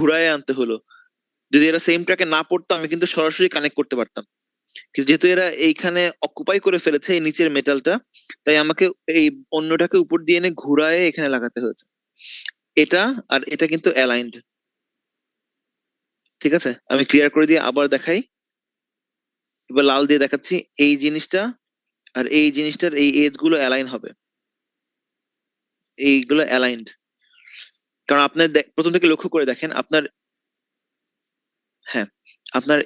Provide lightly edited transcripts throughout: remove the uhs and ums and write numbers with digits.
ঘুরায় আনতে হলো। যদি এরা সেম ট্র্যাকে না পড়তো আমি কিন্তু সরাসরি কানেক্ট করতে পারতাম, কিন্তু যেহেতু এরা এইখানে অকুপাই করে ফেলেছে এই নিচের মেটালটা, তাই আমাকে এই অন্যটাকে উপর দিয়ে এনে ঘুরায় এখানে লাগাতে হয়েছে। এটা আর এটা কিন্তু অ্যালাইন্ড। ঠিক আছে, আমি ক্লিয়ার করে দিয়ে আবার দেখাই। এবার লাল দিয়ে দেখাচ্ছি, এই জিনিসটা আর এই জিনিসটার এই এজ গুলো অ্যালাইন হবে, এইগুলো অ্যালাইন্ড। কারণ আপনার প্রথম থেকে লক্ষ্য করে দেখেন আপনার, হ্যাঁ, আপনার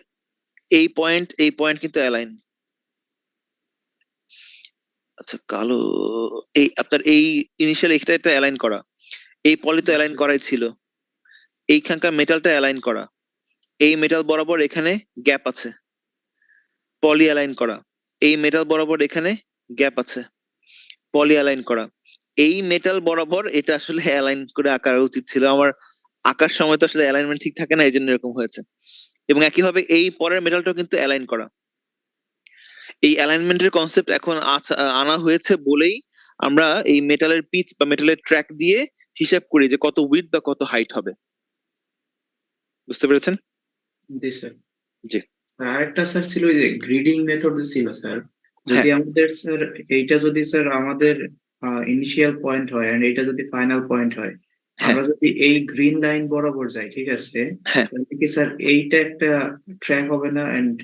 এই পয়েন্ট কিন্তু অ্যালাইন। আচ্ছা কালো, এই আপনার এই ইনিশিয়াল এটা অ্যালাইন করা, এই পলি তো অ্যালাইন করাই ছিল, এইখানকার মেটালটা অ্যালাইন করা, এই মেটাল বরাবর এখানে গ্যাপ আছে, পলি অ্যালাইন করা, এই মেটাল বরাবর এখানে গ্যাপ আছে, পলি অ্যালাইন করা, এই মেটাল বরাবর এটা আসলে অ্যালাইন করে আঁকা উচিত ছিল আমার। আঁকার সময় তো আসলে অ্যালাইনমেন্ট ঠিক থাকে না, এই জন্য এরকম হয়েছে। এবং একইভাবে এই পরের মেটালটাও কিন্তু অ্যালাইন করা। এই অ্যালাইনমেন্টের কনসেপ্ট এখন আনা হয়েছে বলেই আমরা এই মেটালের পিচ বা মেটালের ট্র্যাক দিয়ে হিসাব করি যে কত উইডথ বা কত হাইট হবে। বুঝতে পেরেছেন? জি স্যার। জি। আরেকটা স্যার ছিল ওই যে গ্রিডিং মেথড ছিল স্যার, হ্যাঁ যদি আমাদের স্যার এইটা যদি স্যার আমাদের ইনিশিয়াল পয়েন্ট হয় এন্ড এইটা যদি ফাইনাল পয়েন্ট হয়, হ্যাঁ আমরা যদি এই গ্রিন লাইন বরাবর যাই, ঠিক আছে, হ্যাঁ তাহলে কি স্যার এইটা একটা ট্র্যাক হবে না, এন্ড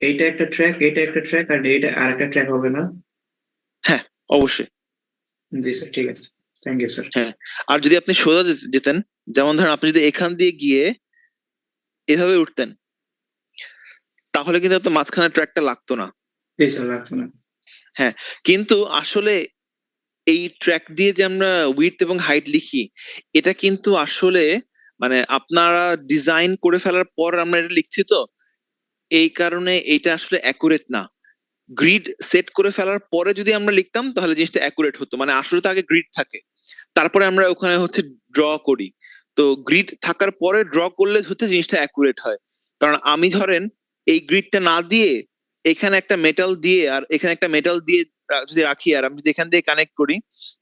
এইটা একটা ট্র্যাক, এইটা একটা ট্র্যাক, আর এইটা আরেকটা ট্র্যাক হবে না? হ্যাঁ অবশ্যই। জি স্যার, ঠিক আছে, থ্যাংক ইউ স্যার। হ্যাঁ, আর যদি আপনি সোজা যেতেন, যেমন ধরেন আপনি যদি এখান দিয়ে গিয়ে এভাবে উঠতেন, তাহলে কিন্তু আপনার মাঝখানে ট্র্যাকটা লাগতো না। জি স্যার, লাগতো না। হ্যাঁ, কিন্তু আসলে এই ট্র্যাক দিয়ে যে আমরা উইডথ এবং হাইট লিখি, এটা কিন্তু আসলে মানে আপনারা ডিজাইন করে ফেলার পর আমরা এটা লিখছি তো, এই কারণে এটা আসলে অ্যাকুরেট না। গ্রিড সেট করে ফেলার পরে যদি আমরা লিখতাম তাহলে জিনিসটা অ্যাকুরেট হতো, মানে আসলে তো আগে গ্রিড থাকে, তারপরে আমরা ওখানে হচ্ছে ড্র করি। তো গ্রিড থাকার পরে ড্র করলে হচ্ছে জিনিসটা অ্যাকুরেট হয়। কারণ আমি ধরেন এই গ্রিডটা না দিয়ে এখানে একটা মেটাল দিয়ে আর এখানে একটা মেটাল দিয়ে যদি রাখি আর আমি যদি এখান দিয়ে কানেক্ট করি,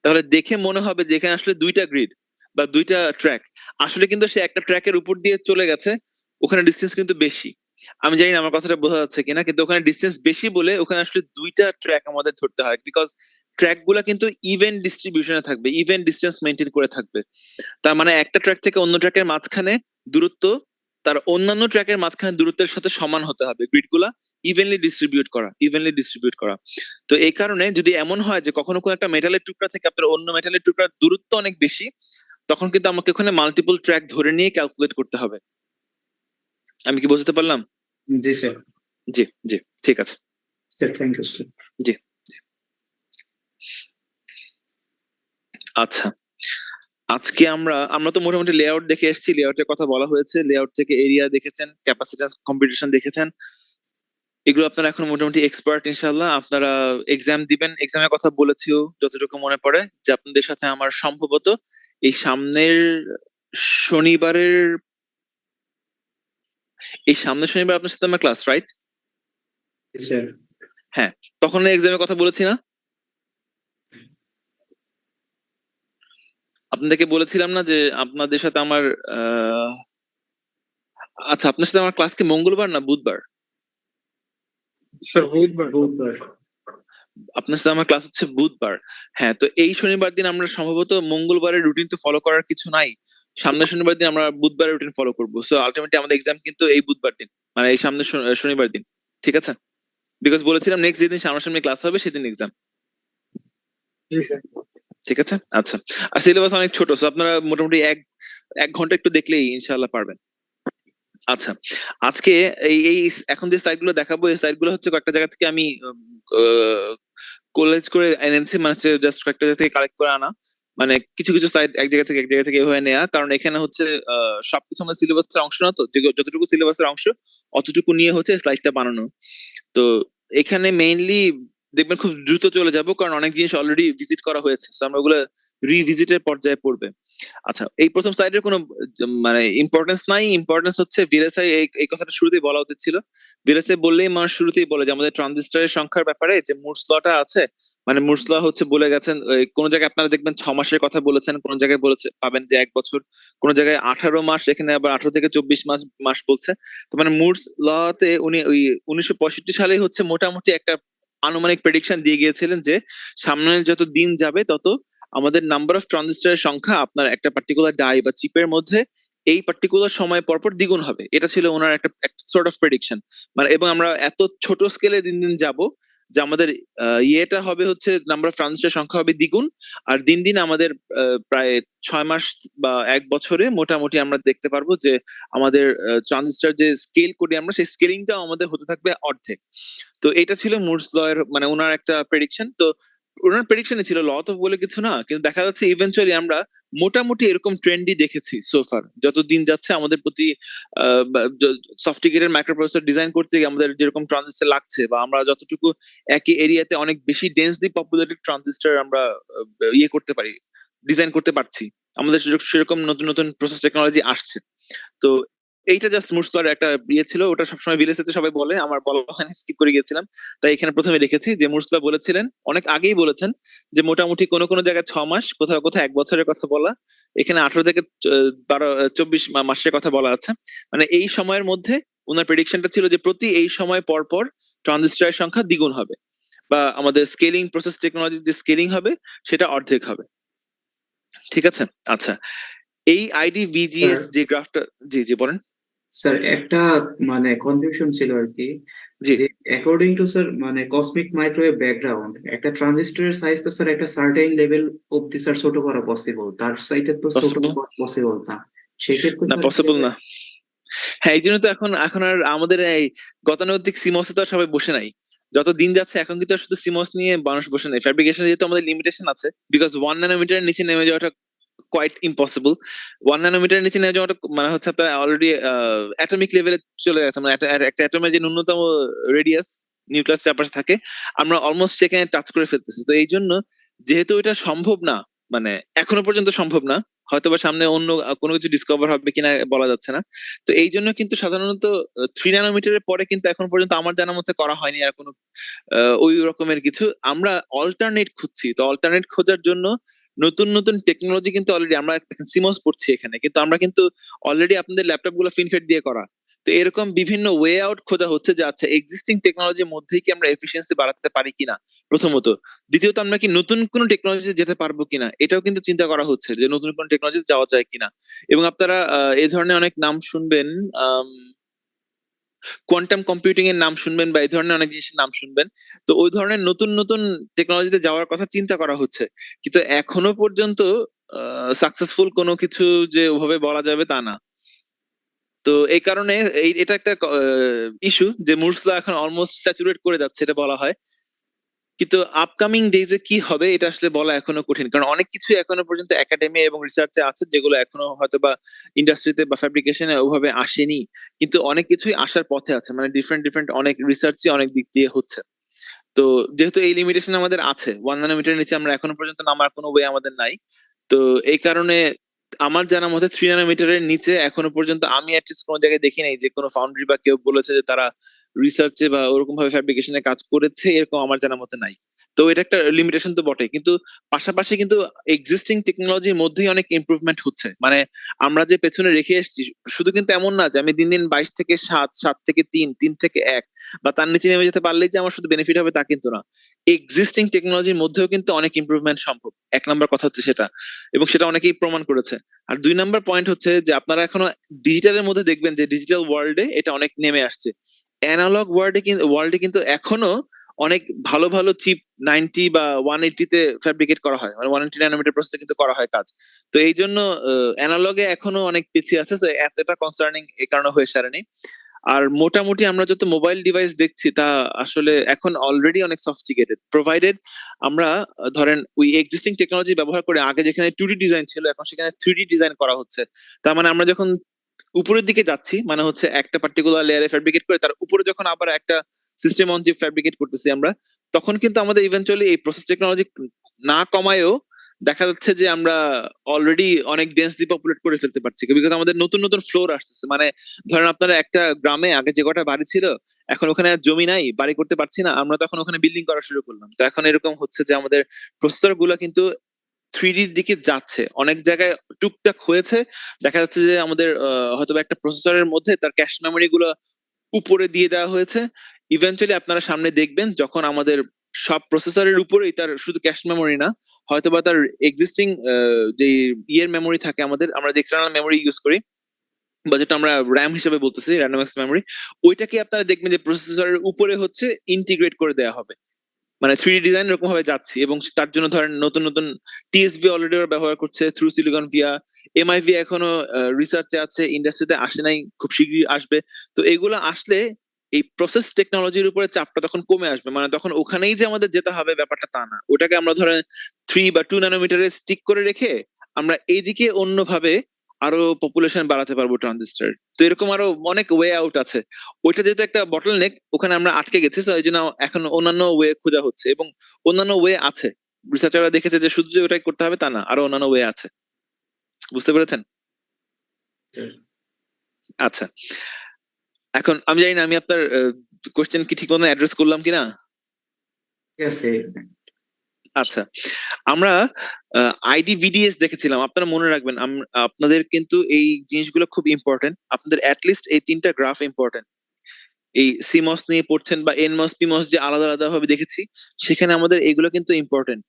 তাহলে দেখে মনে হবে যে এখানে আসলে দুইটা গ্রিড বা দুইটা ট্র্যাক। আসলে কিন্তু সে একটা ট্র্যাকের উপর দিয়ে চলে গেছে, ওখানে ডিস্টেন্স কিন্তু বেশি। আমি জানি না আমার কথাটা বোঝা যাচ্ছে কিনা, কিন্তু ওখানে ডিস্টেন্স বেশি বলে ওখানে আসলে দুইটা ট্র্যাক আমাদের ধরতে হয়, বিকজ ট্র্যাক গুলা কিন্তু ইভেন ডিস্ট্রিবিউশনে থাকবে, ইভেন ডিস্টেন্স মেনটেন করে থাকবে। তার মানে একটা ট্র্যাক থেকে অন্য ট্র্যাকের মাঝখানে দূরত্ব তার অন্যান্য ট্র্যাকের মাঝখানে দূরত্বের সাথে সমান হতে হবে, গ্রিড গুলা ইভেনলি ডিস্ট্রিবিউট করা। তো এই কারণে যদি এমন হয় যে কখনো কোনো একটা মেটালের টুকরা থেকে আপনার অন্য মেটালের টুকরার দূরত্ব অনেক বেশি, তখন কিন্তু আমাকে ওখানে মাল্টিপল ট্র্যাক ধরে নিয়ে ক্যালকুলেট করতে হবে। আমি কি বুঝতে পারলাম? জি স্যার। জি। জি, ঠিক আছে। Sir, thank you sir. জি। আচ্ছা, আজকে আমরা আমরা তো মোটামুটি লেআউট দেখে এসেছি, লেআউটের কথা বলা হয়েছে, লেআউট থেকে এরিয়া দেখেছেন, ক্যাপাসিট্যান্স কম্পিটিশন দেখেছেন, এগুলো আপনারা এখন মোটামুটি এক্সপার্ট ইনশাল্লাহ। আপনারা এক্সাম দিবেন, এক্সামের কথা বলেছিও যতটুকু মনে পড়ে, যে আপনাদের সাথে আমার সম্ভবত এই সামনের শনিবারের এই সামনের শনিবার আপনার সাথে আমার ক্লাস, রাইট? জি স্যার। হ্যাঁ, তখন এক্সামের কথা বলেছি না আপনাদেরকে? বলেছিলাম না যে আপনাদের সাথে আমার আহ আচ্ছা, আপনার সাথে আমার ক্লাস কি মঙ্গলবার না বুধবার? স্যার বুধবার। বুধবার। আপনার সাথে আমার ক্লাস হচ্ছে বুধবার। হ্যাঁ, তো এই শনিবার দিন আমরা সম্ভবত, মঙ্গলবারের রুটিন তো ফলো করার কিছু নাই, সামনের শনিবার দিন আমরা বুধবারের রুটিন ফলো করবো। সো আলটিমেটলি আমাদের এক্সাম কিন্তু এই বুধবার দিন, মানে এই সামনের শনিবার দিন। ঠিক আছে, বিকজ বলেছিলাম নেক্সট যেদিন সামনাসামনি ক্লাস হবে সেদিন এক্সাম। জি স্যার। ঠিক আছে, আচ্ছা। আর সিলেবাস অনেক ছোট, সো আপনারা মোটামুটি এক এক ঘন্টা একটু দেখলেই ইনশাআল্লাহ পারবেন। আচ্ছা, আজকে এই এই এখন যে স্লাইড গুলো দেখাবো, এই স্লাইড গুলো হচ্ছে কয়েকটা জায়গা থেকে আমি কোলেজ করে এনেছি, মানে হচ্ছে জাস্ট কয়েকটা জায়গা থেকে কালেক্ট করে আনা, মানে কিছু কিছু স্লাইড এক জায়গা থেকে এভাবে নেওয়া, কারণ এখানে হচ্ছে সবকিছু আমাদের সিলেবাসের অংশ না, তো যতটুকু সিলেবাসের অংশ অতটুকু নিয়ে হচ্ছে স্লাইডটা বানানো। তো এখানে মেইনলি দেখবেন খুব দ্রুত চলে যাব, কারণ অনেক জিনিস অলরেডি ভিজিট করা হয়েছে, তো আমরা ওগুলো রিভিজিটের পর্যায়ে পড়বে। আচ্ছা, এই প্রথম স্লাইডের কোনো মানে ইম্পর্টেন্স নাই, ইম্পর্টেন্স হচ্ছে ভিএলএসআই, এই কথাটা শুরুতেই বলা উচিত ছিল। ভিএলএসআই বললেই মানুষ শুরুতেই বলে যে আমাদের ট্রানজিস্টরের সংখ্যার ব্যাপারে যে মুরস লটা আছে, মানে মুরসলা হচ্ছে বলে গেছেন কোন জায়গায় আপনারা দেখবেন 6 মাসের কথা বলেছেন, কোন জায়গায় বলেছে পাবেন যে 1 বছর, কোন জায়গায় 18 মাস, এখানে আবার 18 থেকে 24 মাস মাস বলছে। তো মানে মুরস লতে উনি ওই 1965 সালে হচ্ছে মোটামুটি একটা আনুমানিক প্রেডিকশন দিয়ে গিয়েছিলেন যে সামনে যত দিন যাবে তত আমাদের নাম্বার অফ ট্রানজিস্টরের সংখ্যা আপনার একটা পার্টিকুলার ডাই বা চিপের মধ্যে এই পার্টিকুলার সময় পরপর দ্বিগুণ হবে। এটা ছিল ওনার একটা সর্ট অফ প্রেডিকশন। মানে এবং আমরা এত ছোট স্কেলে দিন দিন যাব যে আমাদের ইয়েটা হবে হচ্ছে নাম্বার অফ ট্রানজিস্টর সংখ্যা হবে দ্বিগুণ, আর দিন দিন আমাদের প্রায় 6 মাস বা 1 বছরে মোটামুটি আমরা দেখতে পারবো যে আমাদের ট্রানজিস্টর যে স্কেল করি আমরা, সেই স্কেলিংটাও আমাদের হতে থাকবে অর্ধেক। তো এটা ছিল মুরস ল এর মানে ওনার একটা প্রেডিকশন। তো ওনার প্রেডিকশনে ছিল ল তো বলে কিছু না, কিন্তু দেখা যাচ্ছে ইভেনচুয়ালি আমরা মোটামুটি এরকম ট্রেন্ডই দেখেছি সোফার। যত দিন যাচ্ছে আমাদের প্রতি সফটওয়্যারের মাইক্রোপ্রসেসর ডিজাইন করতে গিয়ে আমাদের যেরকম ট্রানজিস্টর লাগছে, বা আমরা যতটুকু একই এরিয়াতে অনেক বেশি ডেন্সলি পপুলেটেড ট্রানজিস্টর আমরা ইয়ে করতে পারি, ডিজাইন করতে পারছি, আমাদের সেরকম নতুন নতুন প্রসেস টেকনোলজি আসছে। তো এইটা জাস্ট মুরসলার একটা ইয়ে ছিল, ওটা সবসময় ভিলেসেতে সবাই বলে, আমার বলা হয়নি, স্কিপ করে গেছিলাম, তাই এখানে প্রথমে রেখেছি যে মুরসলা বলেছিলেন, অনেক আগেই বলেছেন যে মোটামুটি কোন কোন জায়গায় 6 মাস, কোথাও কোথাও 1 বছরের কথা বলা, এখানে 18 থেকে 24 মাসের কথা বলা আছে। মানে এই সময়ের মধ্যে ওনার প্রেডিকশনটা ছিল যে প্রতি এই সময় পর পর ট্রানজিস্টরের সংখ্যা দ্বিগুণ হবে, বা আমাদের স্কেলিং প্রসেস টেকনোলজির যে স্কেলিং হবে সেটা অর্ধেক হবে। ঠিক আছে, আচ্ছা। এই আইডি ভিজিএস যে গ্রাফটা, জি জি বলেন। স্যার একটা মানে কনফিউশন ছিল আর কি, জি, যে অ্যাকর্ডিং টু স্যার মানে কসমিক মাইক্রোওয়েভ ব্যাকগ্রাউন্ড একটা ট্রানজিস্টরের সাইজ তো স্যার একটা সার্টেন লেভেল অব্দি স্যার ছোট করা পসিবল, তার চাইতে তো ছোট পসিবল পসিবল না। সেক্ষেত্রে না, স্যার পসিবল না। হ্যাঁ, এই জন্য তো এখন এখন আর আমাদের এই গতানুগতিক সিমসে তো আর সবাই বসে নাই। যত দিন যাচ্ছে এখন কিন্তু আর শুধু সিমস নিয়ে মানুষ বসে নাই, ফ্যাব্রিকেশন যেহেতু আমাদের লিমিটেশন আছে, বিকজ 1 ন্যানোমিটারের নিচে নেমে যাওয়াটা কোয়াইট ইম্পসিবল। 1 ন্যানোমিটারের নিচে নেমে যাওয়াটা মানে হচ্ছে আপনার অলরেডি অ্যাটমিক লেভেলে চলে গেছে, মানে একটা অ্যাটমের যে ন্যূনতম রেডিয়াস নিউক্লিয়াস চারপাশে থাকে, আমরা অলমোস্ট সেখানে টাচ করে ফেলতেছি। তো এই জন্য যেহেতু এটা সম্ভব না, মানে এখনো পর্যন্ত সম্ভব না, হয়তোবা সামনে অন্য কোনো কিছু ডিসকভার হবে কিনা বলা যাচ্ছে না। তো এই জন্য কিন্তু সাধারণত 3 ন্যানোমিটারের পরে কিন্তু এখন পর্যন্ত আমার জানার মতে করা হয়নি আর কোনো ওই রকমের কিছু। আমরা অল্টারনেট খুঁজছি, তো অল্টারনেট খোঁজার জন্য নতুন নতুন টেকনোলজি কিন্তু অলরেডি আমরা সিমস পড়ছি এখানে, কিন্তু আমরা কিন্তু অলরেডি আপনাদের ল্যাপটপ গুলো ফিনফেট দিয়ে করা। তো এরকম বিভিন্ন ওয়ে আউট খোঁজা হচ্ছে যে আচ্ছা এক্সিস্টিং টেকনোলজির মধ্যেই কি আমরা এফিসিয়েন্সি বাড়াতে পারি কিনা প্রথমত, দ্বিতীয়ত আমরা কি নতুন কোন টেকনোলজি যেতে পারবো কিনা, এটাও কিন্তু চিন্তা করা হচ্ছে যে নতুন কোন টেকনোলজি যাওয়া যায় কিনা। এবং আপনারা এই ধরনের অনেক নাম শুনবেন, কোয়ান্টাম কম্পিউটিং এর নাম শুনবেন, বা এই ধরনের অনেক জিনিসের নাম শুনবেন। তো ওই ধরনের নতুন নতুন টেকনোলজিতে যাওয়ার কথা চিন্তা করা হচ্ছে, কিন্তু এখনো পর্যন্ত সাকসেসফুল কোনো কিছু যে ওভাবে বলা যাবে তা না। তো এই কারণে এটা একটা ইস্যু যে মুরসলা এখন অলমোস্ট স্যাচুরেট করে যাচ্ছে, এটা বলা হয়। কিন্তু আপকামিং ডেজে কি হবে এটা আসলে বলা এখনো কঠিন, কারণ অনেক কিছু এখনো পর্যন্ত একাডেমি এবং রিসার্চে আছে যেগুলো এখনো হয়তো বা ইন্ডাস্ট্রিতে বা ফ্যাব্রিকেশনে ওভাবে আসেনি, কিন্তু অনেক কিছুই আসার পথে আছে, মানে ডিফারেন্ট ডিফারেন্ট অনেক রিসার্চই অনেক দিক দিয়ে হচ্ছে। তো যেহেতু এই লিমিটেশন আমাদের আছে, 1 ন্যানোমিটারের নিচে আমরা এখনো পর্যন্ত নামার কোনো ওয়ে আমাদের নাই। তো এই কারণে আমার জানা মতে 3 ন্যানোমিটারের নিচে এখনো পর্যন্ত আমি অ্যাটলিস্ট কোনো জায়গায় দেখি নাই যে কোনো ফাউন্ড্রি বা কেউ বলেছে যে তারা রিসার্চে বা ওরকম ভাবে ফ্যাব্রিকেশনে কাজ করেছে, এরকম আমার জানা মতে নাই। তো এটা একটা লিমিটেশন তো বটে, কিন্তু পাশাপাশি কিন্তু এক্সিস্টিং টেকনোলজির মধ্যেই অনেক ইমপ্রুভমেন্ট হচ্ছে। মানে আমরা যে পেছনে রেখে এসেছি, শুধু কিন্তু এমন না যে আমি দিন দিন 22 থেকে 7, 7 থেকে 3, 3 থেকে 1 বা তার নিচে নেমে যেতে পারলেই যে আমার শুধু বেনিফিট হবে তা কিন্তু না। এক্সিস্টিং টেকনোলজির মধ্যেও কিন্তু অনেক ইমপ্রুভমেন্ট সম্ভব, 1 নম্বর কথা হচ্ছে সেটা, এবং সেটা অনেকেই প্রমাণ করেছে। আর 2 নম্বর পয়েন্ট হচ্ছে যে আপনারা এখনো ডিজিটালের মধ্যে দেখবেন যে ডিজিটাল ওয়ার্ল্ডে এটা অনেক নেমে আসছে। অ্যানালগ ওয়ার্ল্ডে কিন্তু এখনো অনেক ভালো ভালো চিপ 90 বা 180 তে ফ্যাব্রিকেট করা হয়, মানে 180 ন্যানোমিটার প্রসেসে কিন্তু করা হয় কাজ। তো এই জন্য অ্যানালগে এখনো অনেক পিছিয়ে আছে, তো এতটা কনসার্নিং এই কারণে হয়ে সারেনি। আর মোটামুটি আমরা যত মোবাইল ডিভাইস দেখছি তা আসলে এখন অলরেডি অনেক সফিস্টিকেটেড, প্রোভাইডেড আমরা ধরেন ওই এক্সিস্টিং টেকনোলজি ব্যবহার করে আগে যেখানে 2D ডিজাইন ছিল এখন সেখানে 3D ডিজাইন করা হচ্ছে। তার মানে আমরা যখন উপরের দিকে যাচ্ছি, মানে হচ্ছে একটা পার্টিকুলার লেয়ারে ফ্যাব্রিকেট করে তার উপরে যখন আবার একটা সিস্টেম অন চিপ ফ্যাব্রিকেট করতেছি আমরা, তখন কিন্তু আমাদের ইভেন্চুয়ালি এই প্রসেস টেকনোলজি না কমায়ও দেখা যাচ্ছে যে আমরা অলরেডি অনেক ডেন্সলি পপুলেট করে ফেলতে পারছি, বিকজ আমাদের নতুন নতুন ফ্লোর আসতেছে। মানে ধরেন আপনারা একটা গ্রামে আগে যে কটা বাড়ি ছিল, এখন ওখানে আর জমি নাই, বাড়ি করতে পারছি না, আমরা তখন ওখানে বিল্ডিং করা শুরু করলাম। তো এখন এরকম হচ্ছে যে আমাদের প্রসেসর গুলা কিন্তু 3D র দিকে যাচ্ছে, অনেক জায়গায় টুকটাক হয়েছে, দেখা যাচ্ছে যে আমাদের হয়তো একটা প্রসেসরের মধ্যে তার ক্যাশ মেমোরি গুলো উপরে দিয়ে দেওয়া হয়েছে। ইভেন্চুয়ালি আপনারা সামনে দেখবেন যখন আমাদের সব প্রসেসরের উপরেই তার শুধু ক্যাশ মেমোরি না, হয়তোবা তার এক্সিস্টিং যে ইয়ের মেমোরি থাকে, আমাদের আমরা যে এক্সটার্নাল মেমোরি ইউজ করি বা যেটা আমরা র্যাম হিসেবে বলতেছি, র্যান্ডম অ্যাক্সেস মেমোরি, ওইটাকে আপনারা দেখবেন যে প্রসেসরের উপরে হচ্ছে ইন্টিগ্রেট করে দেওয়া হবে। মানে 3D ডিজাইন এরকম ভাবে যাচ্ছি, এবং তার জন্য ধরেন নতুন নতুন টিএসভি অলরেডি ওরা ব্যবহার করছে, থ্রু সিলিকন ভিয়া, এমআইভি এখনো রিসার্চে আছে, ইন্ডাস্ট্রিতে আসে নাই, খুব শীঘ্রই আসবে। তো এগুলো আসলে এই প্রসেস টেকনোলজির উপরে চাপটা তখন কমে আসবে, মানে তখন ওখানেই যে আমাদের যেতে হবে ব্যাপারটা তা না, ওটাকে আমরা ধরেন 3 বা 2 ন্যানোমিটারে স্টিক করে রেখে আমরা এইদিকে অন্যভাবে আরো পপুলেশন বাড়াতে পারবো ট্রানজিস্টার। তো এরকম আরো অনেক ওয়ে আউট আছে। ওইটা যেহেতু একটা বটল নেক, ওখানে আমরা আটকে গেছি, তো এই জন্য এখন অন্যান্য ওয়ে খোঁজা হচ্ছে, এবং অন্যান্য ওয়ে আছে। রিসার্চাররা দেখেছে যে শুধু যে ওটাই করতে হবে তা না, আরো অন্যান্য ওয়ে আছে। বুঝতে পেরেছেন? আচ্ছা, এখন আমি জানি না আমি আপনার কোশ্চেন কি ঠিক মতো অ্যাড্রেস করলাম কিনা। ঠিক আছে। আচ্ছা, আমরা আইডি ভিডিএস দেখেছিলাম, আপনারা মনে রাখবেন আপনাদের কিন্তু এই জিনিসগুলো খুব ইম্পর্টেন্ট, আপনাদের অ্যাটলিস্ট এই 3টা গ্রাফ ইম্পর্টেন্ট। এই সিমস নিয়ে পড়ছেন বা এনমস পিমস যে আলাদা আলাদা ভাবে দেখেছি, সেখানে আমাদের এগুলো কিন্তু ইম্পর্টেন্ট।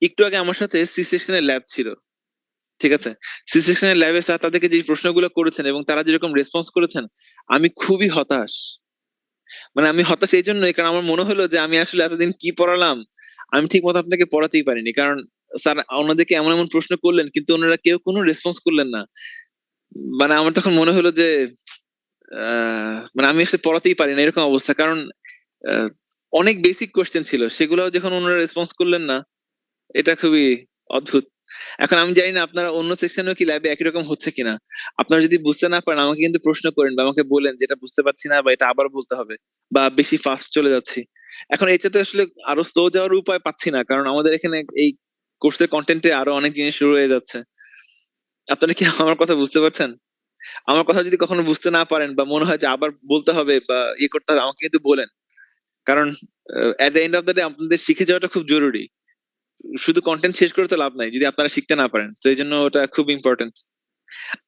একটু আগে আমার সাথে সি সেকশনের ল্যাব ছিল, ঠিক আছে? সি সেকশনের ল্যাবে স্যার তাদেরকে যে প্রশ্নগুলো করেছেন এবং তারা যেরকম রেসপন্স করেছেন, আমি খুবই হতাশ। মানে আমি হতাশ এই জন্যই কারণ আমার মনে হলো যে আমি আসলে এতদিন কি পড়ালাম, আমি ঠিক মতো আপনাকে পড়াতেই পারিনি। কারণ স্যার ওনাদেরকে এমন এমন প্রশ্ন করলেন, কিন্তু ওনারা কেউ কোনো রেসপন্স করলেন না। মানে আমার তখন মনে হলো যে মানে আমি আসলে পড়াতেই পারি না, এরকম অবস্থা। কারণ আহ, অনেক বেসিক কোশ্চেন ছিল, সেগুলো যখন ওনারা রেসপন্স করলেন না, এটা খুবই অদ্ভুত। এখন আমি জানি না আপনারা অন্য সেকশনেও কি ল্যাবে একই রকম হচ্ছে কিনা। আপনারা যদি বুঝতে না পারেন আমাকে কিন্তু প্রশ্ন করেন বা আমাকে বলেন যেটা বুঝতে পারছি না বা এটা আবার বলতে হবে বা বেশি ফাস্ট চলে যাচ্ছি। এখন এটাতে আসলে আরো স্লো যাওয়ার উপায় পাচ্ছি না, কারণ আমাদের এখানে এই কোর্সের কন্টেন্টে আরো অনেক জিনিস শুরু হয়ে যাচ্ছে। আপনারা কি আমার কথা বুঝতে পারছেন? আমার কথা যদি কখনো বুঝতে না পারেন বা মনে হয় যে আবার বলতে হবে বা ইয়ে করতে হবে, আমাকে কিন্তু বলেন। কারণ at the end of the day আপনাদের শিখে যাওয়াটা খুব জরুরি। শুধু কন্টেন্ট শেষ করে তো লাভ নাই যদি আপনারা শিখতে না পারেন, তো এই জন্য ওটা খুব ইম্পর্টেন্ট।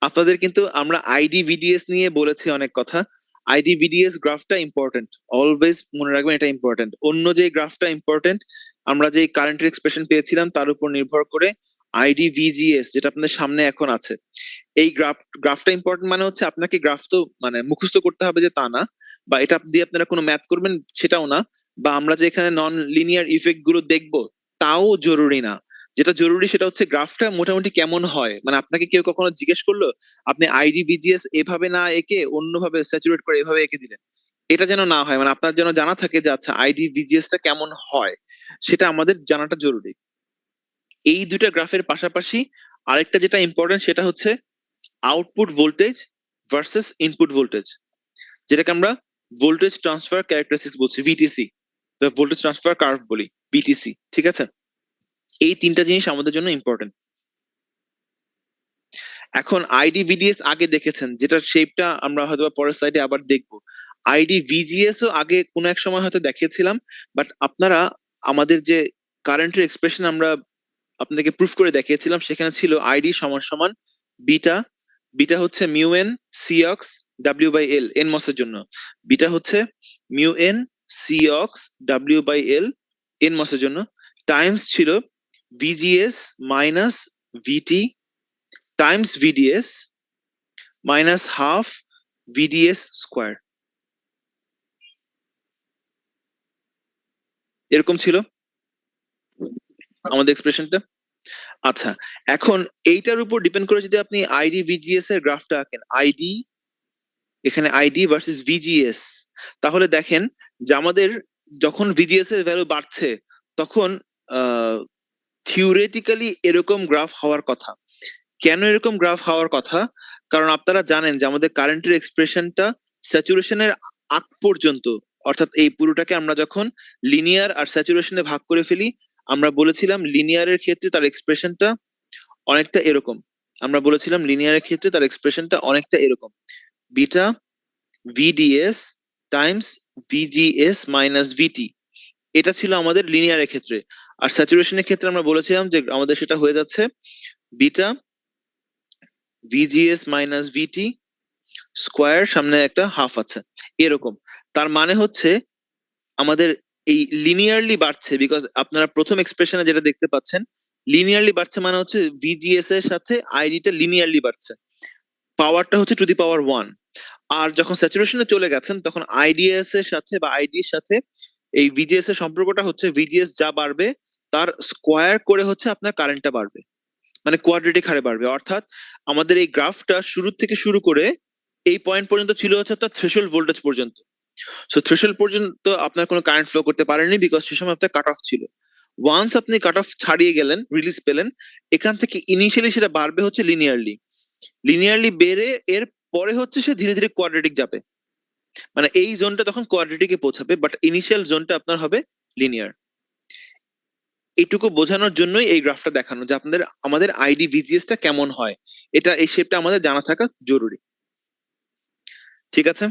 আপনাদের কিন্তু আমরা আইডি ভিডিএস নিয়ে বলেছি অনেক কথা। আইডি ভিডিএস গ্রাফটা ইম্পর্টেন্ট, অলওয়েজ মনে রাখবেন এটা ইম্পর্টেন্ট। অন্য যে গ্রাফটা ইম্পর্টেন্ট, আমরা যে কারেন্টের এক্সপ্রেশন পেয়েছিলাম তার উপর নির্ভর করে আইডি ভিজিএস যেটা আপনাদের সামনে এখন আছে, এই গ্রাফটা ইম্পর্টেন্ট। মানে হচ্ছে আপনাকে গ্রাফ তো মানে মুখস্থ করতে হবে যে তা না, বা এটা দিয়ে আপনারা কোনো ম্যাথ করবেন সেটাও না, বা আমরা যে এখানে নন লিনিয়ার ইফেক্ট গুলো দেখবো তাও জরুরি না। যেটা জরুরি সেটা হচ্ছে গ্রাফটা মোটামুটি কেমন হয়, মানে আপনাকে কেউ কখনো জিজ্ঞেস করলো আপনি আইডি ভিজিএস এভাবে না এঁকে অন্যভাবে স্যাচুরেট করে এভাবে এঁকে দিলেন, এটা যেন না হয়। মানে আপনার যেন জানা থাকে যে আচ্ছা আইডি ভিজিএস টা কেমন হয়, সেটা আমাদের জানাটা জরুরি। এই দুইটা গ্রাফের পাশাপাশি আরেকটা যেটা ইম্পর্টেন্ট সেটা হচ্ছে output voltage versus input voltage, যেটাকে আমরা ভোল্টেজ ট্রান্সফার ক্যারেক্টারিস্টিক্স বলছি, ভিটিসি। তো ভোল্টেজ ট্রান্সফার কার্ভ বলি, ভিটিসি, ঠিক আছে? এই 3টা জিনিস আমাদের জন্য ইম্পর্টেন্ট। এখন আইডি ভিডিএস আগে দেখেছেন, যেটা শেপটা আমরা হয়তো পরের স্লাইডে আবার দেখবো। আইডি ভিজিএস ও আগে কোনো এক সময় হয়তো দেখিয়েছিলাম, বাট আপনারা আমাদের যে কারেন্টের এক্সপ্রেশন আমরা আপনাদেরকে প্রুফ করে দেখিয়েছিলাম, সেখানে ছিল আইডি সমান সমান বিটা। বিটা হচ্ছে mu N C ox W by L N মসের জন্য। বিটা হচ্ছে mu N C ox W by L N মসের জন্য, টাইমস ছিল VGS minus VT times VDS minus half VDS square, এরকম ছিল আমাদের এক্সপ্রেশনটা। আচ্ছা, এখন এইটার উপর ডিপেন্ড করে যদি আপনি আইডি ভিজিএস এর গ্রাফটা আঁকেন, আইডি এখানে আইডি ভার্সেস ভিজিএস, তাহলে দেখেন যে আমাদের যখন ভিজিএস এর ভ্যালু বাড়ছে তখন থিওরেটিক্যালি এরকম গ্রাফ হওয়ার কথা। কেন এরকম গ্রাফ হওয়ার কথা? কারণ আপনারা জানেন যে আমাদের কারেন্টের এক্সপ্রেশনটা স্যাচুরেশনের আগ পর্যন্ত, অর্থাৎ এই পুরোটাকে আমরা যখন লিনিয়ার আর স্যাচুরেশনে ভাগ করে ফেলি, আমরা বলেছিলাম লিনিয়ারের ক্ষেত্রে তার এক্সপ্রেশনটা অনেকটা এরকম। আমরা বলেছিলাম লিনিয়ারের ক্ষেত্রে তার এক্সপ্রেশনটা অনেকটা এরকম, beta VDS times VGS minus VT, এটা ছিল আমাদের লিনিয়ারের ক্ষেত্রে। আর স্যাচুরেশনের ক্ষেত্রে আমরা বলেছিলাম যে আমাদের সেটা হয়ে যাচ্ছে beta VGS minus VT square, সামনে একটা হাফ আছে এরকম। তার মানে হচ্ছে আমাদের এই লিনিয়ারলি বাড়ছে, বিকজ আপনারা প্রথম এক্সপ্রেশনে যেটা দেখতে পাচ্ছেন লিনিয়ারলি বাড়ছে, মানে হচ্ছে VGS এর সাথে আইডিটা লিনিয়ারলি বাড়ছে, পাওয়ারটা হচ্ছে টু দি পাওয়ার 1। আর যখন স্যাচুরেশনে চলে গেছেন তখন আইডিএস এর সাথে বা আইডির সাথে এই VGS এর সম্পর্কটা হচ্ছে VGS যা বাড়বে তার স্কোয়ার করে হচ্ছে আপনার কারেন্টটা বাড়বে, মানে কোয়াড্রেটিক হারে বাড়বে। অর্থাৎ আমাদের এই গ্রাফটা শুরু থেকে শুরু করে এই পয়েন্ট পর্যন্ত ছিল হচ্ছে আপনার থ্রেশহোল্ড ভোল্টেজ পর্যন্ত। সো থ্রেশহোল্ড পর্যন্ত আপনার কোনো কারেন্ট ফ্লো করতে পারেনি, বিকজ সে সময় আপনার কাট অফ ছিল। ওয়ান্স আপনি কাট অফ ছাড়িয়ে গেলেন, রিলিজ পেলেন, এখান থেকে ইনিশিয়ালি সেটা বাড়বে হচ্ছে লিনিয়ারলি, লিনিয়ারলি বেড়ে এর পরে হচ্ছে সে ধীরে ধীরে কোয়াড্রেটিক যাবে, মানে এই জোনটা তখন কোয়াড্রেটিকে পৌঁছাবে, বাট ইনিশিয়াল জোনটা আপনার হবে লিনিয়ার। এইটুকু বোঝানোর জন্যই এই গ্রাফটা দেখানো, যে আপনাদের আমাদের আইডি VGS টা কেমন হয়, এটা এই শেপটা আমাদের জানা থাকা জরুরি। ঠিক আছে,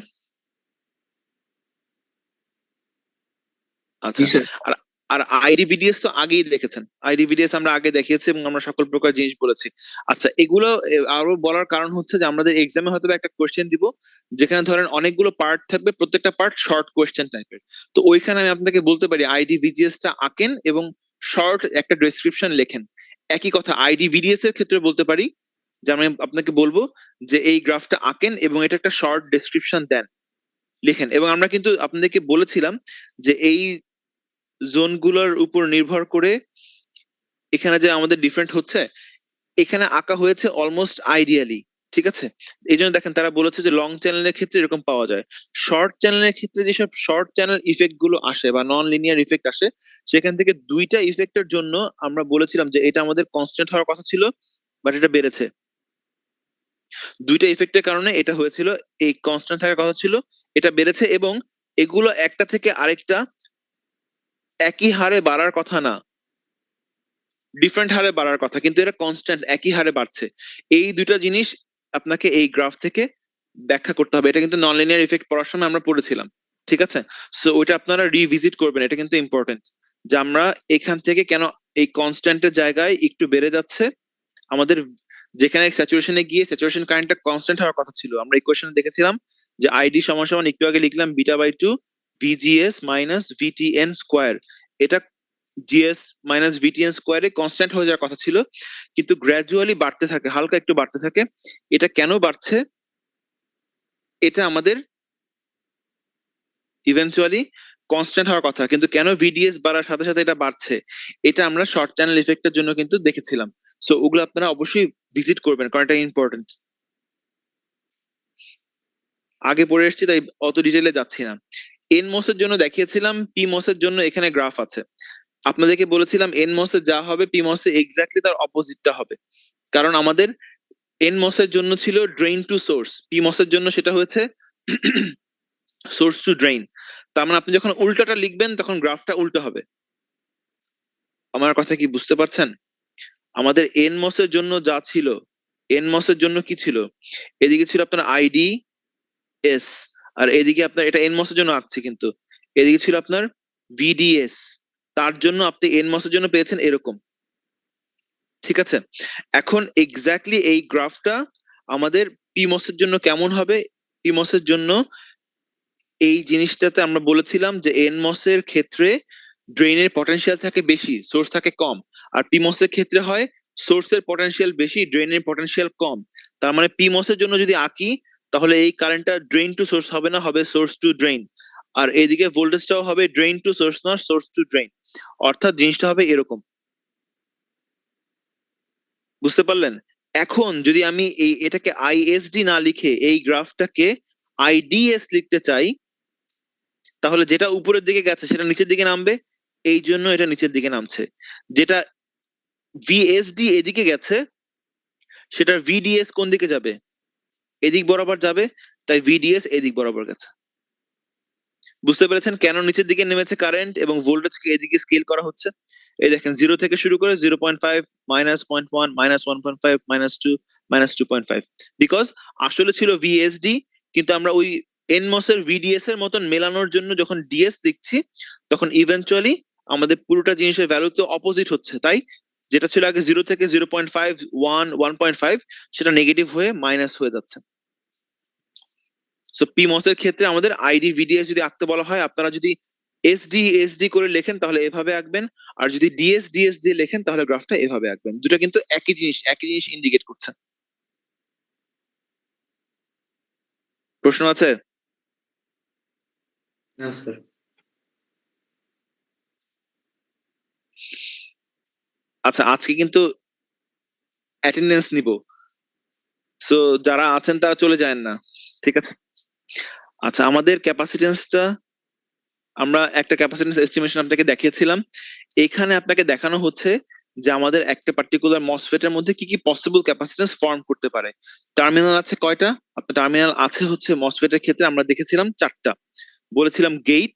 আচ্ছা। জি স্যার। আর আর আইডি VDS তো আগেই দেখেছেন, আইডি VDS আমরা আগে দেখিয়েছি এবং আমরা সকল প্রকার জিনিস বলেছি। আচ্ছা, এগুলো আরো বলার কারণ হচ্ছে যে আমাদের এক্সামে হয়তো একটা কোয়েশ্চেন দিব যেখানে ধরেন অনেকগুলো পার্ট থাকবে, প্রত্যেকটা পার্ট শর্ট কোয়েশ্চেন টাইপের। তো ওইখানে আমি আপনাকে বলতে পারি আইডি VGS টা আঁকেন এবং শর্ট একটা ডেসক্রিপশন লেখেন। একই কথা আইডি VDS এর ক্ষেত্রে বলতে পারি, যে আমি আপনাকে বলবো যে এই গ্রাফটা আঁকেন এবং এটা একটা শর্ট ডেসক্রিপশন দেন, লেখেন। এবং আমরা কিন্তু আপনাদেরকে বলেছিলাম যে এই জোনগুলোর উপর নির্ভর করে এখানে যে আমাদের ডিফারেন্ট হচ্ছে, এখানে আঁকা হয়েছে অলমোস্ট আইডিয়ালি। ঠিক আছে, এই জন্য দেখেন তারা বলেছে যে লং চ্যানেলের ক্ষেত্রে এরকম পাওয়া যায়, শর্ট চ্যানেলের ক্ষেত্রে যেসব শর্ট চ্যানেল ইফেক্ট গুলো আসে বা নন লিনিয়ার ইফেক্ট আসে, সেখান থেকে দুইটা ইফেক্টের জন্য আমরা বলেছিলাম যে এটা আমাদের কনস্ট্যান্ট হওয়ার কথা ছিল, বাট এটা বেড়েছে। দুইটা ইফেক্টের কারণে এটা হয়েছিল, এই কনস্ট্যান্ট থাকার কথা ছিল, এটা বেড়েছে। এবং এগুলো একটা থেকে আরেকটা একই হারে বাড়ার কথা না, ডিফারেন্ট হারে বাড়ার কথা, কিন্তু এটা কনস্ট্যান্ট একই হারে বাড়ছে। এই দুইটা জিনিস আপনাকে এই গ্রাফ থেকে ব্যাখ্যা করতে হবে। এটা কিন্তু নন লিনিয়ার ইফেক্ট পড়ার সময় আমরা পড়েছিলাম। ঠিক আছে, সো ওইটা আপনারা রিভিজিট করবেন, এটা কিন্তু ইম্পর্টেন্ট যে আমরা এখান থেকে কেন এই কনস্ট্যান্টের জায়গায় একটু বেড়ে যাচ্ছে। আমাদের যেখানে স্যাচুরেশনে গিয়ে স্যাচুরেশন কারেন্টটা কনস্ট্যান্ট হওয়ার কথা ছিল, আমরা ইকুয়েশনে দেখেছিলাম যে আইডি সমান সমান একটু আগে লিখলাম beta by 2 VGS minus VTN square, এটা GS মাইনাস VTN স্কোয়ারে কনস্ট্যান্ট হয়ে যাওয়ার কথা ছিল, কিন্তু গ্র্যাজুয়ালি বাড়তে থাকে, হালকা একটু বাড়তে থাকে। এটা কেন বাড়ছে, এটা আমাদের ইভেন্চুয়ালি কনস্ট্যান্ট হওয়ার কথা, কিন্তু কেন VDS বাড়ার সাথে সাথে এটা বাড়ছে, এটা আমরা শর্ট চ্যানেল ইফেক্টের জন্য কিন্তু দেখেছিলাম। সো ওগুলো আপনারা অবশ্যই ভিজিট করবেন, কারণ এটা ইম্পর্টেন্ট। আগে পড়ে এসেছি তাই অত ডিটেইলে যাচ্ছি না। NMOS এর জন্য দেখিয়েছিলাম, PMOS এর জন্য এখানে গ্রাফ আছে। আপনাদেরকে বলেছিলাম NMOS এ যা হবে PMOS এ এক্স্যাক্টলি তার অপোজিটটা হবে, কারণ আমাদের NMOS এর জন্য ছিল ড্রেইন টু সোর্স, PMOS এর জন্য সেটা হয়েছে সোর্স টু ড্রেইন। তার মানে আপনি যখন উল্টাটা লিখবেন তখন গ্রাফটা উল্টো হবে। আমার কথা কি বুঝতে পারছেন? আমাদের NMOS এর জন্য যা ছিল, NMOS এর জন্য কি ছিল, এদিকে ছিল আপনার IDS, আর এদিকে আপনার, এটা NMOS এর জন্য আঁকছি কিন্তু, এদিকে ছিল আপনার VDS। তার জন্য আপনি NMOS এর জন্য পেয়েছেন এরকম। ঠিক আছে, এখন এক্স্যাক্টলি এই গ্রাফটা আমাদের PMOS এর জন্য কেমন হবে? PMOS এর জন্য এই জিনিসটাতে আমরা বলেছিলাম যে NMOS এর ক্ষেত্রে ড্রেনের পটেনশিয়াল থাকে বেশি, সোর্স থাকে কম। আর PMOS এর ক্ষেত্রে হয় সোর্সের পটেনশিয়াল বেশি, ড্রেনের পটেনশিয়াল কম। তার মানে PMOS এর জন্য যদি আঁকি তাহলে এই কারেন্টটা ড্রেন টু সোর্স হবে না, হবে সোর্স টু ড্রেন। আর এদিকে ভোল্টেজটাও হবে ড্রেন টু সোর্স না, সোর্স টু ড্রেন। অর্থাৎ জিনিসটা হবে এরকম। বুঝতে পারলেন? এখন যদি আমি এটাকে ISD না লিখে এই গ্রাফটাকে IDS লিখতে চাই, তাহলে যেটা উপরের দিকে গেছে সেটা নিচের দিকে নামবে, এই জন্য এটা নিচের দিকে নামছে। যেটা VSD এদিকে গেছে সেটার VDS কোন দিকে যাবে? এদিক বরাবর যাবে, তাই VDS এদিক বরাবর গেছে। বুঝতে পেরেছেন কেন নিচের দিকে নেমেছে কারেন্ট এবং ভোল্টেজকে এদিকে স্কেল করা হচ্ছে? এই দেখেন 0 থেকে শুরু করে 0.5 minus 0.1 minus 1.5 minus 2 minus 2.5, because আসলে ছিল VSD, কিন্তু আমরা ওই এনমস এর ভিডিএস এর মতন মেলানোর জন্য যখন ডিএস লিখছি তখন ইভেন্চুয়ালি আমাদের পুরোটা জিনিসের ভ্যালু তো অপোজিট হচ্ছে, তাই যেটা ছিল আগে 0 থেকে 0.5 1 1.5 সেটা নেগেটিভ হয়ে মাইনাস হয়ে যাচ্ছে। সো পিমস এর ক্ষেত্রে আমাদের আইডি ভিডিএস যদি আঁকতে বলা হয়, আপনারা যদি এসডি করে লেখেন তাহলে এভাবে আঁকবেন, আর যদি ডিএস দিয়ে লেখেন তাহলে গ্রাফটা এভাবে আঁকবেন। দুটো কিন্তু একই জিনিস ইন্ডিকেট করছে। প্রশ্ন আছে? না স্যার। আচ্ছা, আজকে কিন্তু অ্যাটেন্ডেন্স নিব, সো যারা আছেন তারা চলে যায়েন না, ঠিক আছে? আচ্ছা, আমাদের ক্যাপাসিটেন্সটা আমরা একটা ক্যাপাসিটেন্স এস্টিমেশন আপনাকে দেখিয়েছিলাম। এখানে আপনাকে দেখানো হচ্ছে যে আমাদের একটা পার্টিকুলার মসফেট এর মধ্যে কি কি পসিবল ক্যাপাসিটেন্স ফর্ম করতে পারে। টার্মিনাল আছে কয়টা? আপনার টার্মিনাল আছে হচ্ছে মসফেট এর ক্ষেত্রে আমরা দেখেছিলাম 4টা, বলেছিলাম গেট,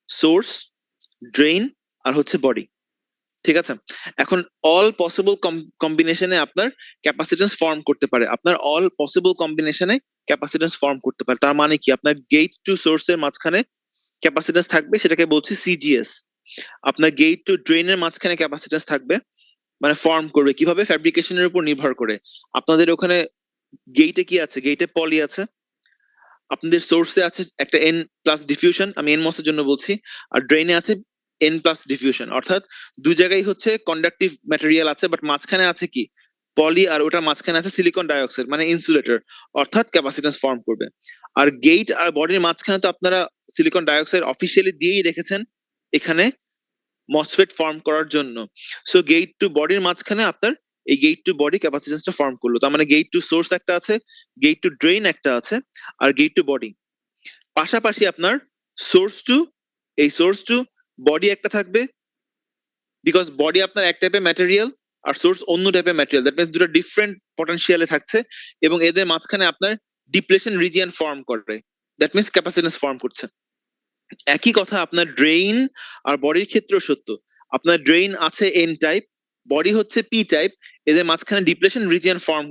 সোর্স, ড্রেন আর হচ্ছে বডি, ঠিক আছে? এখন অল পসিবল কম্বিনেশনে আপনার ক্যাপাসিটেন্স ফর্ম করতে পারে, আপনার অল পসিবল কম্বিনেশনে ক্যাপাসিটেন্স ফর্ম করতে পারে। তার মানে কি, আপনার গেট টু সোর্স এর মাঝখানে ক্যাপাসিটেন্স থাকবে, সেটাকে বলছি সিজিএস। আপনার গেট টু ড্রেনের মাঝখানে ক্যাপাসিটেন্স থাকবে, মানে ফর্ম করবে কিভাবে? ফ্যাব্রিকেশনের উপর নির্ভর করে। আপনাদের ওখানে গেটে কি আছে? গেটে পলি আছে, আপনাদের সোর্সে আছে একটা এন প্লাস ডিফিউশন, আমি এন মসের জন্য বলছি, আর ড্রেনে আছে এন প্লাস ডিফিউশন, অর্থাৎ দুই জায়গায় হচ্ছে কন্ডাক্টিভ ম্যাটেরিয়াল আছে, বাট মাঝখানে আছে কি? পলি, আর ওটার মাঝখানে আছে সিলিকন ডাইঅক্সাইড মানে ইনসুলেটর, অর্থাৎ ক্যাপাসিটেন্স ফর্ম করবে। আর গেট আর বডির মাঝখানে তো আপনারা সিলিকন ডাইঅক্সাইড অফিসিয়ালি দিয়েই রেখেছেন এখানে মসফেট ফর্ম করার জন্য। সো গেট টু বডির মাঝখানে আপনার এই গেট টু বডি ক্যাপাসিটেন্সটা ফর্ম করলো। তার মানে গেট টু সোর্স একটা আছে, গেট টু ড্রেন একটা আছে, আর গেট টু বডি। পাশাপাশি আপনার সোর্স টু, এই সোর্স টু বডি একটা থাকবে, বিকজ বডি আপনার এক টাইপের ম্যাটেরিয়াল আর সোর্স অন্য টাইপের ম্যাটেরিয়াল, দ্যাট মিনস দুটো ডিফারেন্ট পটেনশিয়ালে থাকছে, এবং এদের মাঝখানে আপনার ডিপ্লেশন রিজিয়ন ফর্ম করে, দ্যাট মিনস ক্যাপাসিটেন্স ফর্ম করছে। একই কথা আপনার ড্রেইন আর বডির ক্ষেত্রেও সত্য। আপনার ড্রেইন আছে এন টাইপ, বডি হচ্ছে পি টাইপ, এদের মাঝখানে ডিপ্লেশন রিজিয়ন ফর্ম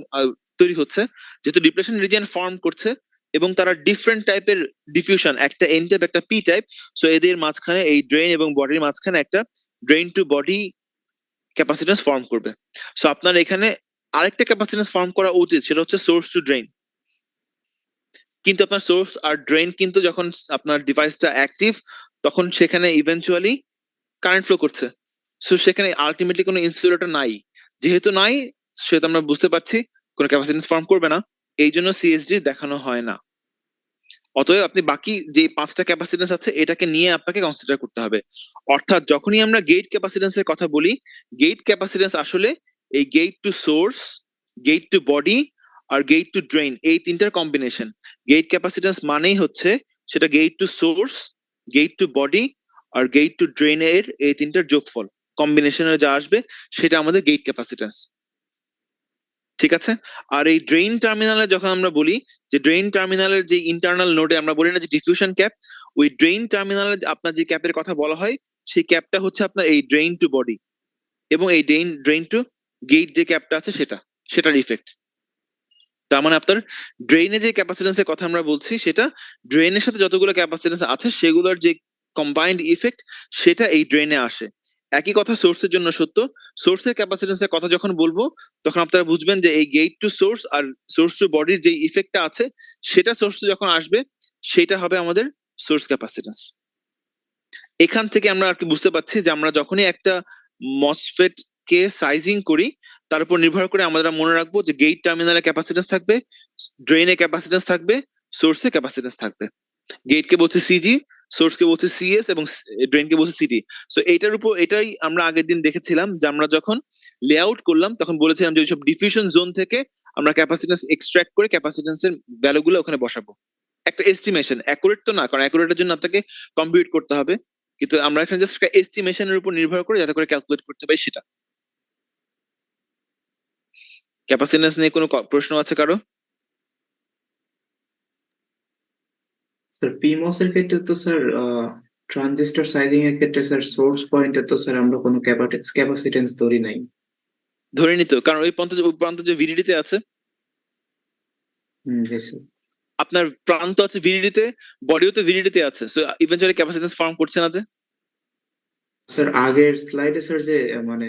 তৈরি হচ্ছে। যেহেতু ডিপ্লেশন রিজিয়ন ফর্ম করছে এবং তারা ডিফারেন্ট টাইপের ডিফিউশন, একটা এন টাইপ একটা পি টাইপ, সো এদের মাঝখানে এই ড্রেন এবং বডির মাঝখানে একটা drain two body capacitance form করবে। সো আপনার এখানে আরেকটা ক্যাপাসিটেন্স ফর্ম করা উচিত, সেটা হচ্ছে সোর্স টু ড্রেন। কিন্তু আপনার সোর্স আর ড্রেন কিন্তু যখন আপনার ডিভাইসটা অ্যাক্টিভ, তখন সেখানে ইভেন্চুয়ালি কারেন্ট ফ্লো করছে, সো সেখানে আলটিমেটলি কোনো ইনসুলেটর নাই। যেহেতু নাই, সেহেতু আমরা বুঝতে পারছি কোনো ক্যাপাসিটেন্স ফর্ম করবে না, এই জন্য সিএসডি দেখানো হয় না। অতএব আপনি বাকি যে 5টা ক্যাপাসিটেন্স আছে এটাকে নিয়ে আপনাকে কনসিডার করতে হবে। অর্থাৎ যখনই আমরা গেট ক্যাপাসিটেন্সের কথা বলি, গেট ক্যাপাসিটেন্স আসলে এই gate to source, gate to body আর গেট টু ড্রেন, এই তিনটার কম্বিনেশন। গেট ক্যাপাসিটেন্স মানেই হচ্ছে সেটা gate to source, gate to body আর গেট টু ড্রেন এর এই তিনটার যোগফল, কম্বিনেশনে যা আসবে সেটা আমাদের গেট ক্যাপাসিটেন্স, ঠিক আছে? আর এই ড্রেইন টার্মিনালে যখন আমরা বলি যে ড্রেইন টার্মিনালের যে ইন্টারনাল নোডে আমরা বলি না যে ডিফিউশন ক্যাপ, ওই ড্রেইন টার্মিনালে আপনার যে ক্যাপের কথা বলা হয় সেই ক্যাপটা হচ্ছে আপনার এই ড্রেইন টু বডি, এবং এই ড্রেইন টু গেট যে ক্যাপটা আছে সেটার ইফেক্ট। তার মানে আপনার ড্রেইনে যে ক্যাপাসিটেন্সের কথা আমরা বলছি, সেটা ড্রেইনের সাথে যতগুলো ক্যাপাসিটেন্স আছে সেগুলোর যে কম্বাইন্ড ইফেক্ট সেটা এই ড্রেইনে আসে। একই কথা সোর্সের জন্য সত্য। সোর্সের ক্যাপাসিটেন্সের কথা যখন বলবো তখন আপনারা বুঝবেন যে এই গেট টু সোর্স আর সোর্স টু বডির যে ইফেক্টটা আছে সেটা সোর্সে যখন আসবে সেটা হবে আমাদের সোর্স ক্যাপাসিটেন্স। এখান থেকে আমরা আর কি বুঝতে পারছি যে আমরা যখনই একটা মসফেট কে সাইজিং করি তার উপর নির্ভর করে আমরা মনে রাখবো যে গেট টার্মিনালে ক্যাপাসিটেন্স থাকবে, ড্রেনে ক্যাপাসিটেন্স থাকবে, সোর্সে ক্যাপাসিটেন্স থাকবে। গেট কে বলছে সিজি, সোর্স কে বলছে সিএস, এবং ড্রেন কে বলছে সিটি। সো এটাই আমরা আগের দিন দেখেছিলাম যে আমরা যখন লেআউট করলাম তখন বলেছিলাম যে ওইসব ডিফিউশন জোন থেকে আমরা ক্যাপাসিটেন্স এক্সট্রাক্ট করে ক্যাপাসিটেন্সের ভ্যালুগুলো ওখানে বসাবো। একটা এস্টিমেশন, অ্যাকুরেট তো না, কারণ অ্যাকুরেটের জন্য আপনাকে কম্পিউট করতে হবে, কিন্তু আমরা এখানে জাস্ট একটা এস্টিমেশনের উপর নির্ভর করে যাতে করে ক্যালকুলেট করতে পারি সেটা। ক্যাপাসিটেন্স নিয়ে কোনো প্রশ্ন আছে কারো? স্যার পিমস এর ক্ষেত্রে তো স্যার ট্রানজিস্টর সাইজিং এর ক্ষেত্রে স্যার সোর্স পয়েন্টে তো স্যার আমরা কোনো ক্যাপাসিটেন্স ধরি নাই। ধরে নিত, কারণ ওই প্রান্ত যে ভিডিডিতে আছে। জি স্যার। আপনার প্রান্ত আছে ভিডিডিতে, বডিও তো ভিডিডিতে আছে, সো ইভেন্চুয়ালি ক্যাপাসিটেন্স ফর্ম করছে না যে। স্যার আগের স্লাইডে স্যার যে মানে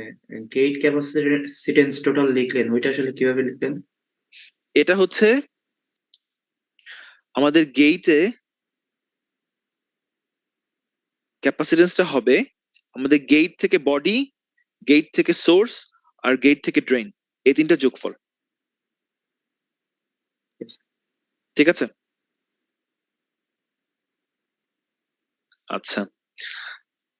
গেট ক্যাপাসিটেন্স টোটাল লিখলেন ওইটা আসলে কিভাবে লিখলেন? এটা হচ্ছে আমাদের গেইটে ক্যাপাসিটেন্সটা হবে আমাদের গেট থেকে বডি, গেট থেকে সোর্স আর গেট থেকে ড্রেন, এই তিনটা যোগফল। ঠিক আছে, আচ্ছা।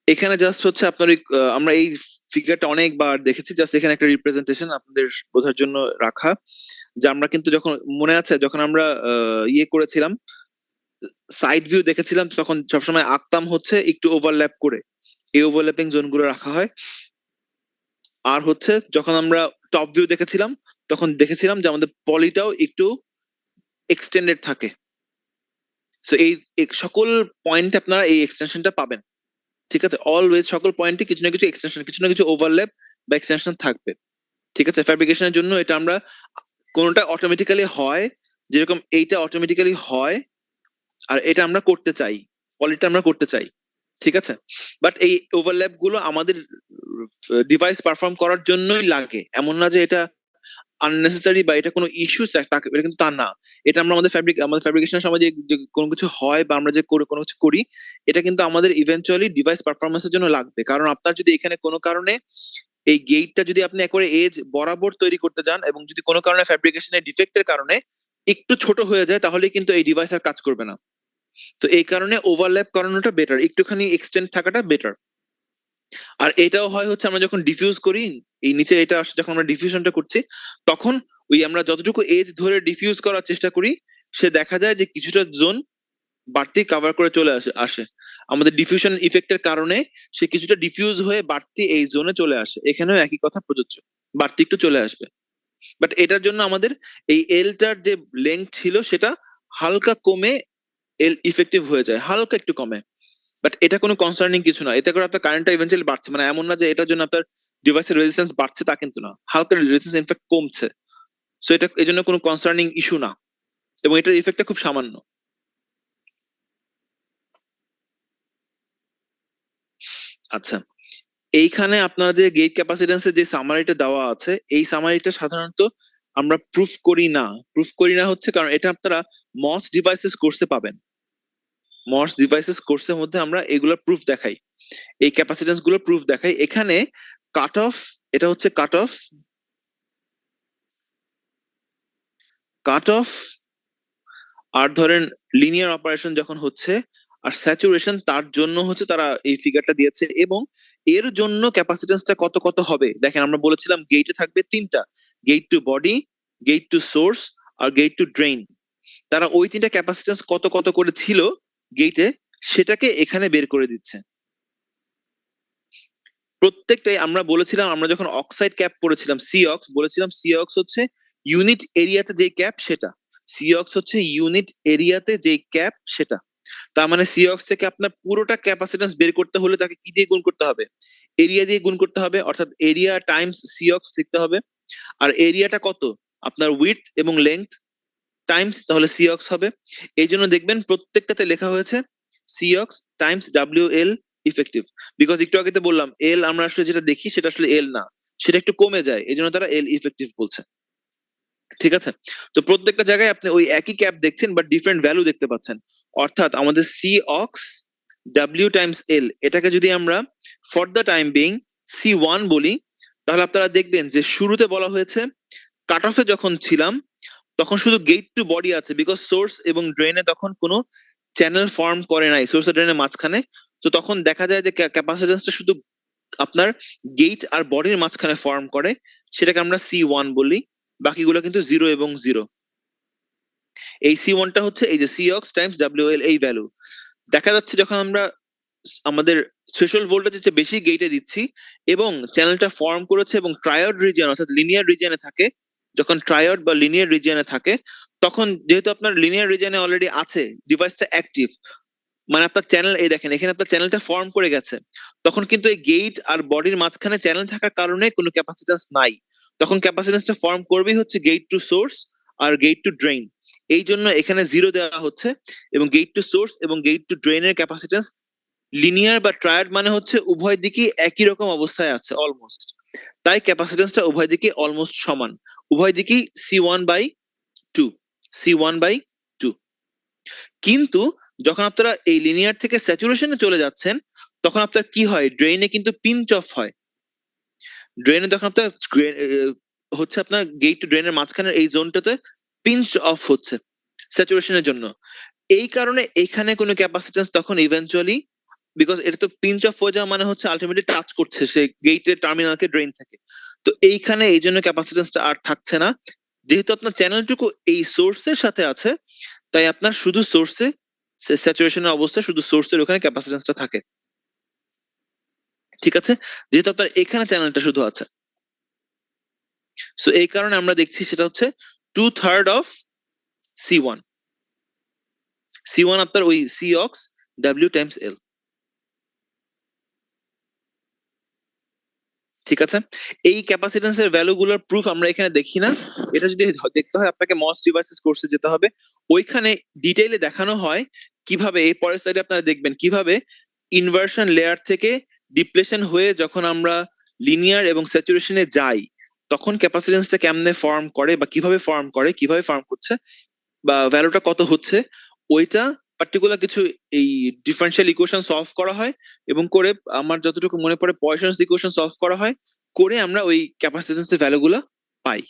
এখানে জাস্ট হচ্ছে আপনার আমরা এই ফিগারটা অনেকবার দেখেছি, জাস্ট এখানে একটা রিপ্রেজেন্টেশন আপনাদের বোঝার জন্য রাখা, যে আমরা কিন্তু যখন মনে আছে যখন আমরা ইয়ে করেছিলাম সাইড ভিউ দেখেছিলাম তখন সবসময় আঁকতাম হচ্ছে একটু ওভারল্যাপ করে, এই ওভারল্যাপিং জোনগুলো রাখা হয়। আর হচ্ছে যখন আমরা টপ ভিউ দেখেছিলাম তখন দেখেছিলাম যে আমাদের পলিটাও একটু এক্সটেন্ডেড থাকে। সো এই সকল পয়েন্ট আপনারা এই এক্সটেনশনটা পাবেন। ঠিক আছে, অলওয়েজ সকল পয়েন্টে কিছু না কিছু এক্সটেনশন, কিছু না কিছু ওভারল্যাপ বা এক্সটেনশন থাকবে। ঠিক আছে, ফ্যাব্রিকেশনের জন্য এটা আমরা কোনটা অটোমেটিক্যালি হয়, যেরকম এইটা অটোমেটিক্যালি হয় আর এটা আমরা করতে চাই, পলিটা আমরা করতে চাই। ঠিক আছে, বাট এই ওভারল্যাপ গুলো আমাদের ডিভাইস পারফর্ম করার জন্যই লাগে, এমন না যে এটা আননেসেসারি বা এটা কোনো ইস্যু থাকে, এটা কিন্তু তা না। এটা আমরা আমাদের ফ্যাব্রিকেশনের সময় যে কোনো কিছু হয় বা আমরা যে কোনো কিছু করি, এটা কিন্তু আমাদের ইভেন্চুয়ালি ডিভাইস পারফরমেন্সের জন্য লাগবে। কারণ আপনার যদি এখানে কোনো কারণে এই গেটটা যদি আপনি একবারে এজ বরাবর তৈরি করতে যান এবং যদি কোনো কারণে ফ্যাব্রিকেশনের ডিফেক্টের কারণে একটু ছোট হয়ে যায়, তাহলে কিন্তু এই ডিভাইস আর কাজ করবে না। তো এই কারণে ওভারল্যাপ করানোটা বেটার, একটুখানি এক্সটেন্ড থাকাটা বেটার। আর এটাও হয় হচ্ছে আমরা যখন ডিফিউজ করি, এই নিচে এটা আসে যখন আমরা ডিফিউশনটা করছি, তখন ওই আমরা যতটুকু এজ ধরে ডিফিউজ করার চেষ্টা করি, সে দেখা যায় যে কিছুটা জোন বাড়তি কভার করে চলে আসে আমাদের ডিফিউশন ইফেক্টের কারণে, সে কিছুটা ডিফিউজ হয়ে বাড়তি এই জোনে চলে আসে। এখানেও একই কথা প্রযোজ্য, বাড়তি একটু চলে আসবে। বাট এটার জন্য আমাদের এই এলটার যে লেন্থ ছিল সেটা হালকা কমে এল ইফেক্টিভ হয়ে যায়, হালকা একটু কমে। বাট এটা কোনো কনসার্নিং কিছু না, এতে করে আপনার কারেন্টটা ইভেন্চুয়ালি বাড়ছে, মানে এমন না যে এটার জন্য আপনার ডিভাইসের রেজিস্ট্যান্স বাড়ছে, তা কিন্তু না, হালকা রেজিস্ট্যান্স ইনফ্যাক্ট কমছে। সো এটা এই জন্য কোনো কনসার্নিং ইস্যু না, এবং এটার ইফেক্টটা খুব সামান্য। আচ্ছা, এইখানে আপনাদের গেট ক্যাপাসিটেন্সের যে সামারিটা দেওয়া আছে, এই সামারিটা সাধারণত আমরা প্রুফ করি না হচ্ছে কারণ এটা আপনারা মস ডিভাইসেস কোর্সে পাবেন। মস ডিভাইসেস কোর্সের মধ্যে আমরা এগুলো প্রুফ দেখাই, এই ক্যাপাসিটেন্স গুলো প্রুফ দেখাই। এখানে কাট অফ, এটা হচ্ছে কাট অফ আর ধরেন লিনিয়ার অপারেশন যখন হচ্ছে আর স্যাচুরেশন, তার জন্য হচ্ছে তারা এই ফিগারটা দিয়েছে। এবং এর জন্য ক্যাপাসিটেন্সটা কত কত হবে দেখেন, আমরা বলেছিলাম গেটে থাকবে তিনটা, gate to body, gate to source আর গেট টু ড্রেন। তারা ওই তিনটা ক্যাপাসিটেন্স কত কত করে ছিল গেটে, সেটাকে এখানে বের করে দিচ্ছে। প্রত্যেকটাই আমরা বলেছিলাম, আমরা যখন অক্সাইড ক্যাপ পড়েছিলাম সিঅক্স, বলেছিলাম সিঅক্স হচ্ছে ইউনিট এরিয়াতে যে ক্যাপ সেটা, সিঅক্স হচ্ছে ইউনিট এরিয়াতে যে ক্যাপ সেটা। তার মানে সিঅক্স থেকে আপনার পুরোটা ক্যাপাসিটেন্স বের করতে হলে তাকে কি দিয়ে গুণ করতে হবে? এরিয়া দিয়ে গুণ করতে হবে, অর্থাৎ এরিয়া টাইমস সিঅক্স লিখতে হবে। আর এরিয়াটা কত? আপনার উইডথ এবং লেংথ টাইমস, তাহলে সিঅক্স হবে। এই জন্য দেখবেন প্রত্যেকটাতে লেখা হয়েছে C ox times W L effective, because একটু আগে তো বললাম এল আমরা আসলে যেটা দেখি সেটা আসলে এল না, সেটা একটু কমে যায়, এই জন্য তারা এল ইফেক্টিভ বলছে। ঠিক আছে, তো প্রত্যেকটা জায়গায় আপনি ওই একই ক্যাপ দেখছেন বাট ডিফারেন্ট ভ্যালু দেখতে পাচ্ছেন। অর্থাৎ আমাদের সি অক্স ডাব্লিউ টাইমস এল, এটাকে যদি আমরা for the time being C1 বলি, তাহলে আপনারা দেখবেন যে শুরুতে বলা হয়েছে কাট অফে যখন ছিলাম তখন শুধু গেট টু বডি আছে, বিকজ সোর্স এবং ড্রেনে তখন কোনো চ্যানেল ফর্ম করে নাই, সোর্স আর ড্রেনের মাঝখানে। তো তখন দেখা যায় যে ক্যাপাসিটেন্সটা শুধু আপনার গেট আর বডির মাঝখানে ফর্ম করে, সেটাকে আমরা C1 বলি। বাকিগুলো কিন্তু 0 এবং 0। এই C1টা হচ্ছে এই যে সিঅক্স টাইমস ডাব্লিউ এল, এই ভ্যালু দেখা যাচ্ছে যখন আমরা আমাদের থ্রেশহোল্ড ভোল্টেজের চেয়ে বেশি গেটে দিচ্ছি এবং চ্যানেলটা ফর্ম করেছে এবং ট্রায়োড রিজিয়ন অর্থাৎ লিনিয়ার রিজিয়নে থাকে। যখন ট্রায়োড বা লিনিয়ার রিজিয়নে থাকে, তখন যেহেতু আপনার লিনিয়ার রিজিয়নে অলরেডি আছে, ডিভাইসটা অ্যাক্টিভ, মানে আপনার চ্যানেল, এই দেখেন এখানে আপনার চ্যানেলটা ফর্ম করে গেছে, তখন কিন্তু এই গেট আর বডির মাঝখানে চ্যানেল থাকার কারণে কোনো ক্যাপাসিটেন্স নাই। তখন ক্যাপাসিটেন্সটা ফর্ম করবেই হচ্ছে গেট টু সোর্স আর গেট টু ড্রেন, এই জন্য এখানে 0 দেওয়া হচ্ছে, এবং গেট টু সোর্স এবং গেট টু ড্রেনের ক্যাপাসিটেন্স লিনিয়ার বা ট্রায়াড মানে হচ্ছে উভয় দিকেই একই রকম অবস্থায় আছে অলমোস্ট, তাই ক্যাপাসিটেন্সটা উভয় দিকে অলমোস্ট সমান, উভয় দিকেই C1/2, C1/2। কিন্তু যখন আপনারা এই লিনিয়ার থেকে স্যাচুরেশনে চলে যাচ্ছেন, তখন আপনার কি হয়, ড্রেনে কিন্তু পিঞ্চ অফ হয়। ড্রেনে যখন আপনার হচ্ছে আপনার গেট টু ড্রেনের মাঝখানের এই জোনটাতে পিঞ্চ অফ হচ্ছে স্যাচুরেশনের জন্য, এই কারণে এখানে কোনো ক্যাপাসিটেন্স তখন ইভেন্চুয়ালি, বিকজ এটা তো পিঞ্চ অফ হয়ে যাওয়া মানে হচ্ছে আলটিমেটলি টাচ করছে সেই গেটের টার্মিনালকে ড্রেন থেকে, তো এইখানে এই জন্য ক্যাপাসিটেন্সটা আর থাকছে না। যেহেতু আপনার চ্যানেলটুকু এই সোর্সের সাথে আছে, তাই আপনার শুধু সোর্সে স্যাচুরেশনের অবস্থায় শুধু সোর্সের ওখানে ক্যাপাসিটেন্সটা থাকে, ঠিক আছে, যেহেতু আপনার এখানে চ্যানেলটা শুধু আছে। সো এই কারণে আমরা দেখছি সেটা হচ্ছে 2/3 অফ C1, C1 আপনার ওই C ox W times L, ঠিক আছে। এই ক্যাপাসিটেন্সের ভ্যালুগুলোর প্রুফ আমরা এখানে দেখি না, এটা যদি দেখতে হয় আপনাকে মস ডিভাইসেস কোর্সে যেতে হবে, ওইখানে ডিটেইলে দেখানো হয় কিভাবে, এই পরের স্লাইডে আপনারা দেখবেন কিভাবে ইনভার্সন লেয়ার থেকে ডিপ্লেশন হয়ে যখন আমরা লিনিয়ার এবং স্যাচুরেশনে যাই, তখন ক্যাপাসিটেন্সটা কেমনে ফর্ম করে বা কিভাবে ফর্ম করে, কিভাবে ফর্ম করছে বা ভ্যালুটা কত হচ্ছে, ওইটা পার্টিকুলার কিছু এই ডিফারেনশিয়াল ইকুয়েশন সলভ করা হয়, এবং করে আমার যতটুকু মনে পড়ে পয়সনস ইকুয়েশন সলভ করা হয়, করে আমরা ওই ক্যাপাসিটেন্সের ভ্যালুগুলো পাই,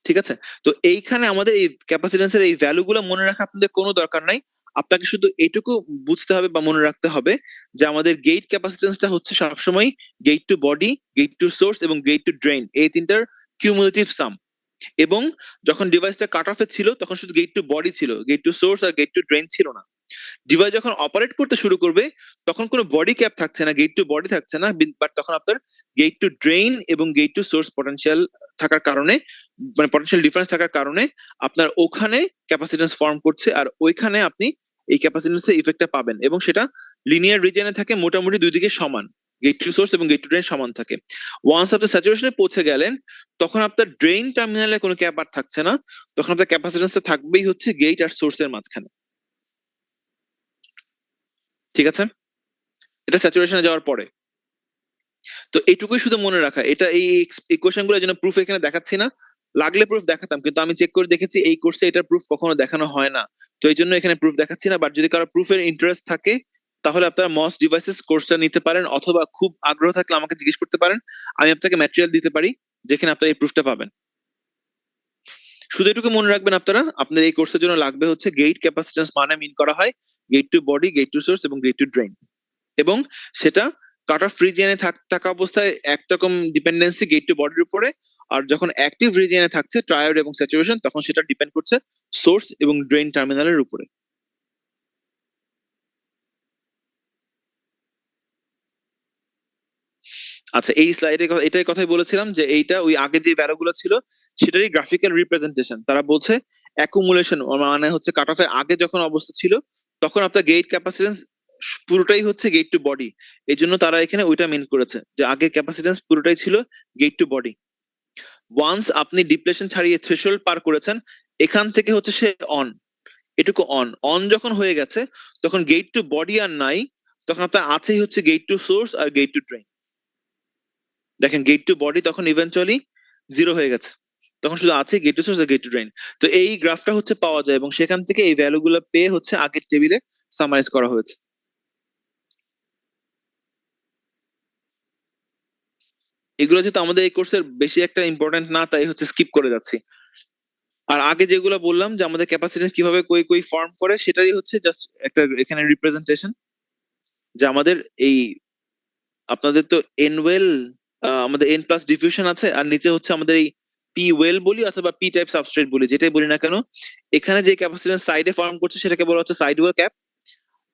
ঠিক আছে। তো এইখানে আমাদের এই ক্যাপাসিটেন্সের এই ভ্যালুগুলো মনে রাখা আপনাদের কোনো দরকার নাই, আপনাকে শুধু এইটুকু বুঝতে হবে বা মনে রাখতে হবে যে আমাদের গেট ক্যাপাসিটেন্সটা হচ্ছে সবসময় gate to body, gate to source এবং গেট টু ড্রেন, এই তিনটার কিউমুলেটিভ সাম। এবং যখন ডিভাইসটা কাট অফে ছিল তখন শুধু গেট টু বডি ছিল, গেট টু সোর্স আর গেট টু ড্রেন ছিল না। ডিভাইস যখন অপারেট করতে শুরু করবে তখন কোনো বডি ক্যাপ থাকছে না, গেট টু বডি থাকছে না, বাট তখন আপনার গেট টু ড্রেন এবং গেট টু সোর্স পটেনশিয়াল থাকার কারণে, মানে পটেনশিয়াল ডিফারেন্স থাকার কারণে আপনার ওখানে ক্যাপাসিটেন্স ফর্ম করছে, আর ওইখানে আপনি এই ক্যাপাসিটেন্সের ইফেক্টটা পাবেন, এবং সেটা লিনিয়ার রিজিয়নে থাকে মোটামুটি দুই দিকে সমান, গেট টু সোর্স এবং গেট টু ড্রেন সমান থাকে। ওয়ান্স আপনি স্যাচুরেশনে পৌঁছে গেলেন, তখন আপনার ড্রেন টার্মিনালে কোনো ক্যাপ আর থাকছে না, তখন আপনার ক্যাপাসিটেন্সটা থাকবেই হচ্ছে গেট আর সোর্সের মাঝখানে, ঠিক আছে, এটা স্যাচুরেশনে যাওয়ার পরে। তো এইটুকুই শুধু মনে রাখা, এটা এই ইকুয়েশন গুলো যেন প্রুফ এখানে দেখাচ্ছি না, লাগলে প্রুফ দেখাতাম, কিন্তু আমি চেক করে দেখেছি এই কোর্সে এটার প্রুফ কখনো দেখানো হয় না, তো এই জন্য এখানে প্রুফ দেখাচ্ছি না। বাট যদি কারো প্রুফের ইন্টারেস্ট থাকে তাহলে আপনারা মস ডিভাইসেস কোর্সটা নিতে পারেন, অথবা খুব আগ্রহ থাকলে আমাকে জিজ্ঞেস করতে পারেন, আমি আপনাকে ম্যাটেরিয়াল দিতে পারি যেখানে আপনারা এই প্রুফটা পাবেন। শুধু এটুকু মনে রাখবেন, আপনারা আপনার এই কোর্সের জন্য লাগবে হচ্ছে গেট ক্যাপাসিটেন্স, মানে মিন করা হয় gate to body, gate to source এবং গেট টু ড্রেন, এবং সেটা কাট অফ রিজিয়নে থাকা অবস্থায় একরকম ডিপেন্ডেন্সি গেট টু বডির উপরে, আর যখন অ্যাক্টিভ রিজিয়নে থাকছে ট্রায়োড এবং স্যাচুরেশন, তখন সেটা ডিপেন্ড করছে সোর্স এবং ড্রেন টার্মিনালের উপরে। আচ্ছা, এই স্লাইডে এটাই কথাই বলেছিলাম যে এইটা ওই আগে যে ভ্যালুগুলো ছিল সেটারই গ্রাফিক্যাল রিপ্রেজেন্টেশন। তারা বলছে অ্যাকুমুলেশন মানে হচ্ছে কাট অফের আগে যখন অবস্থা ছিল তখন আপনার গেট ক্যাপাসিটেন্স পুরোটাই হচ্ছে গেট টু বডি, এই জন্য তারা এখানে ওইটা মেন করেছে যে আগের ক্যাপাসিটেন্স পুরোটাই ছিল গেট টু বডি। ওয়ান্স আপনি ডিপ্লেশন ছাড়িয়ে থ্রেশহোল্ড পার করেছেন, এখান থেকে হচ্ছে সে অন, এটুকু অন অন যখন হয়ে গেছে তখন গেট টু বডি আর নাই, তখন আপনার আছেই হচ্ছে গেট টু সোর্স আর গেট টু ড্রেন। দেখেন গেট টু বডি তখন ইভেন্চুয়ালি 0 হয়ে গেছে, তখন শুধু আছে গেট টু সোর্স আর গেট টু ড্রেন। তো এই গ্রাফটা হচ্ছে পাওয়া যায়, এবং সেখান থেকে এই ভ্যালুগুলো পেয়ে হচ্ছে আগের টেবিলে সামারাইজ করা হয়েছে। এগুলো যেহেতু আমাদের এই কোর্সের বেশি একটা ইম্পর্টেন্ট না, তাই হচ্ছে স্কিপ করে যাচ্ছি। আর আগে যেগুলো বললাম যে আমাদের ক্যাপাসিটেন্স কিভাবে কই কই ফর্ম করে, সেটারই হচ্ছে জাস্ট একটা এখানে রিপ্রেজেন্টেশন, যে আমাদের এই আপনাদের তো এন ওয়েল, আমাদের এন প্লাস ডিফিউশন আছে, আর নিচে হচ্ছে আমাদের এই পি ওয়েল বলি অথবা পি টাইপ সাবস্ট্রেট বলি, যেটাই বলি না কেন, এখানে যে ক্যাপাসিটেন্স সাইডে ফর্ম করছে সেটাকে বলা হচ্ছে সাইড ওয়েল ক্যাপ।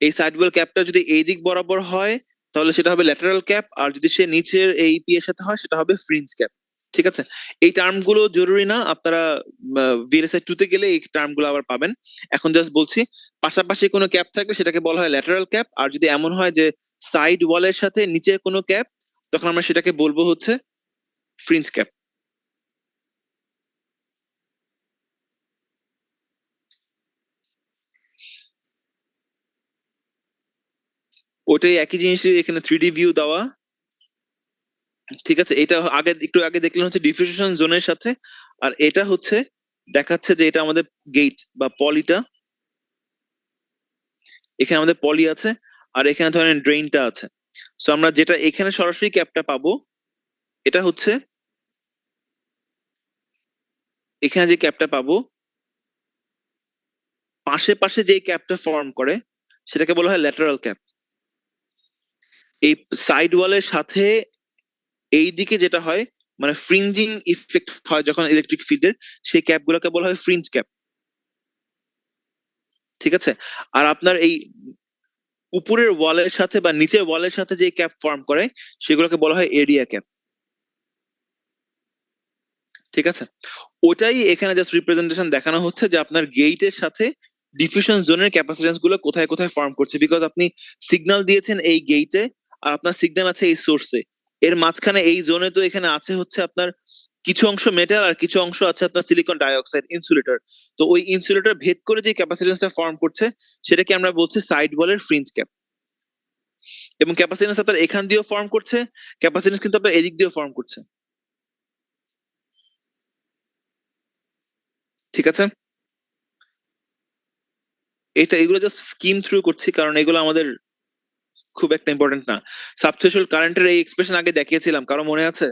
এই সাইড ওয়েল ক্যাপটা যদি এই দিক বরাবর হয় তাহলে সেটা হবে ল্যাটারাল ক্যাপ, আর যদি সে নিচের এই পি এর সাথে হয় সেটা হবে ফ্রিঞ্জ ক্যাপ, ঠিক আছে। এই টার্ম গুলো জরুরি না, আপনারা ভিএলএসআই 2 তে গেলে এই টার্ম গুলো আবার পাবেন। এখন জাস্ট বলছি, পাশাপাশি কোনো ক্যাপ থাকলে সেটাকে বলা হয় ল্যাটারাল ক্যাপ, আর যদি এমন হয় যে সাইড ওয়ালের সাথে নিচে কোনো ক্যাপ, তখন আমরা সেটাকে বলবো হচ্ছে ফ্রিঞ্জ ক্যাপ। ওটাই একই জিনিসই এখানে 3D ভিউ দেওয়া। ঠিক আছে, এটা একটু আগে দেখলেন হচ্ছে ডিফিউশন জোনের সাথে, আর এটা হচ্ছে দেখাচ্ছে যে এটা আমাদের গেট বা পলিটা, এখানে আমাদের পলি আছে, আর এখানে ধরেন ড্রেইনটা আছে। সো আমরা যেটা এখানে সরাসরি ক্যাপটা পাবো, এটা হচ্ছে এখানে যে ক্যাপটা পাবো, পাশে পাশে যে ক্যাপটা ফর্ম করে সেটাকে বলা হয় ল্যাটারাল ক্যাপ। এই সাইড ওয়ালের সাথে এই দিকে যেটা হয়, মানে ফ্রিঞ্জিং ইফেক্ট হয় যখন ইলেকট্রিক ফিল্ডের, সেই ক্যাপ গুলোকে বলা হয় ফ্রিঞ্জ ক্যাপ। ঠিক আছে, আর আপনার এই উপরের ওয়ালের সাথে বা নিচের ওয়ালের সাথে যে ক্যাপ ফর্ম করে সেগুলোকে বলা হয় এরিয়া ক্যাপ। ঠিক আছে, ওটাই এখানে জাস্ট রিপ্রেজেন্টেশন দেখানো হচ্ছে যে আপনার গেটের সাথে ডিফিউশন জোনের ক্যাপাসিটেন্স গুলো কোথায় কোথায় ফর্ম করছে, বিকজ আপনি সিগন্যাল দিয়েছেন এই গেটে আর আপনার সিগন্যাল আছে এই সোর্সে, এর মাঝখানে এই জোনে তো এখানে আছে হচ্ছে আপনার কিছু অংশ মেটাল আর কিছু অংশ আছে আপনার সিলিকন ডাইঅক্সাইড ইনসুলেটর। তো ওই ইনসুলেটর ভেদ করে যে ক্যাপাসিটেন্সটা ফর্ম করছে সেটাকে আমরা বলছি সাইড ওয়ালের ফ্রিঞ্জ ক্যাপ। এবং ক্যাপাসিটেন্স আপনার এখান দিয়েও ফর্ম করছে, ক্যাপাসিটেন্স কিন্তু আপনার এদিক দিয়েও ফর্ম করছে। ঠিক আছে, এগুলো জাস্ট স্কিম থ্রু করছি কারণ এগুলো আমাদের খুব একটা ইম্পর্টেন্ট না। সাবথ্রেশহোল্ড কারেন্টের এই এক্সপ্রেশন আগে দেখিয়েছিলাম, কারো মনে আছে?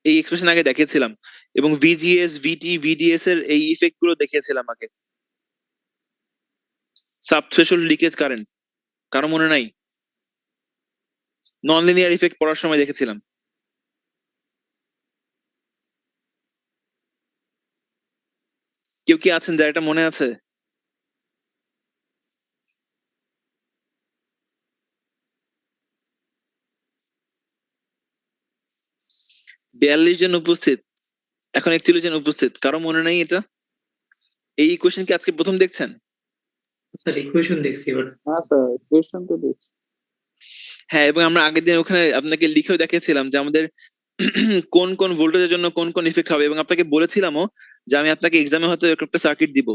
এই এক্সপ্রেশন আগে দেখিয়েছিলাম, এবং ভিজিএস ভিটি ভিডিএস এর এই ইফেক্ট গুলো দেখিয়েছিলাম আগে। সাবথ্রেশহোল্ড লিকেজ কারেন্ট কারো মনে নাই? নন লিনিয়ার ইফেক্ট পড়ার সময় দেখেছিলাম। কেউ কি আছেন যার এটা মনে আছে? 42 জন উপস্থিত, এখন 41 জন উপস্থিত, কারো মনে নাই এটা? এই কোশ্চেন কি আজকে প্রথম দেখছেন? স্যার ইকুয়েশন দেখছি এবার। হ্যাঁ স্যার, কোয়েশ্চেন তো দেখছি। হ্যাঁ, এবং আমরা আগের দিন ওখানে আপনাকে লিখেও দেখিয়েছিলাম যে আমাদের কোন কোন ভোল্টেজের জন্য কোন কোন ইফেক্ট হবে, এবং আপনাকে বলেছিলামও যে আমি আপনাকে এক্সামে হয়তো এরকম একটা সার্কিট দিব,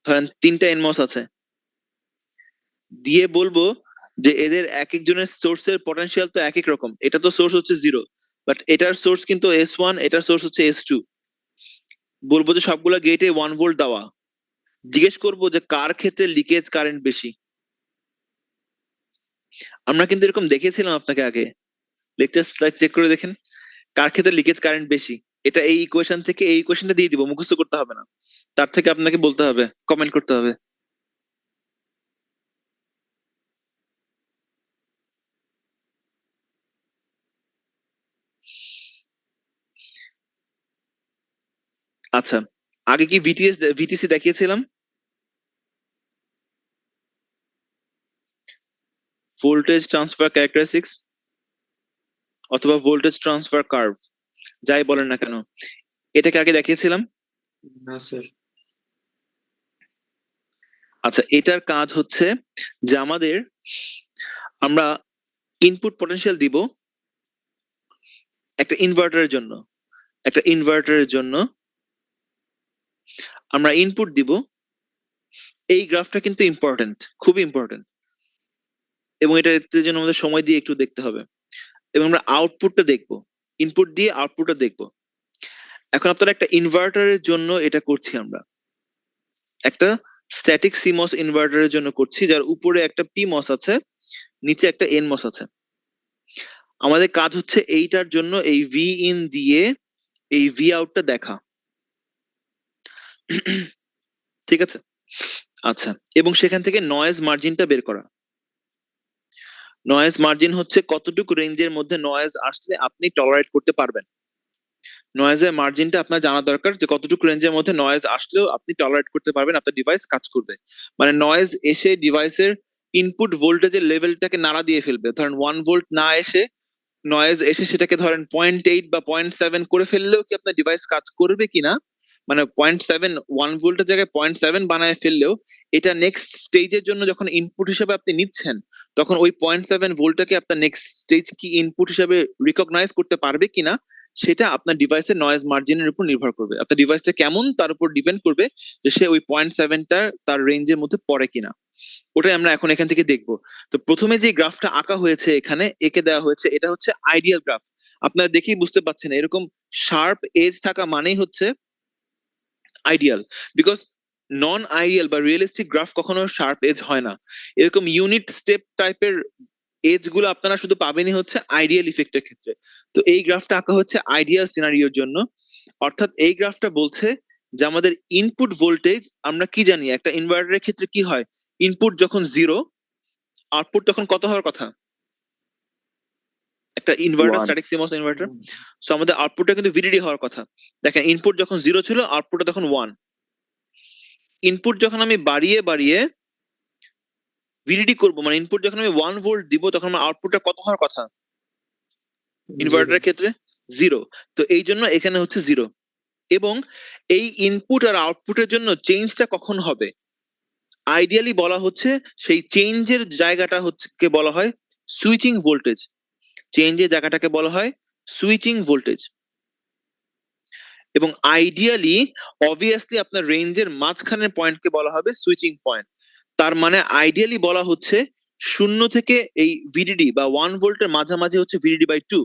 ধরেন 3টা এনমস আছে, দিয়ে বলবো যে এদের এক একজনের সোর্সের পটেনশিয়াল তো এক এক রকম, এটা তো সোর্স হচ্ছে 0, বাট এটার সোর্স কিন্তু S1, এটার সোর্স হচ্ছে S2। বলবো যে সবগুলা গেটে 1 ভোল্ট দেওয়া, জিজ্ঞেস করবো যে কার ক্ষেত্রে লিকেজ কারেন্ট বেশি। আমরা কিন্তু এরকম দেখিয়েছিলাম আপনাকে আগে, লেকচার স্লাইড চেক করে দেখেন কার ক্ষেত্রে লিকেজ কারেন্ট বেশি। এটা এই ইকুয়েশন থেকে এই ইকুয়েশনটা দিয়ে দিব, মুখস্থ করতে হবে না, তার থেকে আপনাকে বলতে হবে, কমেন্ট করতে হবে। আচ্ছা, আগে কি ভিটিসি দেখিয়েছিলাম? ভোল্টেজ ট্রান্সফার ক্যারেক্টারিস্টিক্স অথবা ভোল্টেজ ট্রান্সফার কার্ভ, যাই বলেন না কেন, এটাকে আগে দেখিয়েছিলাম। না স্যার। আচ্ছা, এটার কাজ হচ্ছে যে আমরা ইনপুট পটেনশিয়াল দিব একটা ইনভার্টারের জন্য, একটা ইনভার্টারের জন্য আমরা ইনপুট দিব, এই গ্রাফটা কিন্তু ইম্পর্টেন্ট, খুবই ইম্পর্টেন্ট, এবং এটা দেখতে জন্য আমাদের সময় দিয়ে একটু দেখতে হবে, এবং আমরা আউটপুটটা দেখবো, ইনপুট দিয়ে আউটপুটটা দেখবো। এখন আপনারা একটা ইনভার্টারের জন্য এটা করছি আমরা, একটা স্ট্যাটিক সিমস ইনভার্টারের জন্য করছি, যার উপরে একটা পিমস আছে, নিচে একটা এনমস আছে। আমাদের কাজ হচ্ছে এইটার জন্য এই ভি ইন দিয়ে এই ভি আউটটা দেখা। ঠিক আছে, আচ্ছা, এবং সেখান থেকে নয়েজ মার্জিনটা বের করা। নয়েজ মার্জিন হচ্ছে কতটুকু রেঞ্জের মধ্যে নয়েজ আসলে আপনি টলারেট করতে পারবেন। নয়েজের মার্জিনটা আপনার জানা দরকার যে কতটুকু রেঞ্জের মধ্যে নয়েজ আসলেও আপনি টলারেট করতে পারবেন, আপনার ডিভাইস কাজ করবে। মানে নয়েজ এসে ডিভাইসের ইনপুট ভোল্টেজের লেভেলটাকে নাড়া দিয়ে ফেলবে, ধরেন 1 ভোল্ট না এসে নয়েজ এসে সেটাকে ধরেন 0.8 বা 0.7 করে ফেললেও কি আপনার ডিভাইস কাজ করবে কিনা, মানে 0.7, 1 ভোল্টের জায়গায় 0.7 বানায় ফেললেও এটা নেক্সট স্টেজের জন্য যখন ইনপুট হিসেবে আপনি নিচ্ছেন, তখন ওই 0.7 ভোল্টটাকে আপনার নেক্সট স্টেজ কি ইনপুট হিসেবে রিকগনাইজ করতে পারবে কিনা, সেটা আপনার ডিভাইসের নয়েজ মার্জিনের উপর নির্ভর করবে। আপনার ডিভাইসটা কেমন তার উপর ডিপেন্ড করবে যে সে ওই 0.7টা তার রেঞ্জের মধ্যে পড়ে কিনা। ওটাই আমরা এখন এখান থেকে দেখব। তো প্রথমে যে গ্রাফটা আঁকা হয়েছে এখানে একে দেওয়া হয়েছে, এটা হচ্ছে আইডিয়াল গ্রাফ। আপনারা দেখেই বুঝতে পাচ্ছেন এরকম শার্প এজ থাকা মানেই হচ্ছে আইডিয়াল, বিকজ নন আইডিয়াল বা রিয়েলিস্টিক গ্রাফ কখনো শার্প এজ হয় না। এরকম ইউনিট স্টেপ টাইপের এজ গুলো আপনারা শুধু পাবেনই হচ্ছে আইডিয়াল ইফেক্টের ক্ষেত্রে। তো এই গ্রাফটা আঁকা হচ্ছে আইডিয়াল সিনারিওর জন্য, অর্থাৎ এই গ্রাফটা বলছে যে আমাদের ইনপুট ভোল্টেজ, আমরা কি জানি একটা ইনভার্টারের ক্ষেত্রে কি হয়, ইনপুট যখন 0, আউটপুট তখন কত হওয়ার কথা? একটা inverter, 1 static seems inverter, so আমাদের আউটপুটটা কিন্তু ভিডিডি হওয়ার কথা। দেখেন ইনপুট যখন 0 ছিল, আউটপুটটা তখন 1। ইনপুট যখন আমি বাড়িয়ে বাড়িয়ে ভিডিডি করব, মানে ইনপুট যখন আমি 1 ভোল্ট দিব, তখন আমার আউটপুটটা কত হওয়ার কথা ইনভার্টারের ক্ষেত্রে? 0। তো এই জন্য এখানে হচ্ছে 0। এবং এই ইনপুট আর আউটপুটের জন্য চেঞ্জটা কখন হবে? আইডিয়ালি বলা হচ্ছে সেই চেঞ্জের জায়গাটা হচ্ছে কে বলা হয় সুইচিং ভোল্টেজ। চেঞ্জের জায়গাটাকে বলা হয় সুইচিং ভোল্টেজ। এবং আইডিয়ালি অবভিয়াসলি আপনার রেঞ্জের মাঝখানের পয়েন্টকে বলা হবে সুইচিং পয়েন্ট। তার মানে আইডিয়ালি বলা হচ্ছে 0 থেকে এই ভিডিডি বা 1 ভোল্টের মাঝামাঝি হচ্ছে ভিডিডি বাই 2।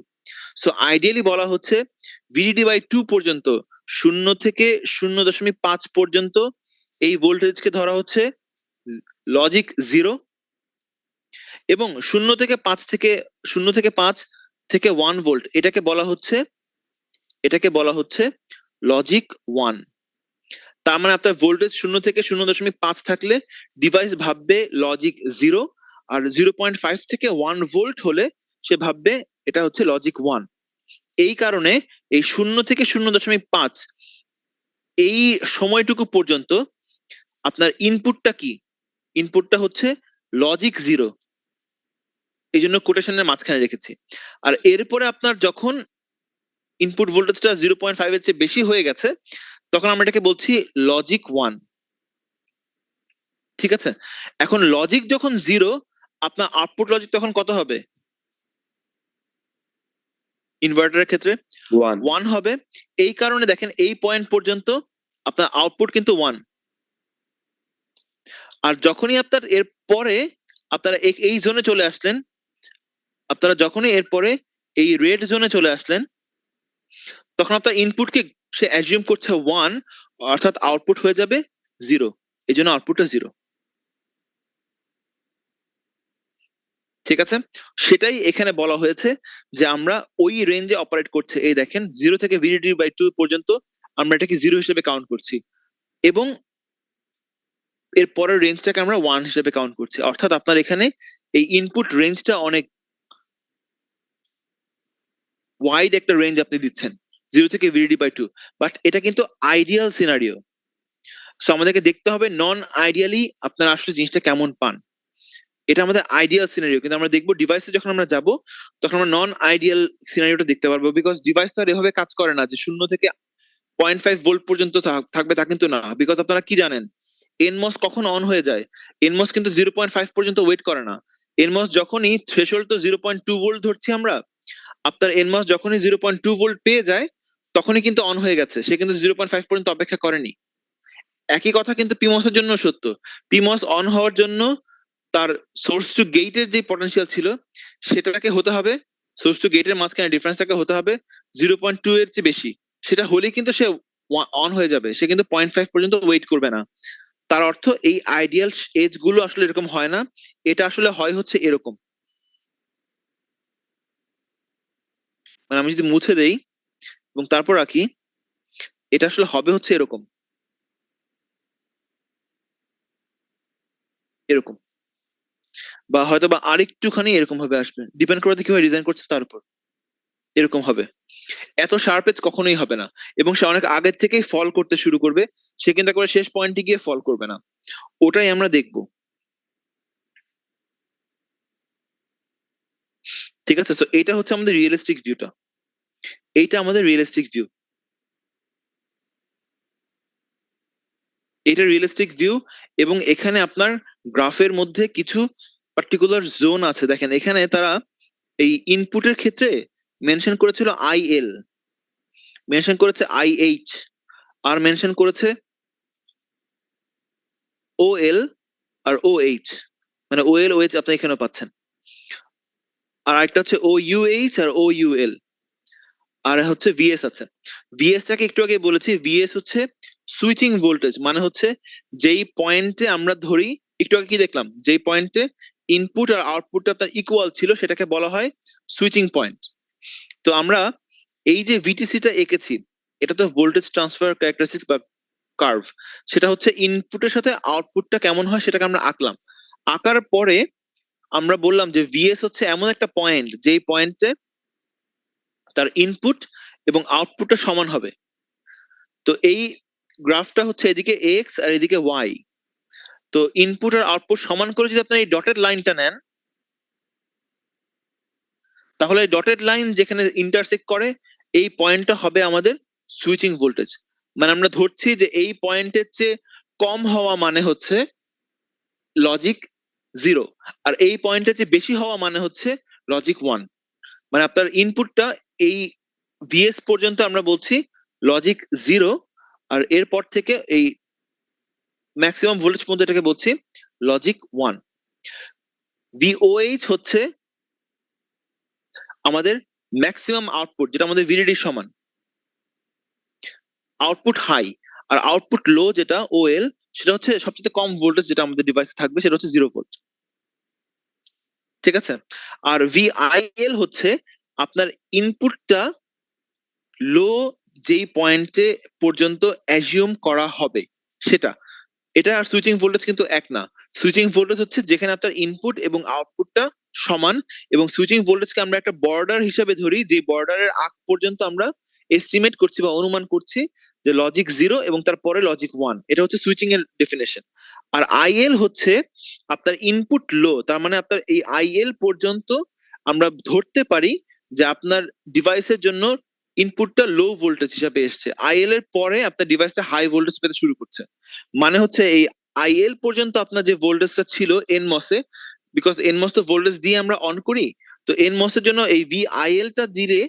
সো আইডিয়ালি বলা হচ্ছে ভিডিডি বাই 2 পর্যন্ত, 0 থেকে 0.5 পর্যন্ত এই ভোল্টেজকে ধরা হচ্ছে লজিক 0। এবং 0 থেকে 5 থেকে 1 ভোল্ট এটাকে বলা হচ্ছে লজিক 1। তার মানে আপনার ভোল্টেজ 0 থেকে 0.5 থাকলে ডিভাইস ভাববে লজিক 0, আর 0.5 থেকে 1 ভোল্ট হলে সে ভাববে এটা হচ্ছে লজিক 1। এই কারণে এই 0 থেকে 0.5 এই সময়টুকু পর্যন্ত আপনার ইনপুটটা কি? ইনপুটটা হচ্ছে লজিক 0, এই জন্য কোটেশনের মাঝখানে রেখেছি। আর এরপরে আপনার যখন ইনপুট ভোল্টেজটা 0.5 এর চেয়ে বেশি হয়ে গেছে, তখন আমরা এটাকে বলছি লজিক 1। ঠিক আছে, এখন লজিক যখন 0, আপনার আউটপুট লজিক তখন কত হবে ইনভার্টারের ক্ষেত্রে? 1 1 হবে। এই কারণে দেখেন এই পয়েন্ট পর্যন্ত আপনার আউটপুট কিন্তু 1। আর যখনই আপনার এর পরে আপনারা এই জোনে চলে আসলেন, আপনারা যখনই এরপরে এই রেড জোনে চলে আসলেন, তখন আপনার ইনপুটকে সে অ্যাজিউম করছে 1, অর্থাৎ আউটপুট হয়ে যাবে 0। এই জন্য আউটপুটটা 0। ঠিক আছে, সেটাই এখানে বলা হয়েছে যে আমরা ওই রেঞ্জে অপারেট করছে। এই দেখেন 0 থেকে ভিডিডি বাই 2 পর্যন্ত আমরা এটাকে 0 হিসেবে কাউন্ট করছি, এবং এর পরের রেঞ্জটাকে আমরা 1 হিসেবে কাউন্ট করছি। অর্থাৎ আপনার এখানে এই ইনপুট রেঞ্জটা অনেক ওয়াইড একটা রেঞ্জ আপনি দিচ্ছেন 0 থেকে ভিডিডি বাই 2, বাট এটা কিন্তু আইডিয়াল সিনারিও। সো আমাদেরকে দেখতে হবে নন আইডিয়ালি আপনারা আসলে জিনিসটা কেমন পান। এটা আমাদের আইডিয়াল সিনারিও, কিন্তু আমরা দেখবো ডিভাইসে যখন আমরা যাব তখন আমরা নন আইডিয়াল সিনারিওটা দেখতে পারবো, বিকজ ডিভাইস তো আর এভাবে কাজ করে না যে 0 থেকে 0.5 ভোল্ট পর্যন্ত থাকবে, তা কিন্তু না। বিকজ আপনারা কি জানেন এনমস কখন অন হয়ে যায়? এনমস কিন্তু 0.5 পর্যন্ত ওয়েট করে না। এনমস যখনই থ্রেশহোল্ড তো 0.2 ভোল্ট ধরছি আমরা, আপনার এনমস যখনই 0.2 ভোল্ট পেয়ে যায় তখনই কিন্তু অন হয়ে গেছে, সে কিন্তু 0.5 পর্যন্ত অপেক্ষা করেনি। একই কথা কিন্তু পিমস এর জন্য সত্য। পিমস অন হওয়ার জন্য তার সোর্স টু গেটের যে পটেনশিয়াল ছিল সেটাকে হতে হবে, সোর্স টু গেটের মাঝখানে ডিফারেন্সটাকে হতে হবে 0.2 এর চেয়ে বেশি। সেটা হলেই কিন্তু সে অন হয়ে যাবে, সে কিন্তু 0.5 পর্যন্ত ওয়েট করবে না। তার অর্থ এই আইডিয়াল এজ গুলো আসলে এরকম হয় না, এটা আসলে হয় হচ্ছে এরকম। মানে আমি যদি মুছে দেই এবং তারপর রাখি, এটা আসলে হবে হচ্ছে এরকম, এরকম, বা হয়তো বা আরেকটুখানি এরকম ভাবে আসবে, ডিপেন্ড করে কিভাবে ডিজাইন করছে তার উপর। এরকম হবে, এত শার্প এজ কখনোই হবে না। এবং সে অনেক আগের থেকেই ফল করতে শুরু করবে, সে কিন্তু একবারে শেষ পয়েন্টে গিয়ে ফল করবে না। ওটাই আমরা দেখবো। ঠিক আছে, তো এটা হচ্ছে আমাদের রিয়েলিস্টিক ভিউটা, এইটা আমাদের রিয়েলিস্টিক ভিউ, এটা রিয়েলিস্টিক ভিউ। এবং এখানে আপনার গ্রাফের মধ্যে কিছু পার্টিকুলার জোন আছে। দেখেন এখানে তারা এই ইনপুটের ক্ষেত্রে মেনশন করেছিল আইএল, মেনশন করেছে আইএইচ, আর মেনশন করেছে ওএল, আর OH, মানে OL OH আপনি এখানেও পাচ্ছেন। আর একটা হচ্ছে OUH আর OUL, আর হচ্ছে VS আছে। VS টাকে একটু আগে বলেছি, VS হচ্ছে সুইচিং ভোল্টেজ, মানে হচ্ছে যেই পয়েন্টে আমরা ধরি, একটু আগে কি দেখলাম, যেই পয়েন্টে ইনপুট আর আউটপুটটা আপনার ইকুয়াল ছিল সেটাকে বলা হয় সুইচিং পয়েন্ট। তো আমরা এই যে ভিটিসিটা এঁকেছি, এটা তো ভোল্টেজ ট্রান্সফার ক্যারেক্টারিস্টিক্স বা কার্ভ, সেটা হচ্ছে ইনপুটের সাথে আউটপুটটা কেমন হয় সেটাকে আমরা আঁকলাম। আঁকার পরে আমরা বললাম যে ভিএস হচ্ছে এমন একটা পয়েন্ট যেই পয়েন্টে তার ইনপুট এবং আউটপুটটা সমান হবে। তো এই গ্রাফটা হচ্ছে এদিকে এক্স আর এদিকে ওয়াই। তো ইনপুট আর আউটপুট সমান করে যদি আপনার এই ডটেড লাইনটা নেন, তাহলে এই ডটেড লাইন যেখানে ইন্টারসেক্ট করে এই পয়েন্টটা হবে আমাদের সুইচিং ভোল্টেজ। মানে আমরা ধরছি যে এই পয়েন্টের চেয়ে কম হওয়া মানে হচ্ছে লজিক 0, আর এই পয়েন্টের চেয়ে বেশি হওয়া মানে হচ্ছে লজিক 1। মানে আপনার ইনপুটটা এই ভিএস পর্যন্ত আমরা বলছি লজিক 0, আর এরপর থেকে এই ম্যাক্সিমাম ভোল্টেজ পর্যন্ত এটাকে বলছি লজিক 1। VOH হচ্ছে আমাদের ম্যাক্সিমাম আউটপুট, যেটা আমাদের VDD সমান। আউটপুট হাই আর আউটপুট লো যেটা OL, সেটা হচ্ছে সবচেয়ে কম ভোল্টেজ যেটা আমাদের ডিভাইসে থাকবে, সেটা হচ্ছে 0 ভোল্ট। ঠিক আছে। আর VIL হচ্ছে আপনার ইনপুটটা লো যেই পয়েন্টে পর্যন্ত অ্যাজিউম করা হবে সেটা। এটা আর সুইচিং ভোল্টেজ কিন্তু এক না। সুইচিং ভোল্টেজ হচ্ছে যেখানে আপনার ইনপুট এবং আউটপুটটা সমান, এবং সুইচিং ভোল্টেজকে আমরা একটা বর্ডার হিসেবে ধরি, যে বর্ডারের আগ পর্যন্ত আমরা এস্টিমেট করছি বা অনুমান করছি যে লজিক 0 এবং তারপরে লজিক 1। এটা হচ্ছে সুইচিং এর ডেফিনেশন। আর IL হচ্ছে আপনার ইনপুট লো, তার মানে আপনার এই IL পর্যন্ত আমরা ধরতে পারি যে আপনার ডিভাইসের জন্য ইনপুটটা লো ভোল্টেজ হিসাবে এসছে, IL এর পরে আপনার ডিভাইসটা হাই ভোল্টেজ পেতে শুরু করছে। মানে হচ্ছে এই IL পর্যন্ত আপনার যে ভোল্টেজটা ছিল NMOS এ, বিকজ NMOS তো ভোল্টেজ দিয়ে আমরা অন করি, তো NMOS এর জন্য এই VIL টা দিলে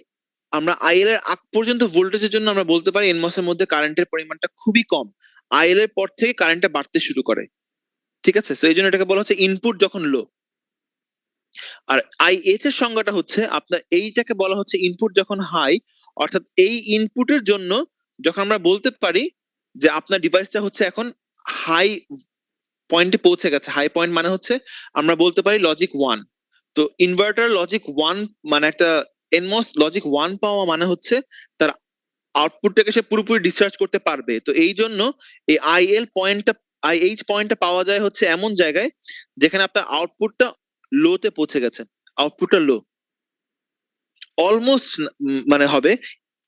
আমরা IL এর আগ পর্যন্ত ভোল্টেজের জন্য আমরা বলতে পারি NMOS এর মধ্যে কারেন্টের পরিমাণটা খুবই কম। IL এর পর থেকে কারেন্টটা বাড়তে শুরু করে। ঠিক আছে, তো এই জন্য এটাকে বলা হচ্ছে ইনপুট যখন লো। আর IH এর সংজ্ঞাটা হচ্ছে আপনার এইটাকে বলা হচ্ছে ইনপুট যখন হাই, অর্থাৎ এই ইনপুটের জন্য যখন আমরা বলতে পারি যে আপনার ডিভাইসটা হচ্ছে এখন হাই পয়েন্টে পৌঁছে গেছে। হাই পয়েন্ট মানে হচ্ছে আমরা বলতে পারি লজিক 1। তো ইনভার্টার লজিক 1 মানে একটা NMOS লজিক 1 পাওয়া মানে হচ্ছে তার আউটপুটটাকে সে পুরোপুরি ডিসচার্জ করতে পারবে। তো এই জন্য এই IH পয়েন্টটা পাওয়া যায় হচ্ছে এমন জায়গায় যেখানে আপনার আউটপুটটা লোতে পৌঁছে গেছে। আউটপুটটা লো অলমোস্ট মানে হবে,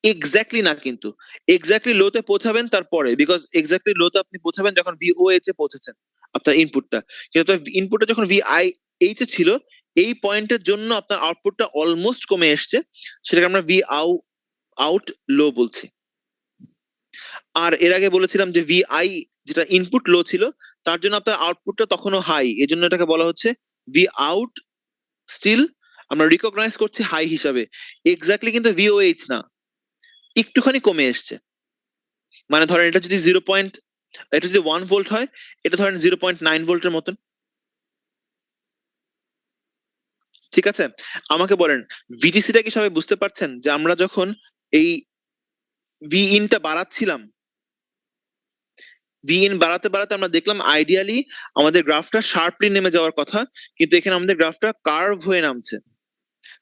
এক্স্যাক্টলি না, কিন্তু এক্স্যাক্টলি লোতে পৌঁছাবেন তারপরে, বিকজ এক্স্যাক্টলি লোতে আপনি পৌঁছাবেন যখন VOH এ পৌঁছেছেন আপনার ইনপুটটা। কিন্তু ইনপুটটা যখন VIH এ ছিল, এই পয়েন্টের জন্য আপনার আউটপুটটা অলমোস্ট কমে এসছে, সেটাকে আমরা আউট লো বলছি। আর এর আগে বলেছিলাম যে VI যেটা ইনপুট লো ছিল, তার জন্য আপনার আউটপুটটা তখনও হাই, এজন্য এটাকে বলা হচ্ছে ভি আউট স্টিল আমরা রিকগনাইজ করছি হাই হিসাবে। এক্স্যাক্টলি কিন্তু VOH না, একটুখানি কমে এসছে। মানে ধরেন এটা যদি এটা যদি 1 ভোল্ট হয়, এটা ধরেন 0.9 ভোল্টের মতন। ঠিক আছে, আমাকে বলেন ভিটিসিটা কি সবাই বুঝতে পারছেন যে আমরা যখন এই ভি ইনটা বাড়াচ্ছিলাম, ভি ইন বাড়াতে বাড়াতে আমরা দেখলাম আইডিয়ালি আমাদের গ্রাফটা শার্পলি নেমে যাওয়ার কথা, কিন্তু এখানে আমাদের গ্রাফটা কার্ভ হয়ে নামছে।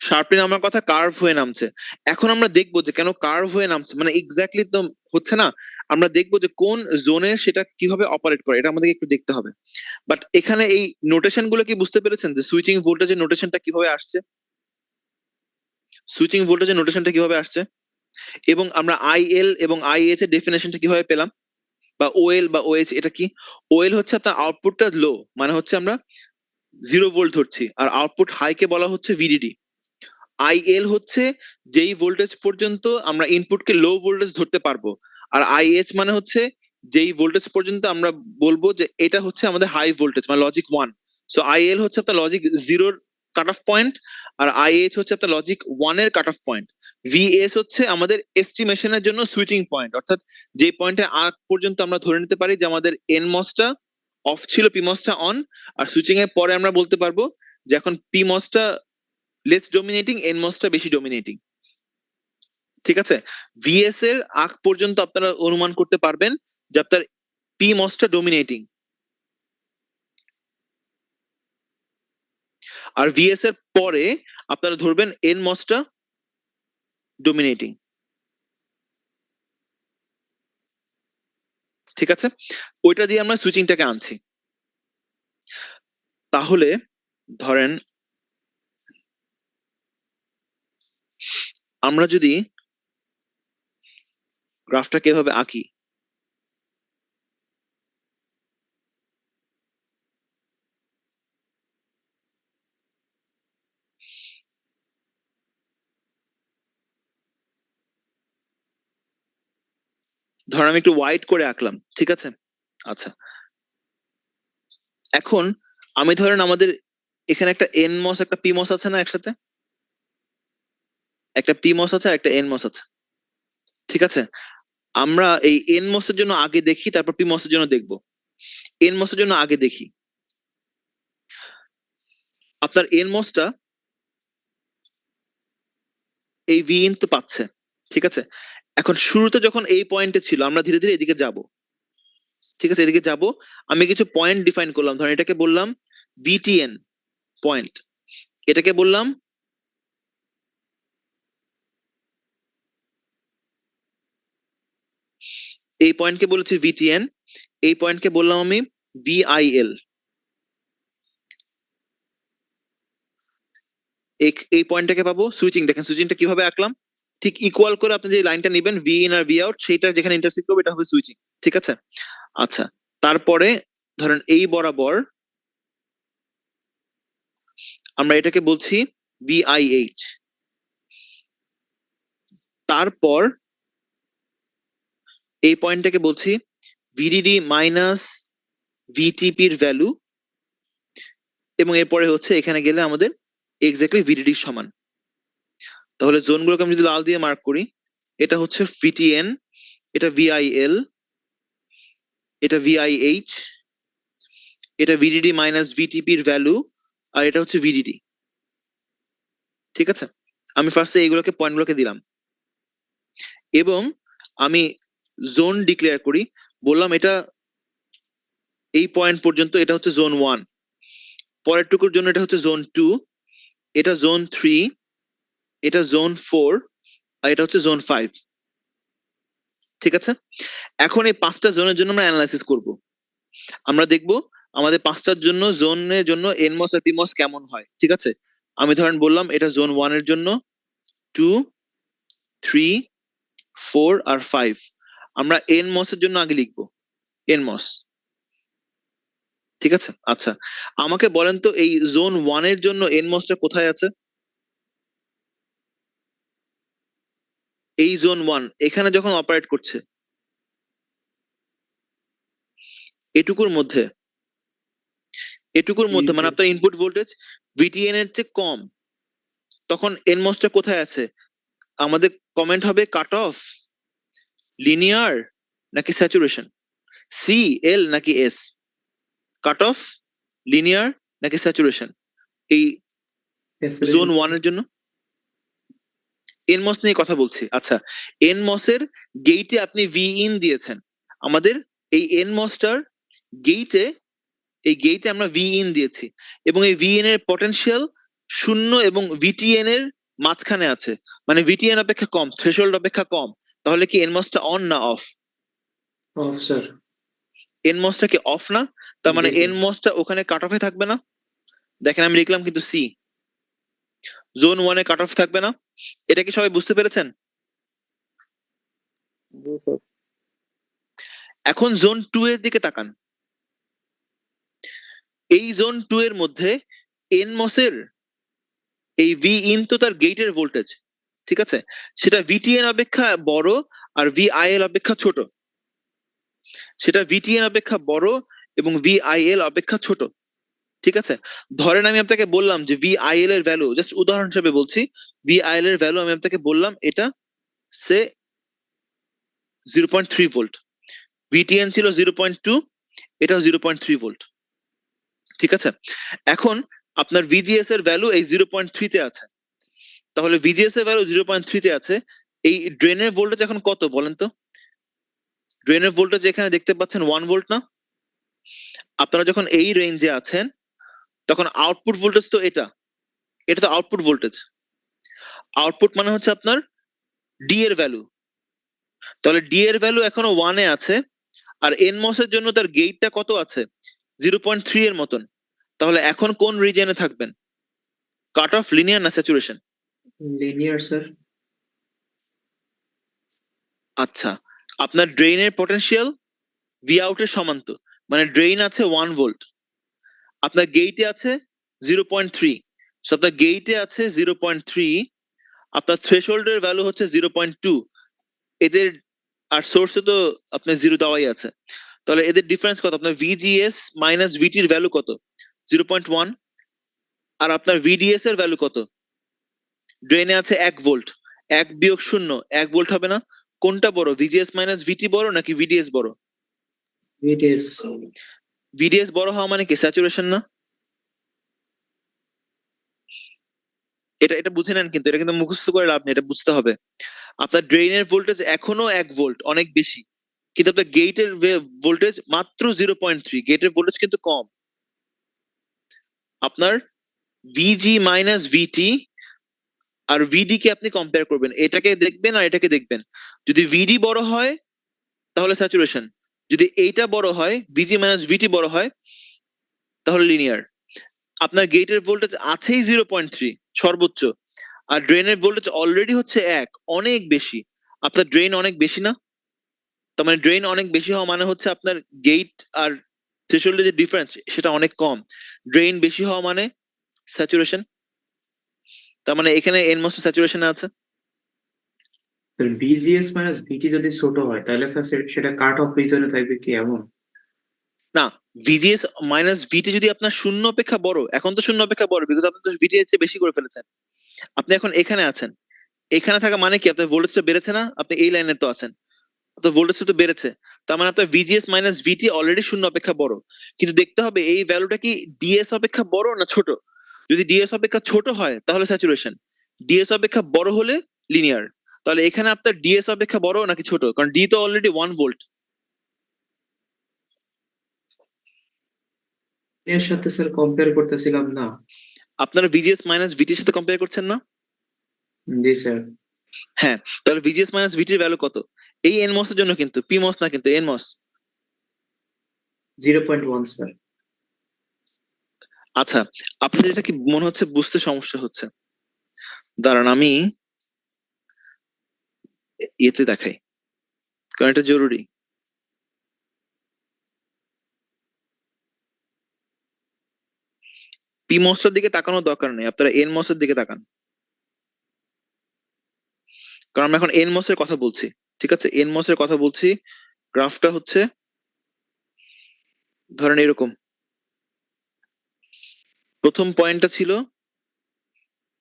শার্পলি নামার কথা, কার্ভ হয়ে নামছে। এখন আমরা দেখবো যে কেন কার্ভ হয়ে নামছে, মানে এক্স্যাক্টলি তো হচ্ছে না। আমরা দেখবো যে কোন জোনে সেটা কিভাবে অপারেট করে, এটা আমাদেরকে একটু দেখতে হবে। বাট এখানে এই নোটেশন গুলো কি বুঝতে পেরেছেন যে সুইচিং ভোল্টেজের নোটেশনটা কিভাবে আসছে? সুইচিং ভোল্টেজের নোটেশনটা কিভাবে আসছে, এবং আমরা IL এবং IH এর ডেফিনেশনটা কিভাবে পেলাম, বা OL বা OH এটা কি? OL হচ্ছে আপনার আউটপুটটা লো, মানে হচ্ছে আমরা 0 ভোল্ট ধরছি, আর আউটপুট হাই কে বলা হচ্ছে VDD। IL হচ্ছে যেই ভোল্টেজ পর্যন্ত আমরা ইনপুটকে লো ভোল্টেজ ধরতে পারবো, আর IH মানে হচ্ছে যেই ভোল্টেজ পর্যন্ত আমরা বলবো যে এটা হচ্ছে আমাদের হাই ভোল্টেজ মানে লজিক 1। সো IL হচ্ছে আপনার লজিক 0 কাট অফ পয়েন্ট, আর IH হচ্ছে আপনার লজিক 1 এর কাট অফ পয়েন্ট। VS হচ্ছে আমাদের এস্টিমেশনের জন্য সুইচিং পয়েন্ট, অর্থাৎ যে পয়েন্টে আগ পর্যন্ত আমরা ধরে নিতে পারি যে আমাদের NMOS টা অফ ছিল, পিমসটা অন, আর সুইচিং এর পরে আমরা বলতে পারবো যে এখন পিমসটা লেস ডমিনেটিং, এনমসটা বেশি ডমিনেটিং। ঠিক আছে, ভিএস এর আগ পর্যন্ত আপনারা অনুমান করতে পারবেন যে আপনার পিমসটা ডমিনেটিং, আর ভিএস এর পরে আপনারা ধরবেন এনমসটা ডমিনেটিং। ঠিক আছে, ওইটা দিয়ে আমরা সুইচিংটাকে আনছি। তাহলে ধরেন আমরা যদি গ্রাফটাকে এভাবে আঁকি, ধরেন আমি একটু হোয়াইট করে আঁকলাম, ঠিক আছে। আচ্ছা, এখন আমি ধরেন আমাদের এখানে একটা এনমস একটা পিমস আছে না, একসাথে একটা পিমস আছে আর একটা এনমস আছে, ঠিক আছে। আমরা এই এনমস এর জন্য আগে দেখি, তারপর পিমস এর জন্য দেখবো। এনমস এর জন্য আগে দেখি, আপনার এনমসটা এই ভি ইন তো পাচ্ছে, ঠিক আছে। এখন শুরুতে যখন এই পয়েন্টে ছিল, আমরা ধীরে ধীরে এদিকে যাব, ঠিক আছে, এদিকে যাব। আমি কিছু পয়েন্ট ডিফাইন করলাম, ধরেন এটাকে বললাম ভিটিএন পয়েন্ট, এটাকে বললাম এই পয়েন্টকে বলেছি ভিটিএন, এই পয়েন্টকে বললাম আমি ভিআইএল। এই পয়েন্টটাকে পাবো সুইচিং। দেখেন সুইচিংটা কিভাবে আঁকলাম, ঠিক ইকুয়াল করে আপনি যে লাইনটা নেবেন ভি ইন আর ভি আউট, সেইটা যেখানে ইন্টারসেক্ট করবে এটা হবে সুইচিং, ঠিক আছে। আচ্ছা, তারপরে ধরেন এই বরাবর আমরা এটাকে বলছি ভিআইএইচ। তারপর এই পয়েন্টটাকে বলছি ভিডিডি মাইনাস ভিটিপির ভ্যালু, এবং এরপরে হচ্ছে এখানে গেলে আমাদের এক্স্যাক্টলি ভিডিডির সমান। তাহলে জোনগুলোকে আমি যদি লাল দিয়ে মার্ক করি, এটা হচ্ছে ভিটিএন, এটা ভিআইএল, এটা ভিআইএইচ, এটা ভিডিডি মাইনাস ভিটিপির ভ্যালু, আর এটা হচ্ছে ভিডিডি। ঠিক আছে, আমি ফার্স্টে এইগুলোকে পয়েন্টগুলোকে দিলাম, এবং আমি জোন ডিক্লেয়ার করি, বললাম এটা এই পয়েন্ট পর্যন্ত এটা হচ্ছে জোন 1, পরের টুকুর জন্য এটা হচ্ছে জোন 2, এটা জোন 3, এটা জোন 4, আর এটা হচ্ছে জোন 5। ঠিক আছে, এখন এই 5টা জোনের জন্য আমরা অ্যানালাইসিস করব। আমরা দেখব আমাদের 5টার জন্য জোনের জন্য এনমস আর পিমস কেমন হয়। ঠিক আছে, আমি ধরেন বললাম এটা জোন 1 এর জন্য 2, 3, 4 আর 5। আমরা এনমস এর জন্য আগে লিখবো এনমস। ঠিক আছে, আচ্ছা আমাকে বলেন তো এই জোন 1 এর জন্য এনমসটা কোথায় আছে? এই জোন 1 এখানে যখন অপারেট করছে, এটুকুর মধ্যে, মানে আপনার ইনপুট ভোল্টেজ ভিটিএন এর চেয়ে কম, তখন এনমসটা কোথায় আছে? আমাদের কমেন্ট হবে কাট অফ, লিনিয়ার নাকি স্যাচুরেশন, সি এল নাকি এস, কাট অফ, লিনিয়ার নাকি স্যাচুরেশন এই জোন 1 এর জন্য। এনমস নিয়ে কথা বলছি। আচ্ছা, এনমস এর গেইটে আপনি ভি ইন দিয়েছেন, আমাদের এই এনমসটার গেইটে, এই গেইটে আমরা ভি ইন দিয়েছি, এবং এই ভি ইন এর পটেনশিয়াল 0 এবং ভিটিএন এর মাঝখানে আছে, মানে ভিটিএন অপেক্ষা কম, থ্রেশহোল্ড অপেক্ষা কম। তাহলে কি এনমসটা অন না অফ? Off sir. এনমসটা কি অফ না? তার মানে জি, জি। এনমসটা ওখানে কাট অফে থাকবে না। দেখেন আমি লিখলাম কিন্তু সি, জোন 1 এ কাট অফ থাকবে না। এটা কি সবাই বুঝতে পেরেছেন? জি স্যার। এখন জোন 2 এর দিকে তাকান, এই জোন 2 এর মধ্যে এনমস এর এই ভি ইন তো তার গেটের ভোল্টেজ, ঠিক আছে, সেটা ভিটিএন অপেক্ষা বড় আর ভিআইএল অপেক্ষা ছোট, সেটা ভিটিএন অপেক্ষা বড় এবং ভিআইএল অপেক্ষা ছোট। ঠিক আছে, ধরেন আমি আপনাকে বললাম যে ভিআইএল এর ভ্যালু, জাস্ট উদাহরণ হিসেবে বলছি, ভিআইএল এর ভ্যালু আমি আপনাকে বললাম এটা সে 0.3 ভোল্ট, ভিটিএন ছিল 0.2, এটাও 0.3 ভোল্ট। ঠিক আছে, এখন আপনার ভিজিএস এর ভ্যালু এই 0.3 তে আছে, তাহলে ভিজিএস এর ভ্যালু 0.3 তে আছে, এই ড্রেনের ভোল্টেজ এখন কত বলেন তো? ড্রেনের ভোল্টেজ এখানে দেখতে পাচ্ছেন 1 ভোল্ট না? আপনারা যখন এই রেঞ্জে আছেন তখন আউটপুট ভোল্টেজ তো এটা তো আউটপুট ভোল্টেজ। আউটপুট মানে হচ্ছে আপনার ডি এর ভ্যালু, তাহলে ডি এর ভ্যালু এখনো 1 এ আছে, আর এনমস এর জন্য তার গেটটা কত আছে? 0.3 এর মতন। তাহলে এখন কোন রিজনে থাকবেন? কাট অফ, লিনিয়ার না স্যাচুরেশন? Linear sir. আচ্ছা, আপনার ড্রেইনের পটেনশিয়াল ভি আউটের সমান তো, মানে ড্রেইন আছে 1 ভোল্ট, আপনার গেইটে আছে 0.3, সো আপনার গেইটে আছে 0.3, আপনার থ্রেশহোল্ডের ভ্যালু হচ্ছে 0.2, এদের আর সোর্সে তো আপনার জিরো দেওয়াই আছে, তাহলে এদের ডিফারেন্স কত? আপনার ভিজিএস মাইনাস ভিটির ভ্যালু কত? 0.1। আর আপনার ভিডিএস এর ভ্যালু কত? ড্রেনে আছে 1 ভোল্ট, 1 বিয়োগ 0 1 ভোল্ট হবে না? কোনটা বড়, ভিজিএস মাইনাস ভিটি বড় নাকি ভিডিএস বড়? ভিডিএস। ভিডিএস বড় হওয়া মানে কি স্যাচুরেশন না? এটা এটা বুঝে নেন, কিন্তু এটা কিন্তু মুখস্থ করে লাভ নেই, এটা বুঝতে হবে। আপনার ড্রেইনের ভোল্টেজ এখনো 1 ভোল্ট, অনেক বেশি, কিন্তু আপনার গেটের ভোল্টেজ মাত্র 0.3, গেটের ভোল্টেজ কিন্তু কম। আপনার ভিজি মাইনাস ভিটি আর ভিডি কে আপনি কম্পেয়ার করবেন, এটাকে দেখবেন আর এটাকে দেখবেন। যদি ভিডি বড় হয় তাহলে স্যাচুরেশন, যদি এইটা বড় হয়, ভিজি মাইনাস ভিটি বড় হয়, তাহলে লিনিয়ার। আপনার গেটের ভোল্টেজ আছেই 0.3 সর্বোচ্চ, আর ড্রেনের ভোল্টেজ অলরেডি হচ্ছে 1, অনেক বেশি। আপনার ড্রেন অনেক বেশি না? তার মানে ড্রেন অনেক বেশি হওয়া মানে হচ্ছে আপনার গেট আর থ্রেশহোল্ডের যে ডিফারেন্স সেটা অনেক কম। ড্রেন বেশি হওয়া মানে স্যাচুরেশন, তার মানে এখানে এনমস স্যাচুরেশনে আছে। ভিজিএস মাইনাস ভিটি যদি ছোট হয় তাহলে স্যার সেটা কাট অফ রিজনে থাকবে কি এমন? না, ভিজিএস মাইনাস ভিটি যদি আপনার শূন্য অপেক্ষা বড়, এখন তো শূন্য অপেক্ষা বড় বিকজ আপনি তো ভিটি এর চেয়ে বেশি করে ফেলেছেন, আপনি এখন এখানে আছেন, এখানে থাকা মানে কি আপনার ভোল্টেজটা বেড়েছে না? আপনি এই লাইনে তো আছেন, আপনার ভোল্টেজটা তো বেড়েছে, তার মানে আপনার ভিজিএস মাইনাস ভিটি অলরেডি শূন্য অপেক্ষা বড়। কিন্তু দেখতে হবে এই ভ্যালুটা কি ডিএস অপেক্ষা বড় না ছোট। যদি ডিএস অপেক্ষা ছোট হয় তাহলে স্যাচুরেশন, ডিএস অপেক্ষা বড় হলে লিনিয়ার। তাহলে এখানে আপনার ডিএস অপেক্ষা বড় নাকি ছোট? কারণ ডি তো অলরেডি 1 ভোল্ট। এর সাথে স্যার কম্পেয়ার করতেছিলাম না। আপনারা ভিজিএস মাইনাস ভিটির সাথে কম্পেয়ার করছেন না? জি স্যার। হ্যাঁ, তাহলে ভিজিএস মাইনাস ভিটির ভ্যালু কত? এই এনমস এর জন্য কিন্তু, পিমস না কিন্তু, এনমস। 0.1 স্যার। আচ্ছা, আপনাদের এটা কি মনে হচ্ছে বুঝতে সমস্যা হচ্ছে? দাঁড়ান আমি ইয়েতে দেখাই, কারণ এটা জরুরি। পিমসের দিকে তাকানোর দরকার নেই, আপনারা এনমস এর দিকে তাকান, কারণ আমরা এখন এনমস এর কথা বলছি। ঠিক আছে, এনমস এর কথা বলছি। গ্রাফটা হচ্ছে ধরেন এরকম, প্রথম পয়েন্টটা ছিল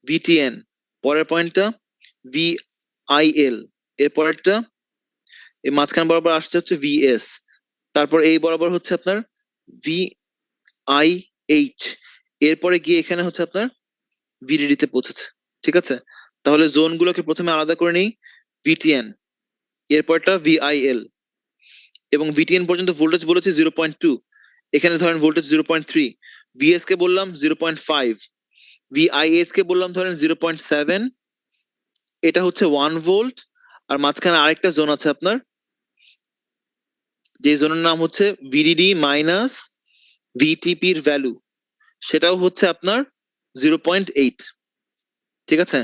ভিটিএন, পরের পয়েন্টটা ভিআইএল, এর পরেরটা এই মাঝখান বরাবর আসছে হচ্ছে ভিএস, তারপর এই বরাবর হচ্ছে আপনার ভিআইএইচ, এরপরে গিয়ে এখানে হচ্ছে আপনার ভিডিডি তে পৌঁছেছে। ঠিক আছে, তাহলে জোন গুলোকে প্রথমে আলাদা করে নেই, ভিটিএন, এরপরটা ভিআইএল, এবং ভিটিএন পর্যন্ত ভোল্টেজ বলেছি 0.2, এখানে ধরেন ভোল্টেজ 0.3, ভিএস কে বললাম 0.5, ভিআইএইচ কে বললাম ধরেন 0.7, এটা হচ্ছে 1 ভোল্ট, আর মাঝখানে আরেকটা জোন আছে আপনার, যে জোনের নাম হচ্ছে ভিডিডি মাইনাস ভিটিপির ভ্যালু, সেটাও হচ্ছে আপনার 0.8। ঠিক আছে,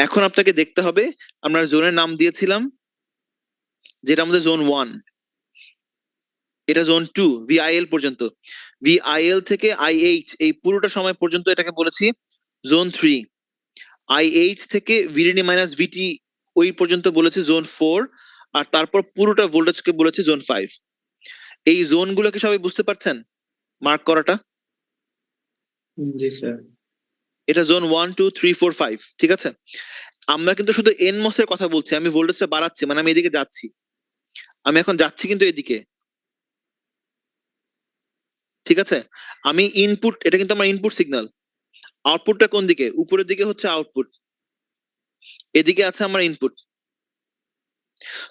এখন আপনাকে দেখতে হবে, আমরা জোনের নাম দিয়েছিলাম যেটা আমাদের জোন 1, এটা জোন 2 ভিআইএল পর্যন্ত, ভিআইএল থেকে আইএইচ এই পুরোটা সময় পর্যন্ত এটাকে বলেছি জোন 3, আইএইচ থেকে ভিডিডি মাইনাস ভিটি ওই পর্যন্ত বলেছি জোন 4, আর তারপর পুরোটা ভোল্টেজকে বলেছি জোন 5। এই জোন গুলোকে সবাই বুঝতে পারছেন মার্ক করাটা? জি স্যার। এটা জোন 1 2 3 4 5। ঠিক আছে, আমরা কিন্তু শুধু এনমস এর কথা বলছি, আমি ভোল্টেজটা বাড়াচ্ছি মানে আমি এদিকে যাচ্ছি, আমি এখন যাচ্ছি কিন্তু এদিকে। ঠিক আছে, আমি ইনপুট, এটা কিন্তু আমার ইনপুট সিগন্যাল, আউটপুটটা কোন দিকে, উপরের দিকে হচ্ছে আউটপুট, এদিকে আছে আমার ইনপুট।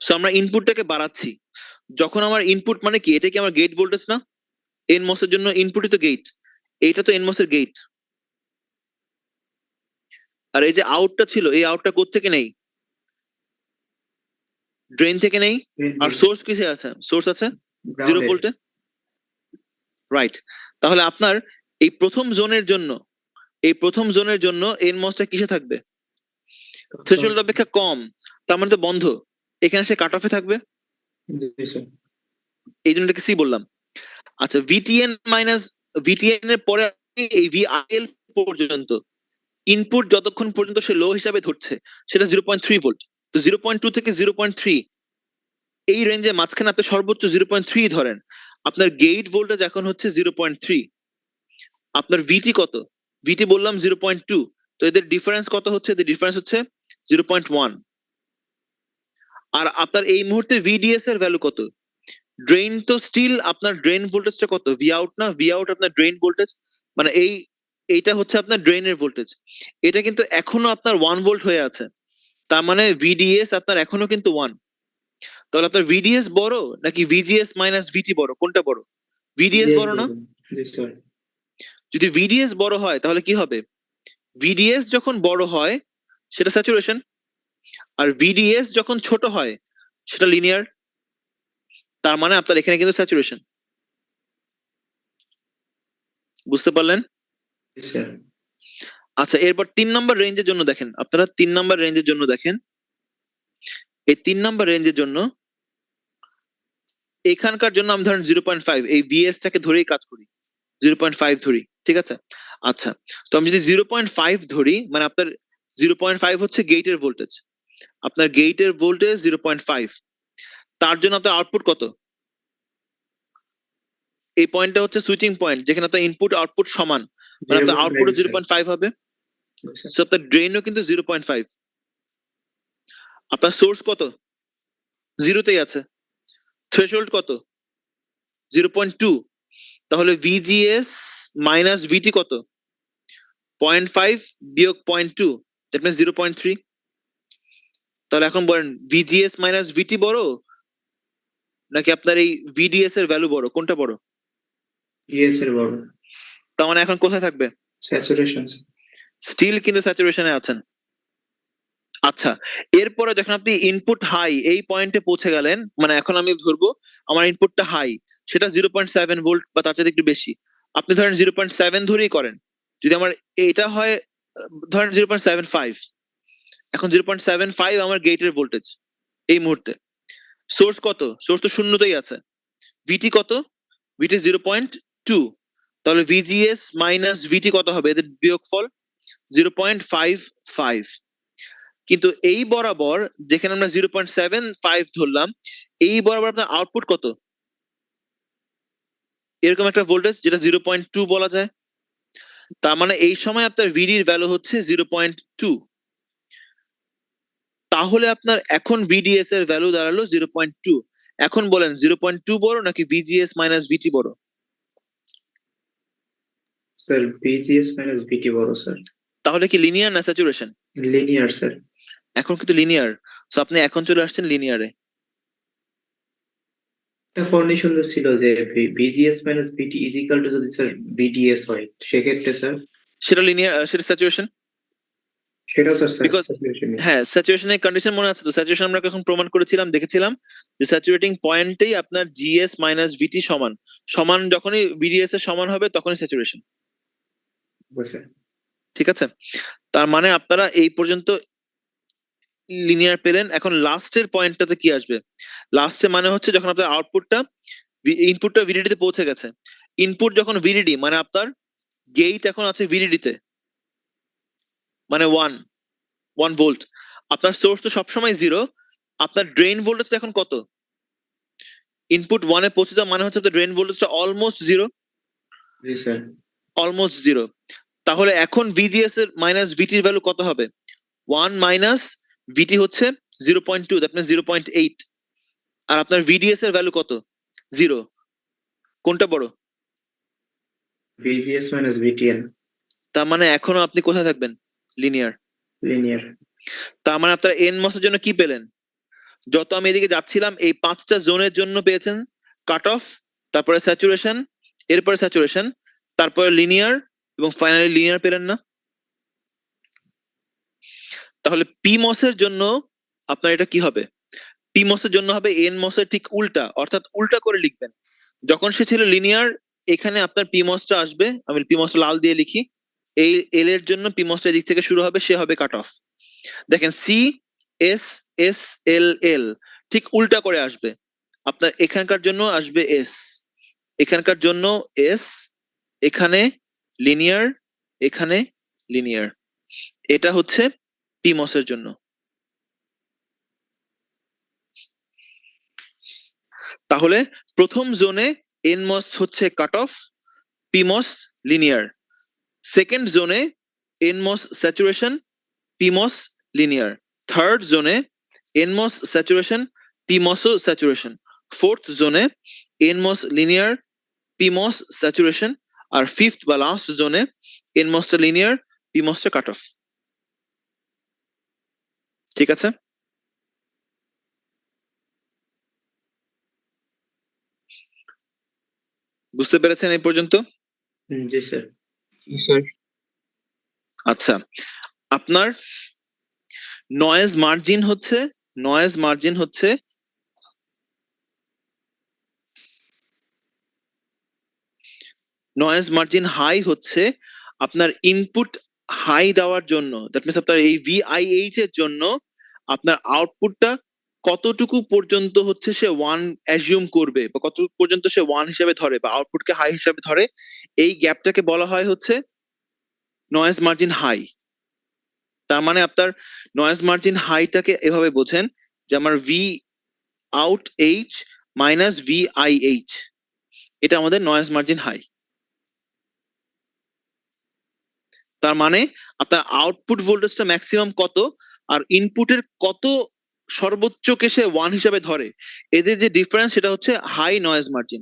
সো আমরা ইনপুটটাকে বাড়াচ্ছি। যখন আমার ইনপুট মানে কি, এটা কি আমার গেট ভোল্টেজ না? এনমস এর জন্য ইনপুটই তো গেট, এইটা তো এনমস এর গেট। আর এই যে আউটটা ছিল, এই আউটটা কোত্থেকে নেই? ড্রেন থেকে নেই। আর সোর্স কিসে আছে? সোর্স আছে 0 গ্রাউন্ডে। ভোল্টে, রাইট। তাহলে আপনার এই প্রথম জোনের জন্য এনমসটা কিসে থাকবে? থ্রেশহোল্ড অপেক্ষা কম, তার মানে তো বন্ধ, এখানে সে কাট অফে থাকবে, জি স্যার। এই জন্য এটাকে সি বললাম। আচ্ছা, ভিটিএন এর পরে এই ভিআইএল পর্যন্ত ইনপুট যতক্ষণ পর্যন্ত সে লো হিসাবে ধরছে সেটা 0.3 ভোল্ট। তো 0.2 থেকে 0.3 এই রেঞ্জে মাঝখানে আপনি সর্বোচ্চ 0.3 ধরেন, আপনার গেট ভোল্টেজ এখন হচ্ছে 0.3। আপনার ভিটি কত? ভিটি বললাম 0.2, তো এদের ডিফারেন্স কত হচ্ছে? এদের ডিফারেন্স হচ্ছে 0.1। আর আপনার এই মুহূর্তে ভিডিএস এর ভ্যালু কত? ড্রেন তো স্টিল, আপনার ড্রেন ভোল্টেজটা কত? ভি আউট না, ভি আউট আপনার ড্রেন ভোল্টেজ, মানে এইটা হচ্ছে আপনার ড্রেনের ভোল্টেজ, এটা কিন্তু এখনো আপনার 1 ভোল্ট হয়ে আছে, তার মানে ভিডিএস আপনার এখনো কিন্তু 1। তাহলে আপনার ভিডিএস বড় নাকি ভিজিএস মাইনাস ভিটি বড়, কোনটা বড়? ভিডিএস বড় না? জি স্যার। যদি ভিডিএস বড় হয় তাহলে কি হবে? ভিডিএস যখন বড় হয় সেটা স্যাচুরেশন, আর ভিডিএস যখন ছোট হয় সেটা লিনিয়ার, তার মানে আপনার এখানে কিন্তু স্যাচুরেশন। বুঝতে পারলেন? জি স্যার। আচ্ছা, এরপর 3 নম্বর রেঞ্জের জন্য দেখেন, আপনারা 3 নম্বর রেঞ্জের জন্য দেখেন, এই 3 নম্বর রেঞ্জের জন্য এখানকার জন্য আমি ধরেন 0.5 এই ভিএস টাকে ধরেই কাজ করি, 0.5 ধরি, ঠিক আছে? আচ্ছা, তো আমি যদি 0.5 ধরি, মানে আপনার 0.5 হচ্ছে গেটের ভোল্টেজ, আপনার গেটের ভোল্টেজ 0.5, তার জন্য আপনার আউটপুট কত? এই পয়েন্টটা হচ্ছে সুইচিং পয়েন্ট, যেখানে আপনার ইনপুট আউটপুট সমান, মানে আপনার আউটপুট 0.5 হবে, সো আপনার ড্রেনও কিন্তু 0.5। আপনার সোর্স কত? 0তেই আছে। থ্রেশহোল্ড কত? 0.2। তাহলে ভিজিএস মাইনাস ভিটি কত? 0.5 বিয়োগ 0.2, দ্যাট মিন্স 0.3। তাহলে এখন বলেন ভিজিএস মাইনাস ভিটি বড় নাকি আপনার এই ভিডিএস এর ভ্যালু বড়, কোনটা বড়? ইএস এর বড়। তার মানে এখন কোথায় থাকবে? স্যাচুরেশন। স্টিল কিন্তু স্যাচুরেশনে আছেন। আচ্ছা, এরপরে যখন আপনি ইনপুট হাই এই পয়েন্টে পৌঁছে গেলেন, মানে এখন আমি ধরবো আমার ইনপুটটা হাই, সেটা 0.7 ভোল্ট বা তার চাইতে একটু বেশি, আপনি ধরেন 0.7 ধরেই করেন। যদি আমার এটা হয় ধরেন 0.75, এখন 0.75 আমার গেটের ভোল্টেজ এই মুহূর্তে। সোর্স কত? সোর্স তো শূন্যতেই আছে। ভিটি কত? ভিটি 0.2। তাহলে ভিজিএস মাইনাস ভিটি কত হবে? এদের বিয়োগফল 0.55। কিন্তু এই বরাবর যেখানে আমরা 0.75 ধরলাম, এই বরাবর আপনার আউটপুট কত? এরকম একটা ভোল্টেজ যেটা 0.2 বলা যায়, তার মানে এই সময় আপনার ভিডির ভ্যালু হচ্ছে 0.2। তাহলে আপনার এখন ভিডিএস এর ভ্যালু দাঁড়ালো 0.2। এখন বলেন 0.2 বড় নাকি ভিজিএস মাইনাস ভিটি বড়? স্যার ভিজিএস মাইনাস ভিটি বড় স্যার। তাহলে কি লিনিয়ার না স্যাচুরেশন? Linear sir. এখন কিন্তু লিনিয়ার, সো আপনি এখন চলে আসছেন লিনিয়ারে। একটা কন্ডিশন তো ছিল যে VGS minus VT is equal to যদি স্যার ভিডিএস হয়, সেক্ষেত্রে স্যার সেটা লিনিয়ার, সেটা স্যাচুরেশন। সেটা স্যার বিকজ স্যাচুরেশন। হ্যাঁ, স্যাচুরেশনের কন্ডিশন মনে আছে তো? স্যাচুরেশন আমরা কখন প্রমাণ করেছিলাম, দেখেছিলাম যে স্যাচুরেটিং পয়েন্টেই আপনার জিএস মাইনাস ভিটি সমান, সমান যখনই ভিডিএস এর সমান হবে তখনই স্যাচুরেশন। বুঝছে। ঠিক আছে, তার মানে আপনারা এই পর্যন্ত লিনিয়ার পেলেন। এখন লাস্টের পয়েন্টটাতে কি আসবে? লাস্টে মানে হচ্ছে যখন আপনার আউটপুটটা ইনপুটটা ভিডিডিতে পৌঁছে গেছে, ইনপুট যখন ভিডিডি মানে আপনার গেট এখন আছে ভিডিডিতে, মানে 1 ভোল্ট, আপনার সোর্স তো সবসময় 0, আপনার ড্রেন ভোল্টেজটা এখন কত? ইনপুট 1 এ পৌঁছে যাওয়া মানে হচ্ছে আপনার ড্রেন ভোল্টেজটা অলমোস্ট 0, জি স্যার। অলমোস্ট 0। তাহলে এখন ভিজিএস এর মাইনাস ভিটির ভ্যালু কত হবে? 1 মাইনাস ভিটি হচ্ছে 0.2, দ্যাট মিন্স 0.8। আর আপনার ভিডিএস এর ভ্যালু কত? 0। কোনটা বড়? VGS minus VTN, তার মানে এখনো আপনি কোথায় থাকবেন? লিনিয়ার। linear. তার মানে আপনারা NMOS এর জন্য কি পেলেন? যত আমি এদিকে যাচ্ছিলাম এই 5টা জোনের জন্য পেয়েছেন কাট অফ, তারপরে স্যাচুরেশন, এরপরে স্যাচুরেশন, তারপরে লিনিয়ার এবং ফাইনালি লিনিয়ার পেলেন না? তাহলে PMOS এর জন্য আপনার এটা কি হবে? PMOS এর জন্য হবে NMOS এর ঠিক উল্টা, অর্থাৎ উল্টা করে লিখবেন। যখন সে ছিল লিনিয়ার, এখানে আপনার PMOS টা আসবে, আমি PMOS টা লাল দিয়ে লিখি, এই এল এর জন্য PMOS টা দিক থেকে শুরু হবে, সে হবে কাট অফ। দেখেন সি এস এস এল এল ঠিক উল্টা করে আসবে, আপনার এখানকার জন্য আসবে এস, এখানকার জন্য এস, এখানে লিনিয়ার, এখানে লিনিয়ার। এটা হচ্ছে PMOS এর জন্য। তাহলে প্রথম জোনে NMOS হচ্ছে cut off, PMOS linear. Second জোনে NMOS saturation, PMOS linear. Third জোনে NMOS saturation, PMOS saturation. Fourth জোনে NMOS লিনিয়ার, PMOS স্যাচুরেশন। আর ফিফথ বা লাস্ট জোনে NMOS টা লিনিয়ার, PMOS টা কাট অফ। ঠিক আছে? বুঝতে পেরেছেন এই পর্যন্ত? জি স্যার। স্যার আচ্ছা, আপনার নয়েজ মার্জিন হচ্ছে, নয়েজ মার্জিন হচ্ছে নয়েজ মার্জিন হাই হচ্ছে আপনার ইনপুট হাই দেওয়ার জন্য, দ্যাট মিনস আপনার এই VIH এর জন্য আপনার আউটপুটটা কতটুকু পর্যন্ত হচ্ছে সে ওয়ান অ্যাজিউম করবে, বা কতটুকু পর্যন্ত সে ওয়ান হিসাবে ধরে বা আউটপুটকে হাই হিসাবে ধরে, এই গ্যাপটাকে বলা হয় হচ্ছে নয়েজ মার্জিন হাই। তার মানে আপনার নয়েজ মার্জিন হাইটাকে এভাবে বোঝেন যে আমার V out H minus VIH, এটা আমাদের নয়েজ মার্জিন হাই। তার মানে আপনার আউটপুট ভোল্টেজটা ম্যাক্সিমাম কত আর ইনপুটের কত সর্বোচ্চকে সে ওয়ান হিসাবে ধরে, এদের যে ডিফারেন্স সেটা হচ্ছে হাই নয়েজ মার্জিন।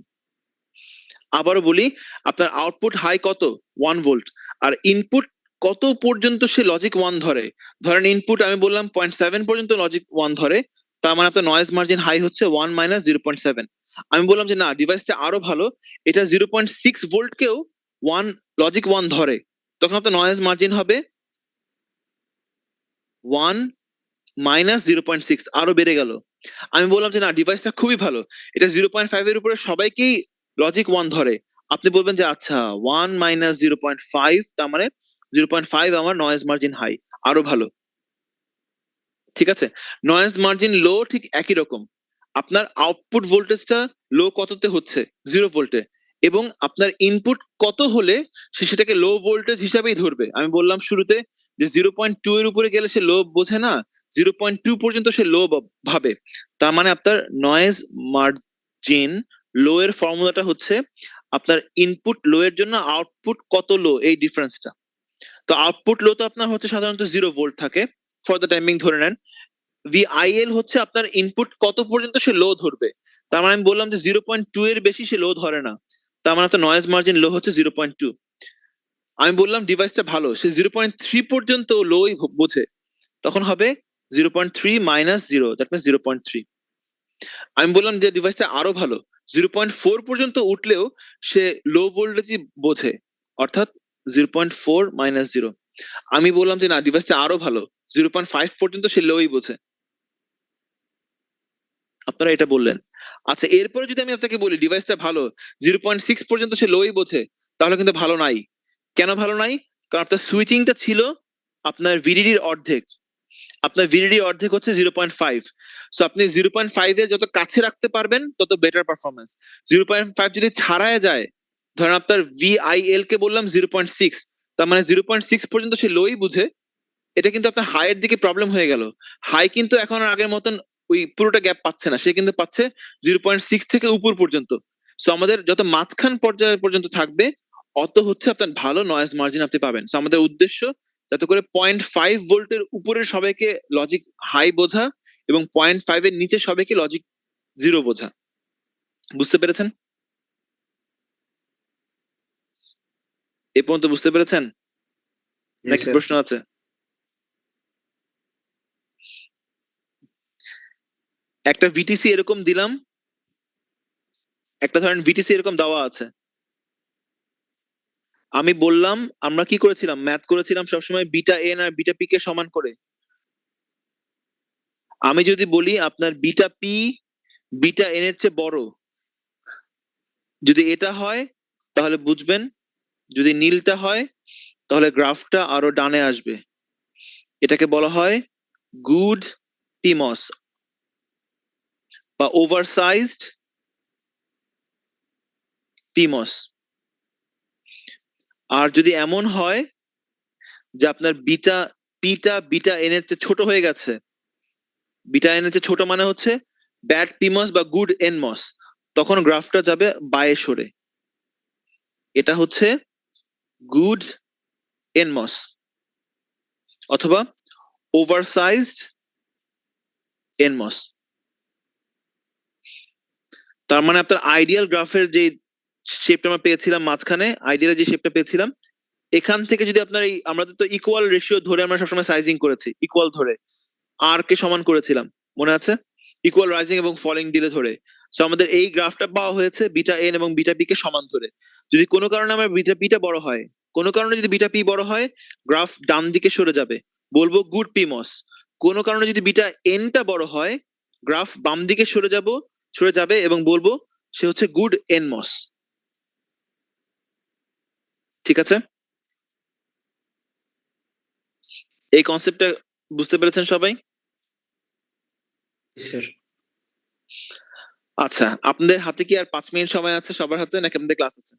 আবারও বলি, আপনার আউটপুট হাই কত? 1 ভোল্ট। আর ইনপুট কত পর্যন্ত সে লজিক 1 ধরে? ধরেন ইনপুট আমি বললাম 0.7 পর্যন্ত লজিক 1 ধরে, তার মানে আপনার নয়েজ মার্জিন হাই হচ্ছে 1 মাইনাস 0.7। আমি বললাম যে না, ডিভাইসটা আরো ভালো, এটা 0.6 ভোল্টকেও 1 লজিক 1 ধরে, তখন আপনার নয়েজ মার্জিন হবে 1 মাইনাস 0.6, আরো বেড়ে গেল। আমি বললাম যে না, ডিভাইসটা খুবই ভালো, এটা 0.5 এর উপরে সবাইকেই লজিক 1 ধরে, আপনি বলবেন যে আচ্ছা 1 মাইনাস 0.5, তার মানে 0.5 আমার নয়েজ মার্জিন হাই, আরো ভালো। ঠিক আছে, নয়েজ মার্জিন লো ঠিক একই রকম, আপনার আউটপুট ভোল্টেজটা লো কততে হচ্ছে? 0 ভোল্টে, এবং আপনার ইনপুট কত হলে সে সেটাকে লো ভোল্টেজ হিসাবেই ধরবে। আমি বললাম শুরুতে যে 0.2 এর উপরে গেলে সে লো বোঝে না, 0.2 পর্যন্ত সে লো ভাবে। তার মানে আপনার নয়েজ মার্জিন লো এর ফর্মুলাটা হচ্ছে আপনার ইনপুট লো এর জন্য আউটপুট কত লো, এই ডিফারেন্সটা। তো আউটপুট লো তো আপনার হচ্ছে সাধারণত 0 ভোল্ট থাকে, ফর দ্য টাইমিং ধরে নেন। VIL হচ্ছে আপনার ইনপুট কত পর্যন্ত সে লো ধরবে, তার মানে আমি বললাম যে 0.2 এর বেশি সে লো ধরে না, তার মানে আপনার নয়েজ মার্জিন লো হচ্ছে 0.2। আমি বললাম ডিভাইসটা ভালো, সে 0.3 পর্যন্ত লোই বোঝে, তখন হবে 0.3 মাইনাস 0, দ্যাট মিনস 0.3। আমি বললাম যে ডিভাইসটা আরো ভালো, 0.4 পর্যন্ত উঠলেও সে লো ভোল্টেজই বোঝে, অর্থাৎ 0.4 মাইনাস 0। আমি বললাম যে না, ডিভাইসটা আরো ভালো, 0.5 পর্যন্ত সে লোই বোঝে, আপনারা এটা বললেন। আচ্ছা, এরপরে যদি আমি আপনাকে বলি ডিভাইসটা ভালো, 0.6 পর্যন্ত সে লোই বোঝে, তাহলে কিন্তু ভালো নাই। কেন ভালো নাই? কারণ আপনার সুইচিংটা ছিল আপনার ভিডিডির অর্ধেক, আপনার ভিডিডি অর্ধেক হচ্ছে 0.5। সো আপনি 0.5 এর যত কাছে রাখতে পারবেন তত বেটার পারফরমেন্স। 0.5 যদি ছাড়ায় যায়, ধরেন আপনার VIL কে বললাম 0.6, তার মানে 0.6 পর্যন্ত সে লোই বুঝে, এটা কিন্তু আপনার হাইয়ের দিকে প্রবলেম হয়ে গেল। হাই কিন্তু এখন আর আগের মতন ওই পুরোটা গ্যাপ পাচ্ছে না, সে কিন্তু পাচ্ছে 0.6 থেকে উপর পর্যন্ত। সো আমাদের যত মাঝখান পর্যায়ে পর্যন্ত থাকবে, অত হচ্ছে আপনার ভালো নয়েজ মার্জিন আপনি পাবেন। সো আমাদের উদ্দেশ্য যাতে করে 0.5 ভোল্টের উপরে সবাইকে লজিক হাই বোঝা এবং 0.5 এর নিচে সবাইকে লজিক 0 বোঝা। বুঝতে পেরেছেন? এ পর্যন্ত বুঝতে পেরেছেন জি নাকি স্যার। প্রশ্ন আছে? একটা ভিটিসি এরকম দিলাম, একটা ধরেন ভিটিসি এরকম দেওয়া আছে, আমি বললাম আমরা কি করেছিলাম, ম্যাথ করেছিলাম সবসময় বিটা এন আর বিটা পি কে সমান করে। আমি যদি বলি আপনার বিটা পি বিটা এন এর চেয়ে বড়, যদি এটা হয় তাহলে বুঝবেন, যদি নীলটা হয় তাহলে গ্রাফটা আরো ডানে আসবে। এটাকে বলা হয় গুড পিমস বা ওভারসাইজড পিমস। আর যদি এমন হয় যে আপনার বিটা এন এর চেয়ে ছোট হয়ে গেছে, বিটা এন এর চেয়ে ছোট মানে হচ্ছে ব্যাড পিমস বা গুড এনমস, তখন গ্রাফটা যাবে বায়ে সরে। এটা হচ্ছে গুড এনমস অথবা ওভারসাইজড এনমস। তার মানে আপনার আইডিয়াল গ্রাফের যে শেপটা আমরা পেয়েছিলাম, মাঝখানে আইডিয়াল যে শেপটা পেয়েছিলাম, এখান থেকে যদি আপনার এই, আমরা তো ইকুয়াল রেশিও ধরে আমরা সবসময় সাইজিং করেছি, ইকুয়াল ধরে আর কে সমান করেছিলাম, মনে আছে? ইকুয়াল রাইজিং এবং ফলিং দিলে ধরে। সো আমাদের এই গ্রাফটা পাওয়া হয়েছে বিটা এন এবং বিটা পি কে সমান ধরে। যদি কোনো কারণে আমার বিটা পিটা বড় হয়, কোনো কারণে যদি বিটা পি বড় হয়, গ্রাফ ডান দিকে সরে যাবে, বলবো গুড পিমস। কোনো কারণে যদি বিটা এনটা বড় হয়, গ্রাফ বাম দিকে সরে যাবে এবং বলবো সে হচ্ছে গুড এনমস। ঠিক আছে? এই কনসেপ্টটা বুঝতে পেরেছেন সবাই? জি স্যার। আচ্ছা, আপনাদের হাতে কি আর 5 মিনিট সময় আছে সবার হাতে, নাকি আপনাদের ক্লাস আছে?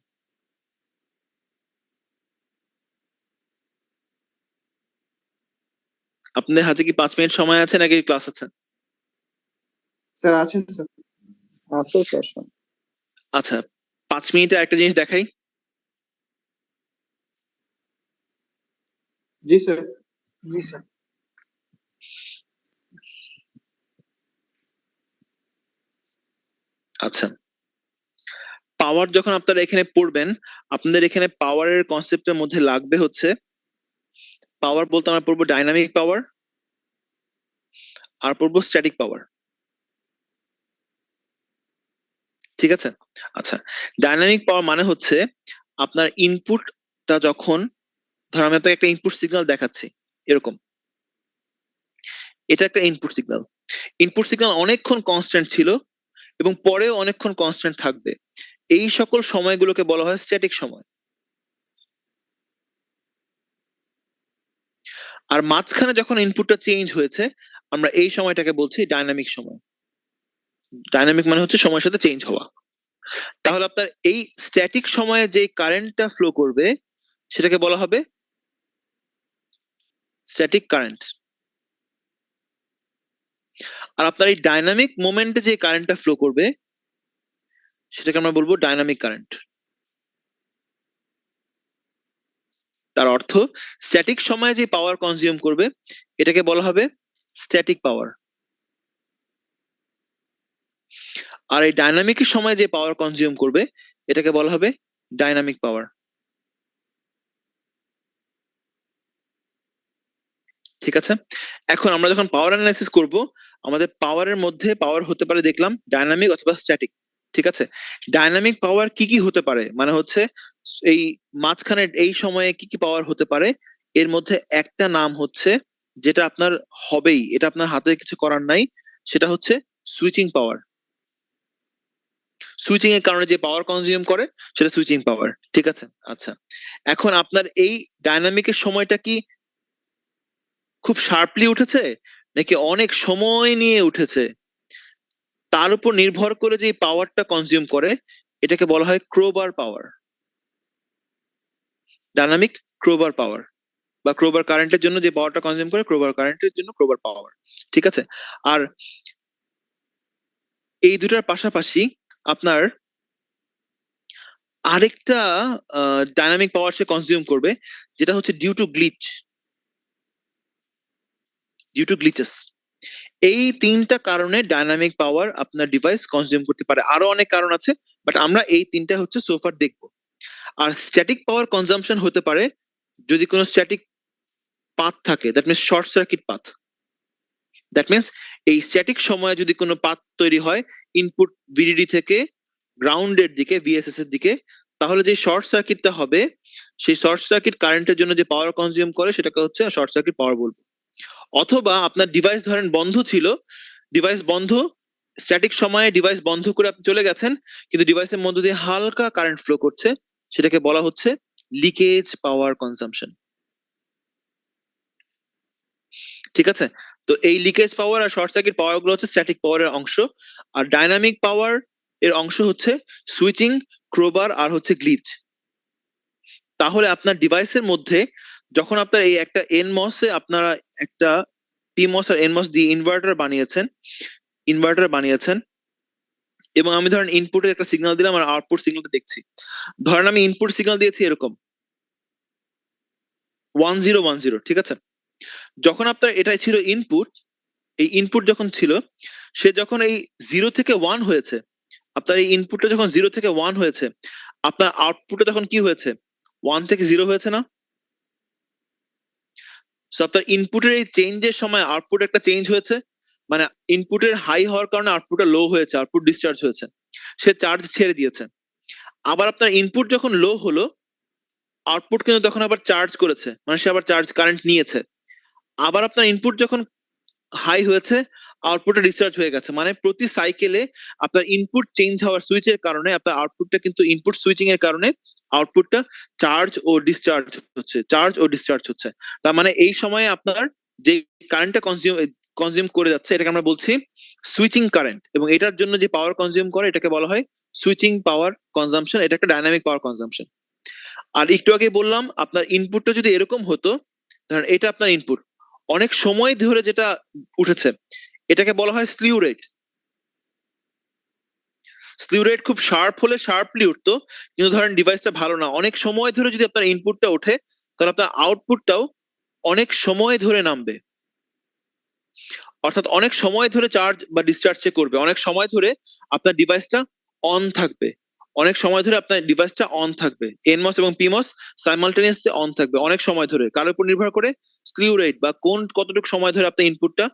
আপনাদের হাতে কি 5 মিনিট সময় আছে নাকি ক্লাস আছে? স্যার আছে স্যার। আছে স্যার। আচ্ছা, 5 মিনিটে একটা জিনিস দেখাই। জি স্যার। জি স্যার। আচ্ছা, পাওয়ার যখন আপনারা এখানে পড়বেন, আপনাদের এখানে পাওয়ারের কনসেপ্টের মধ্যে লাগবে হচ্ছে, পাওয়ার বলতে আমরা পড়বো ডাইনামিক পাওয়ার আর পড়বো স্ট্যাটিক পাওয়ার। ঠিক আছে? আচ্ছা, ডাইনামিক পাওয়ার মানে হচ্ছে আপনার ইনপুটটা যখন, ধর আমি আপনাকে একটা ইনপুট সিগন্যাল দেখাচ্ছি এরকম, এটা একটা ইনপুট সিগন্যাল। ইনপুট সিগন্যাল অনেকক্ষণ কনস্ট্যান্ট ছিল এবং পরেও অনেকক্ষণ কনস্ট্যান্ট থাকবে, এই সকল সময়গুলোকে বলা হয় স্ট্যাটিক সময়। আর মাঝখানে যখন ইনপুটটা চেঞ্জ হয়েছে, আমরা এই সময়টাকে বলছি ডাইনামিক সময়। ডাইনামিক মানে হচ্ছে সময়ের সাথে চেঞ্জ হওয়া। তাহলে আপনার এই স্ট্যাটিক সময়ে যে কারেন্টটা ফ্লো করবে সেটাকে বলা হবে স্ট্যাটিক কারেন্ট। আর আপনার এই ডাইনামিক মোমেন্টে যে কারেন্টটা ফ্লো করবে সেটাকে আমরা বলবো ডাইনামিক কারেন্ট। তার অর্থ স্ট্যাটিক সময়ে যে পাওয়ার কনজিউম করবে এটাকে বলা হবে স্ট্যাটিক পাওয়ার, আর এই ডাইনামিকের সময় যে পাওয়ার কনজিউম করবে এটাকে বলা হবে ডাইনামিক পাওয়ার। ঠিক আছে? এখন আমরা যখন পাওয়ার অ্যানালাইসিস করব, আমাদের পাওয়ারের মধ্যে পাওয়ার হতে পারে দেখলাম ডাইনামিক অথবা স্ট্যাটিক। ঠিক আছে? ডাইনামিক পাওয়ার কি কি হতে পারে মানে হচ্ছে এই মাঝখানে এই সময়ে কি কি পাওয়ার হতে পারে, এর মধ্যে একটা নাম হচ্ছে, যেটা আপনার হবেই, এটা আপনার হাতে কিছু করার নাই, সেটা হচ্ছে সুইচিং পাওয়ার। সুইচিং এর কারণে যে পাওয়ার কনজিউম করে সেটা সুইচিং পাওয়ার। ঠিক আছে? আচ্ছা, এখন আপনার এই ডাইনামিকের সময়টা কি খুব শার্পলি উঠেছে নাকি অনেক সময় নিয়ে উঠেছে, তার উপর নির্ভর করে যে পাওয়ারটা কনজিউম করে এটাকে বলা হয় ক্রোবার পাওয়ার। ডাইনামিক ক্রোবার পাওয়ার বা ক্রোবার কারেন্টের জন্য যে পাওয়ারটা কনজিউম করে, ক্রোবার কারেন্টের জন্য ক্রোবার পাওয়ার। ঠিক আছে? আর এই দুটার পাশাপাশি আপনার আরেকটা ডাইনামিক পাওয়ার সে কনজিউম করবে, যেটা হচ্ছে ডিউ টু গ্লিচেস। এই 3টা কারণে ডাইনামিক পাওয়ার আপনার ডিভাইস কনজিউম করতে পারে, আরো অনেক কারণ আছে, বাট আমরা এই 3টা হচ্ছে সোফার দেখবো। আর স্ট্যাটিক পাওয়ার কনজাম্পশন হতে পারে যদি কোনো স্ট্যাটিক পাথ থাকে, that means short circuit path. That means এই স্ট্যাটিক সময়ে যদি কোনো পাথ তৈরি হয় ইনপুট ভিডিডি থেকে গ্রাউন্ডের দিকে, ভিএসএস এর দিকে, তাহলে যে শর্ট সার্কিটটা হবে সেই শর্ট সার্কিট কারেন্টের জন্য যে পাওয়ার কনজিউম করে সেটাকে হচ্ছে শর্ট সার্কিট পাওয়ার বলবো। অথবা আপনার ডিভাইস ধরেন বন্ধ ছিল, ডিভাইস বন্ধ, স্ট্যাটিক সময়ে ডিভাইস বন্ধ করে আপনি চলে গেছেন, কিন্তু ডিভাইসের মধ্য দিয়ে হালকা কারেন্ট ফ্লো করছে, সেটাকে বলা হচ্ছে লিকেজ পাওয়ার কনজাম্পশন। ঠিক আছে, তো এই লিকেজ পাওয়ার আর শর্ট সার্কিট পাওয়ার গুলো হচ্ছে স্ট্যাটিক পাওয়ারের অংশ, আর ডাইনামিক পাওয়ার এর অংশ হচ্ছে সুইচিং, ক্রোবার আর হচ্ছে গ্লিচ। তাহলে আপনার ডিভাইসের মধ্যে যখন আপনার এই একটা এনমস এ আপনারা একটা পিমস আর এনমস দিয়ে ইনভার্টার বানিয়েছেন এবং আমি ধরেন ইনপুটের একটা সিগন্যাল দিলাম আর আউটপুট সিগন্যালটা দেখছি। ধরেন আমি ইনপুট সিগন্যাল দিয়েছি এরকম 1010, ঠিক আছে। যখন আপনার এটাই ছিল ইনপুট, এই ইনপুট যখন ছিল, সে যখন এই 0 থেকে 1 হয়েছে, আপনার এই ইনপুটটা যখন 0 থেকে 1 হয়েছে, আপনার আউটপুটটা তখন কি হয়েছে? 1 থেকে 0 হয়েছে না? সো আপনার ইনপুটের এই চেঞ্জের সময় আউটপুট একটা চেঞ্জ হয়েছে, মানে ইনপুটের হাই হওয়ার কারণে আউটপুটটা লো হয়েছে, আউটপুট ডিসচার্জ হয়েছে, সে চার্জ ছেড়ে দিয়েছে। আবার আপনার ইনপুট যখন লো হলো, আউটপুট কিন্তু তখন আবার চার্জ করেছে, মানে সে আবার চার্জ কারেন্ট নিয়েছে। আবার আপনার ইনপুট যখন হাই হয়েছে, আউটপুটটা ডিসচার্জ হয়ে গেছে, মানে প্রতি সাইকেলে আপনার ইনপুট চেঞ্জ হওয়ার সুইচের কারণে আপনার আউটপুটটা কিন্তু ইনপুট সুইচিং এর কারণে আউটপুটটা চার্জ ও ডিসচার্জ হচ্ছে। তার মানে এই সময়ে আপনার যে কারেন্টটা কনজিউম করে যাচ্ছে এটাকে আমরা বলছি সুইচিং কারেন্ট, এবং এটার জন্য যে পাওয়ার কনজিউম করে এটাকে বলা হয় সুইচিং পাওয়ার কনজাম্পশন। এটা একটা ডাইনামিক পাওয়ার কনজাম্পশন। আর একটু আগে বললাম আপনার ইনপুটটা যদি এরকম হতো, ধরেন এটা আপনার ইনপুট, অনেক সময় ধরে যেটা উঠেছে এটাকে বলা হয় স্লিউ রেট। স্লিউ রেট খুব শার্প হলে শার্পলি উঠতো, কিন্তু ধরেন ডিভাইসটা ভালো না, অনেক সময় ধরে যদি আপনার ইনপুটটা ওঠে তাহলে আপনার আউটপুটটাও অনেক সময় ধরে নামবে, অর্থাৎ অনেক সময় ধরে চার্জ বা ডিসচার্জ করবে, অনেক সময় ধরে আপনার ডিভাইসটা অন থাকবে, অনেক সময় ধরে আপনার ডিভাইসটা অন থাকবে, এনমস এবং পিমস সাইমালটেনিয়াসলি অন থাকবে অনেক সময় ধরে। কার উপর নির্ভর করে? স্লিউ রেট, বা কতটুকু সময় ধরে আপনার ইনপুটটা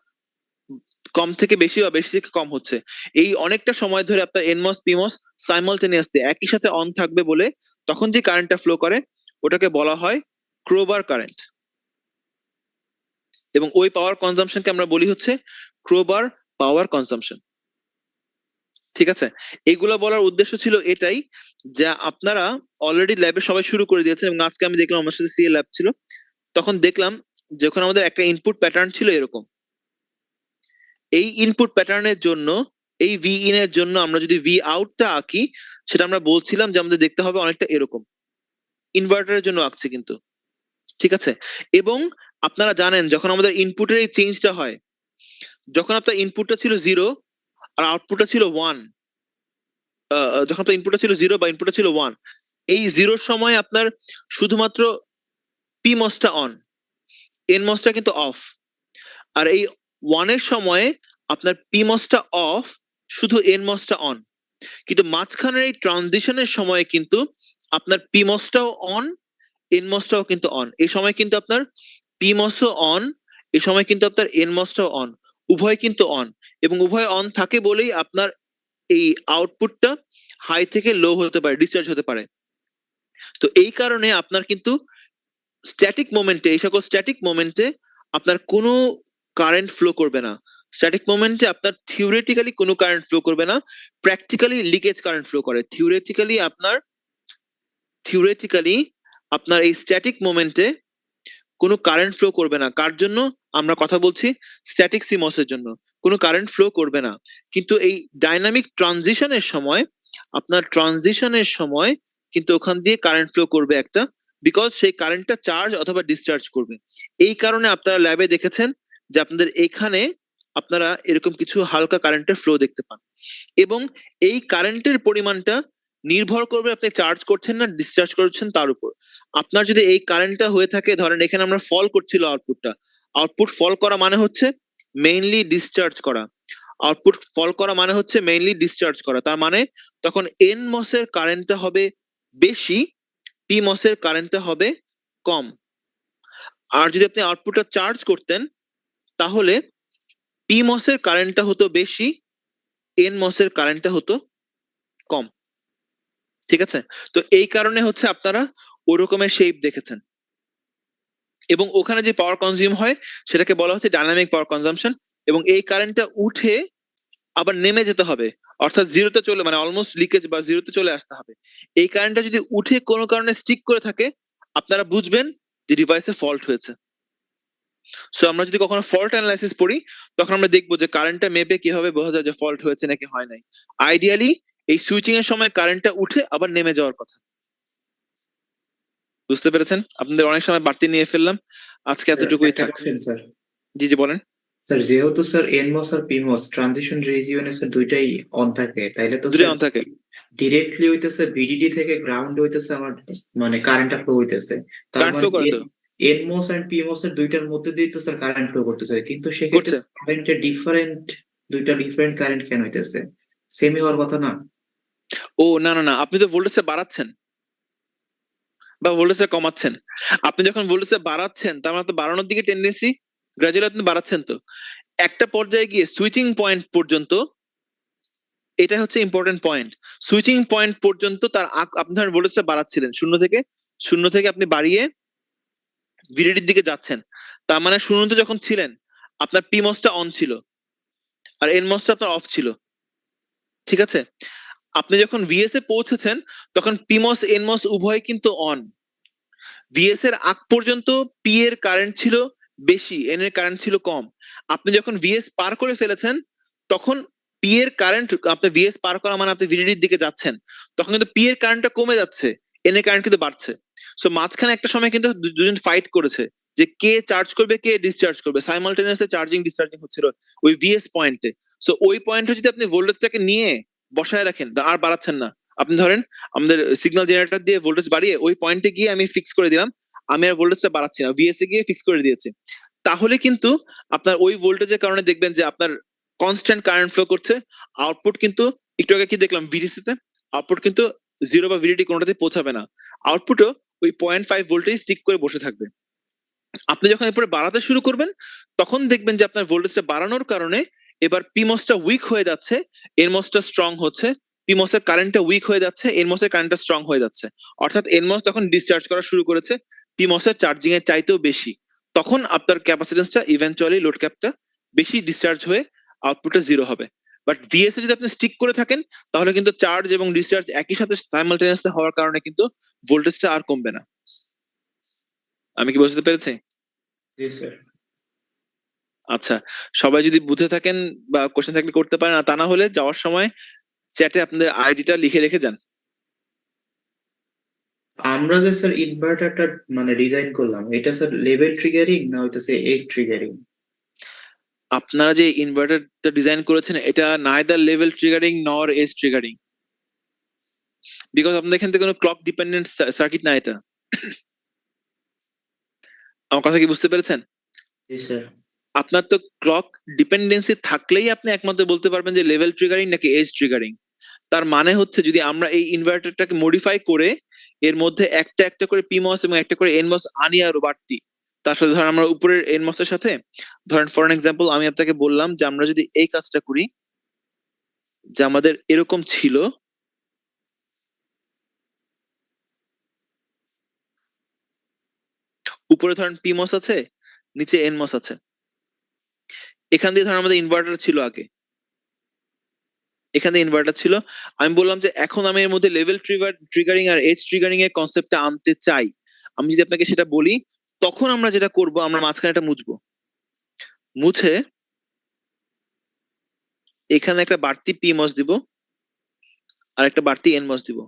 কম থেকে বেশি বা বেশি থেকে কম হচ্ছে। এই অনেকটা সময় ধরে আপনার এনমস পিমস সাইমালটেনিয়াসলি একই সাথে অন থাকবে বলে তখন যে কারেন্টটা ফ্লো করে ওটাকে বলা হয় ক্রোবার কারেন্ট, এবং ওই পাওয়ার কনজাম্পশনকে আমরা বলি হচ্ছে ক্রোবার পাওয়ার কনজাম্পশন। ঠিক আছে, এগুলো বলার উদ্দেশ্য ছিল এটাই যে আপনারা অলরেডি ল্যাবে সবাই শুরু করে দিয়েছেন, এবং আজকে আমি দেখলাম আমার সাথে সিএ ল্যাব ছিল, তখন দেখলাম যখন আমাদের একটা ইনপুট প্যাটার্ন ছিল এরকম, এই ইনপুট প্যাটার্নের জন্য এই ভি ইন এর জন্য আমরা যদি ভি আউটটা আঁকি, সেটা আমরা বলছিলাম যে আমাদের দেখতে হবে অনেকটা এরকম, ইনভার্টারের জন্য আঁকছি কিন্তু। ঠিক আছে, এবং আপনারা জানেন যখন আমাদের ইনপুটের এই চেঞ্জটা হয়, যখন আপনার ইনপুটটা ছিল 0 আর আউটপুটটা ছিল 1, যখন আপনার ইনপুটটা ছিল 0 বা ইনপুটটা ছিল 1, এই 0 সময় আপনার শুধুমাত্র পি মসটা অন, এন মসটা কিন্তু অফ, আর এই 1 এর সময়ে আপনার পি মসটা অফ, শুধু এন মসটা অন। কিন্তু মাঝখানের এই ট্রানজিশনের সময়ে কিন্তু আপনার পি মসটাও অন, এন মসটাও কিন্তু অন। এই সময় কিন্তু আপনার পি মসও অন, এই সময় কিন্তু আপনার এন মসটাও অন, উভয় কিন্তু অন, এবং উভয় অন থাকে বলেই আপনার এই আউটপুটটা হাই থেকে লো হতে পারে, ডিসচার্জ হতে পারে। তো এই কারণে আপনার কিন্তু স্ট্যাটিক মোমেন্টে, এই সকল স্ট্যাটিক মোমেন্টে আপনার কোনো কারেন্ট ফ্লো করবে না। স্ট্যাটিক মোমেন্টে আপনার থিওরিটিক্যালি কোনো কারেন্ট ফ্লো করবে না, প্র্যাকটিক্যালি লিকেজ কারেন্ট ফ্লো করে। থিওরিটিক্যালি আপনার এই স্ট্যাটিক মোমেন্টে কোনো কারেন্ট ফ্লো করবে না। কার জন্য আমরা কথা বলছি? স্ট্যাটিক সিমস এর জন্য কোনো কারেন্ট ফ্লো করবে না। কিন্তু এই ডাইনামিক ট্রানজিশনের সময় কিন্তু ওখান দিয়ে কারেন্ট ফ্লো করবে একটা, বিকজ সেই কারেন্টটা চার্জ অথবা ডিসচার্জ করবে। এই কারণে আপনারা ল্যাবে দেখেছেন যে আপনাদের এখানে আপনারা এরকম কিছু হালকা কারেন্টের ফ্লো দেখতে পান, এবং এই কারেন্টের পরিমাণটা নির্ভর করবে আপনি চার্জ করছেন না ডিসচার্জ করছেন তার উপর। আপনার যদি এই কারেন্টটা হয়ে থাকে, ধরেন এখানে আমরা ফল করছিল আউটপুটটা, আউটপুট ফল করা মানে হচ্ছে মেইনলি ডিসচার্জ করা, আউটপুট ফল করা মানে হচ্ছে মেইনলি ডিসচার্জ করা, তার মানে তখন এন মসের কারেন্টটা হবে বেশি PMOS এর কারেন্টটা হবে কম। আর যদি আপনি আউটপুটটা চার্জ করতেন তাহলে PMOS এর কারেন্টটা হতো বেশি, NMOS এর কারেন্টটা হতো কম। ঠিক আছে, তো এই কারণে হচ্ছে আপনারা ওরকমের শেপ দেখেছেন, এবং ওখানে যে পাওয়ার কনজিউম হয় সেটাকে বলা হচ্ছে ডাইনামিক পাওয়ার কনজাম্পশন, এবং এই কারেন্টটা উঠে আবার নেমে যেতে হবে, অর্থাৎ জিরোতে চলে মানে অলমোস্ট লিকেজ বা জিরোতে চলে আসতে হবে। এই কারেন্টটা যদি উঠে কোনো কারণে স্টিক করে থাকে, আপনারা বুঝবেন যে ডিভাইসে ফল্ট হয়েছে। সো আমরা যদি কখনো ফল্ট অ্যানালাইসিস পড়ি তখন আমরা দেখবো যে কারেন্টটা মেপে কিভাবে বোঝা যায় যে ফল্ট হয়েছে নাকি হয় নাই। আইডিয়ালি এই সুইচিং এর সময় কারেন্টটা উঠে আবার নেমে যাওয়ার কথা। বুঝতে পেরেছেন? আপনাদের অনেক সময় বাড়তি নিয়ে ফেললাম, আজকে এতটুকুই একটা থাক। Question sir. জি জি বলেন। স্যার যেহেতু স্যার এনমস আর পিমস ট্রানজিশন রিজিয়নে স্যার দুইটাই অন থাকে, তাইলে তো দুটোই স্যার অন থাকে। ডিরেক্টলি হইতেছে ভিডিডি থেকে গ্রাউন্ড হইতেছে আমার মানে কারেন্টটা ফ্লো হইতেছে। তার কারেন্ট মানে ফ্লো করে তো। এনমস এন্ড পিমস এর দুইটার মধ্যে দিয়ে তো স্যার কারেন্ট ফ্লো করতেছে, কিন্তু সেক্ষেত্রে করছে। কারেন্টের ডিফারেন্ট, দুইটা ডিফারেন্ট কারেন্ট কেন হইতেছে? সেমই হওয়ার কথা না? ও না না না, আপনি তো ভোল্টেজটা বাড়াচ্ছেন বা ভোল্টেজটা কমাচ্ছেন। আপনি যখন ভোল্টেজটা বাড়াচ্ছেন তার মানে তো বাড়ানোর দিকে টেন্ডেন্সি, গ্রাজুয়ালি আপনি বাড়াচ্ছেন তো। একটা পর্যায়ে গিয়ে সুইচিং পয়েন্ট পর্যন্ত, এটা হচ্ছে ইম্পর্টেন্ট পয়েন্ট, সুইচিং পয়েন্ট পর্যন্ত তার আপনি ধরেন ভোল্টেজটা বাড়াচ্ছিলেন শূন্য থেকে আপনি বাড়িয়ে ভিডিডির দিকে যাচ্ছেন, তার মানে শুরুতে যখন ছিলেন আপনার পিমসটা অন ছিল আর এনমসটা আপনার অফ ছিল। ঠিক আছে, আপনি যখন ভিএস এ পৌঁছেছেন তখন পিমস এনমস উভয় কিন্তু অন। ভিএস এর আগ পর্যন্ত পি এর কারেন্ট ছিল বেশি, এন এর কারেন্ট ছিল কম। আপনি যখন ভিএস পার করে ফেলেছেন তখন পি এর কারেন্ট, আপনি ভিএস পার করা মানে আপনি ভিডিডির দিকে যাচ্ছেন, তখন কিন্তু পি এর কারেন্টটা কমে যাচ্ছে, এন এর কারেন্ট কিন্তু বাড়ছে। সো মাঝখানে একটা সময় কিন্তু দুজন ফাইট করেছে যে কে চার্জ করবে কে ডিসচার্জ করবে, সাইমালটেনিয়াসলি চার্জিং ডিসচার্জিং হচ্ছিল ওই ভিএস পয়েন্টে। সো ওই পয়েন্টে যদি আপনি ভোল্টেজটাকে নিয়ে বসায় রাখেন আর বাড়াচ্ছেন না, আপনি ধরেন আমাদের সিগন্যাল জেনারেটর দিয়ে ভোল্টেজ বাড়িয়ে ওই পয়েন্টে গিয়ে আমি ফিক্স করে দিলাম, আমি আর ভোল্টেজটা বাড়াচ্ছি না, ভিএস এ গিয়ে ফিক্স করে দিয়েছি, তাহলে কিন্তু আপনার ওই ভোল্টেজের কারণে দেখবেন যে আপনার কনস্ট্যান্ট কারেন্ট ফ্লো করছে। আউটপুট কিন্তু একটু আগে কি দেখলাম ভিডিসি তে, আউটপুট কিন্তু জিরো বা ভিডিডি কোনোটাতে পৌঁছাবে না, আউটপুটও ওই 0.5 ভোল্টেজ স্টিক করে বসে থাকবে। আপনি যখন এরপরে বাড়াতে শুরু করবেন তখন দেখবেন যে আপনার ভোল্টেজটা বাড়ানোর কারণে এবার পিমসটা উইক হয়ে যাচ্ছে, এনমসটা স্ট্রং হচ্ছে, পিমস এর কারেন্টটা উইক হয়ে যাচ্ছে, এনমস এর কারেন্টটা স্ট্রং হয়ে যাচ্ছে, অর্থাৎ এনমস তখন ডিসচার্জ করা শুরু করেছে পিমস এর চার্জিং এর চাইতেও বেশি। তখন আপনার ক্যাপাসিটেন্সটা ইভেন্চুয়ালি লোড ক্যাপটা বেশি ডিসচার্জ হয়ে আউটপুটটা জিরো হবে। বাট ভিএস এ যদি আপনি স্টিক করে থাকেন তাহলে কিন্তু চার্জ এবং ডিসচার্জ একই সাথে সাইমালটেনিয়াসলি হওয়ার কারণে কিন্তু ভোল্টেজটা আর কমবে না। আমি কি বুঝতে পেরেছি? জি স্যার। আচ্ছা, সবাই যদি বুঝে থাকেন বা কোশ্চেন থাকলে করতে পারেন, আর তা না হলে যাওয়ার সময় চ্যাটে আপনাদের আইডিটা লিখে রেখে যান। আমরা যে স্যার ইনভার্টারটা মানে ডিজাইন করলাম, এটা স্যার লেভেল ট্রিগারিং না হইতেছে এজ ট্রিগারিং? আপনারা যে ইনভার্টারটা ডিজাইন করেছেন এটা নাইদার লেভেল ট্রিগারিং নর এজ ট্রিগারিং, বিকজ আপনাদের এখান থেকে কোনো ক্লক ডিপেন্ডেন্ট সার্কিট না এটা। আমার কথা কি বুঝতে পেরেছেন? জি স্যার। আপনার তো ক্লক ডিপেন্ডেন্সি থাকলেই আপনি একমাত্র বলতে পারবেন যে লেভেল ট্রিগারিং নাকি এজ ট্রিগারিং। তার মানে হচ্ছে যদি আমরা এই ইনভার্টারটাকে মডিফাই করে এর মধ্যে একটা একটা করে পিমস এবং একটা করে এনমস আনি আরো বাড়তি, তার সাথে ধরেন আমরা উপরের এনমস এর সাথে ধরেন ফর এক্সাম্পল আমি আপনাকে বললাম যে আমরা যদি এই কাজটা করি, যে আমাদের এরকম ছিল, উপরে ধরেন পিমস আছে নিচে এনমস আছে, এখান দিয়ে ধরেন আমাদের ইনভার্টার ছিল আগে, এখানে ইনভার্টার ছিল, আমি বললাম যে এখন আমি এর মধ্যে লেভেল ট্রিগারিং আর এজ ট্রিগারিং এর কনসেপ্টটা আনতে চাই। আমি যদি আপনাকে সেটা বলি তখন আমরা যেটা করব আমরা মাঝখানে এটা মুছবো, মুছে এখানে একটা বাড়তি পিমস দিব আর একটা বাড়তি এনমস দিব,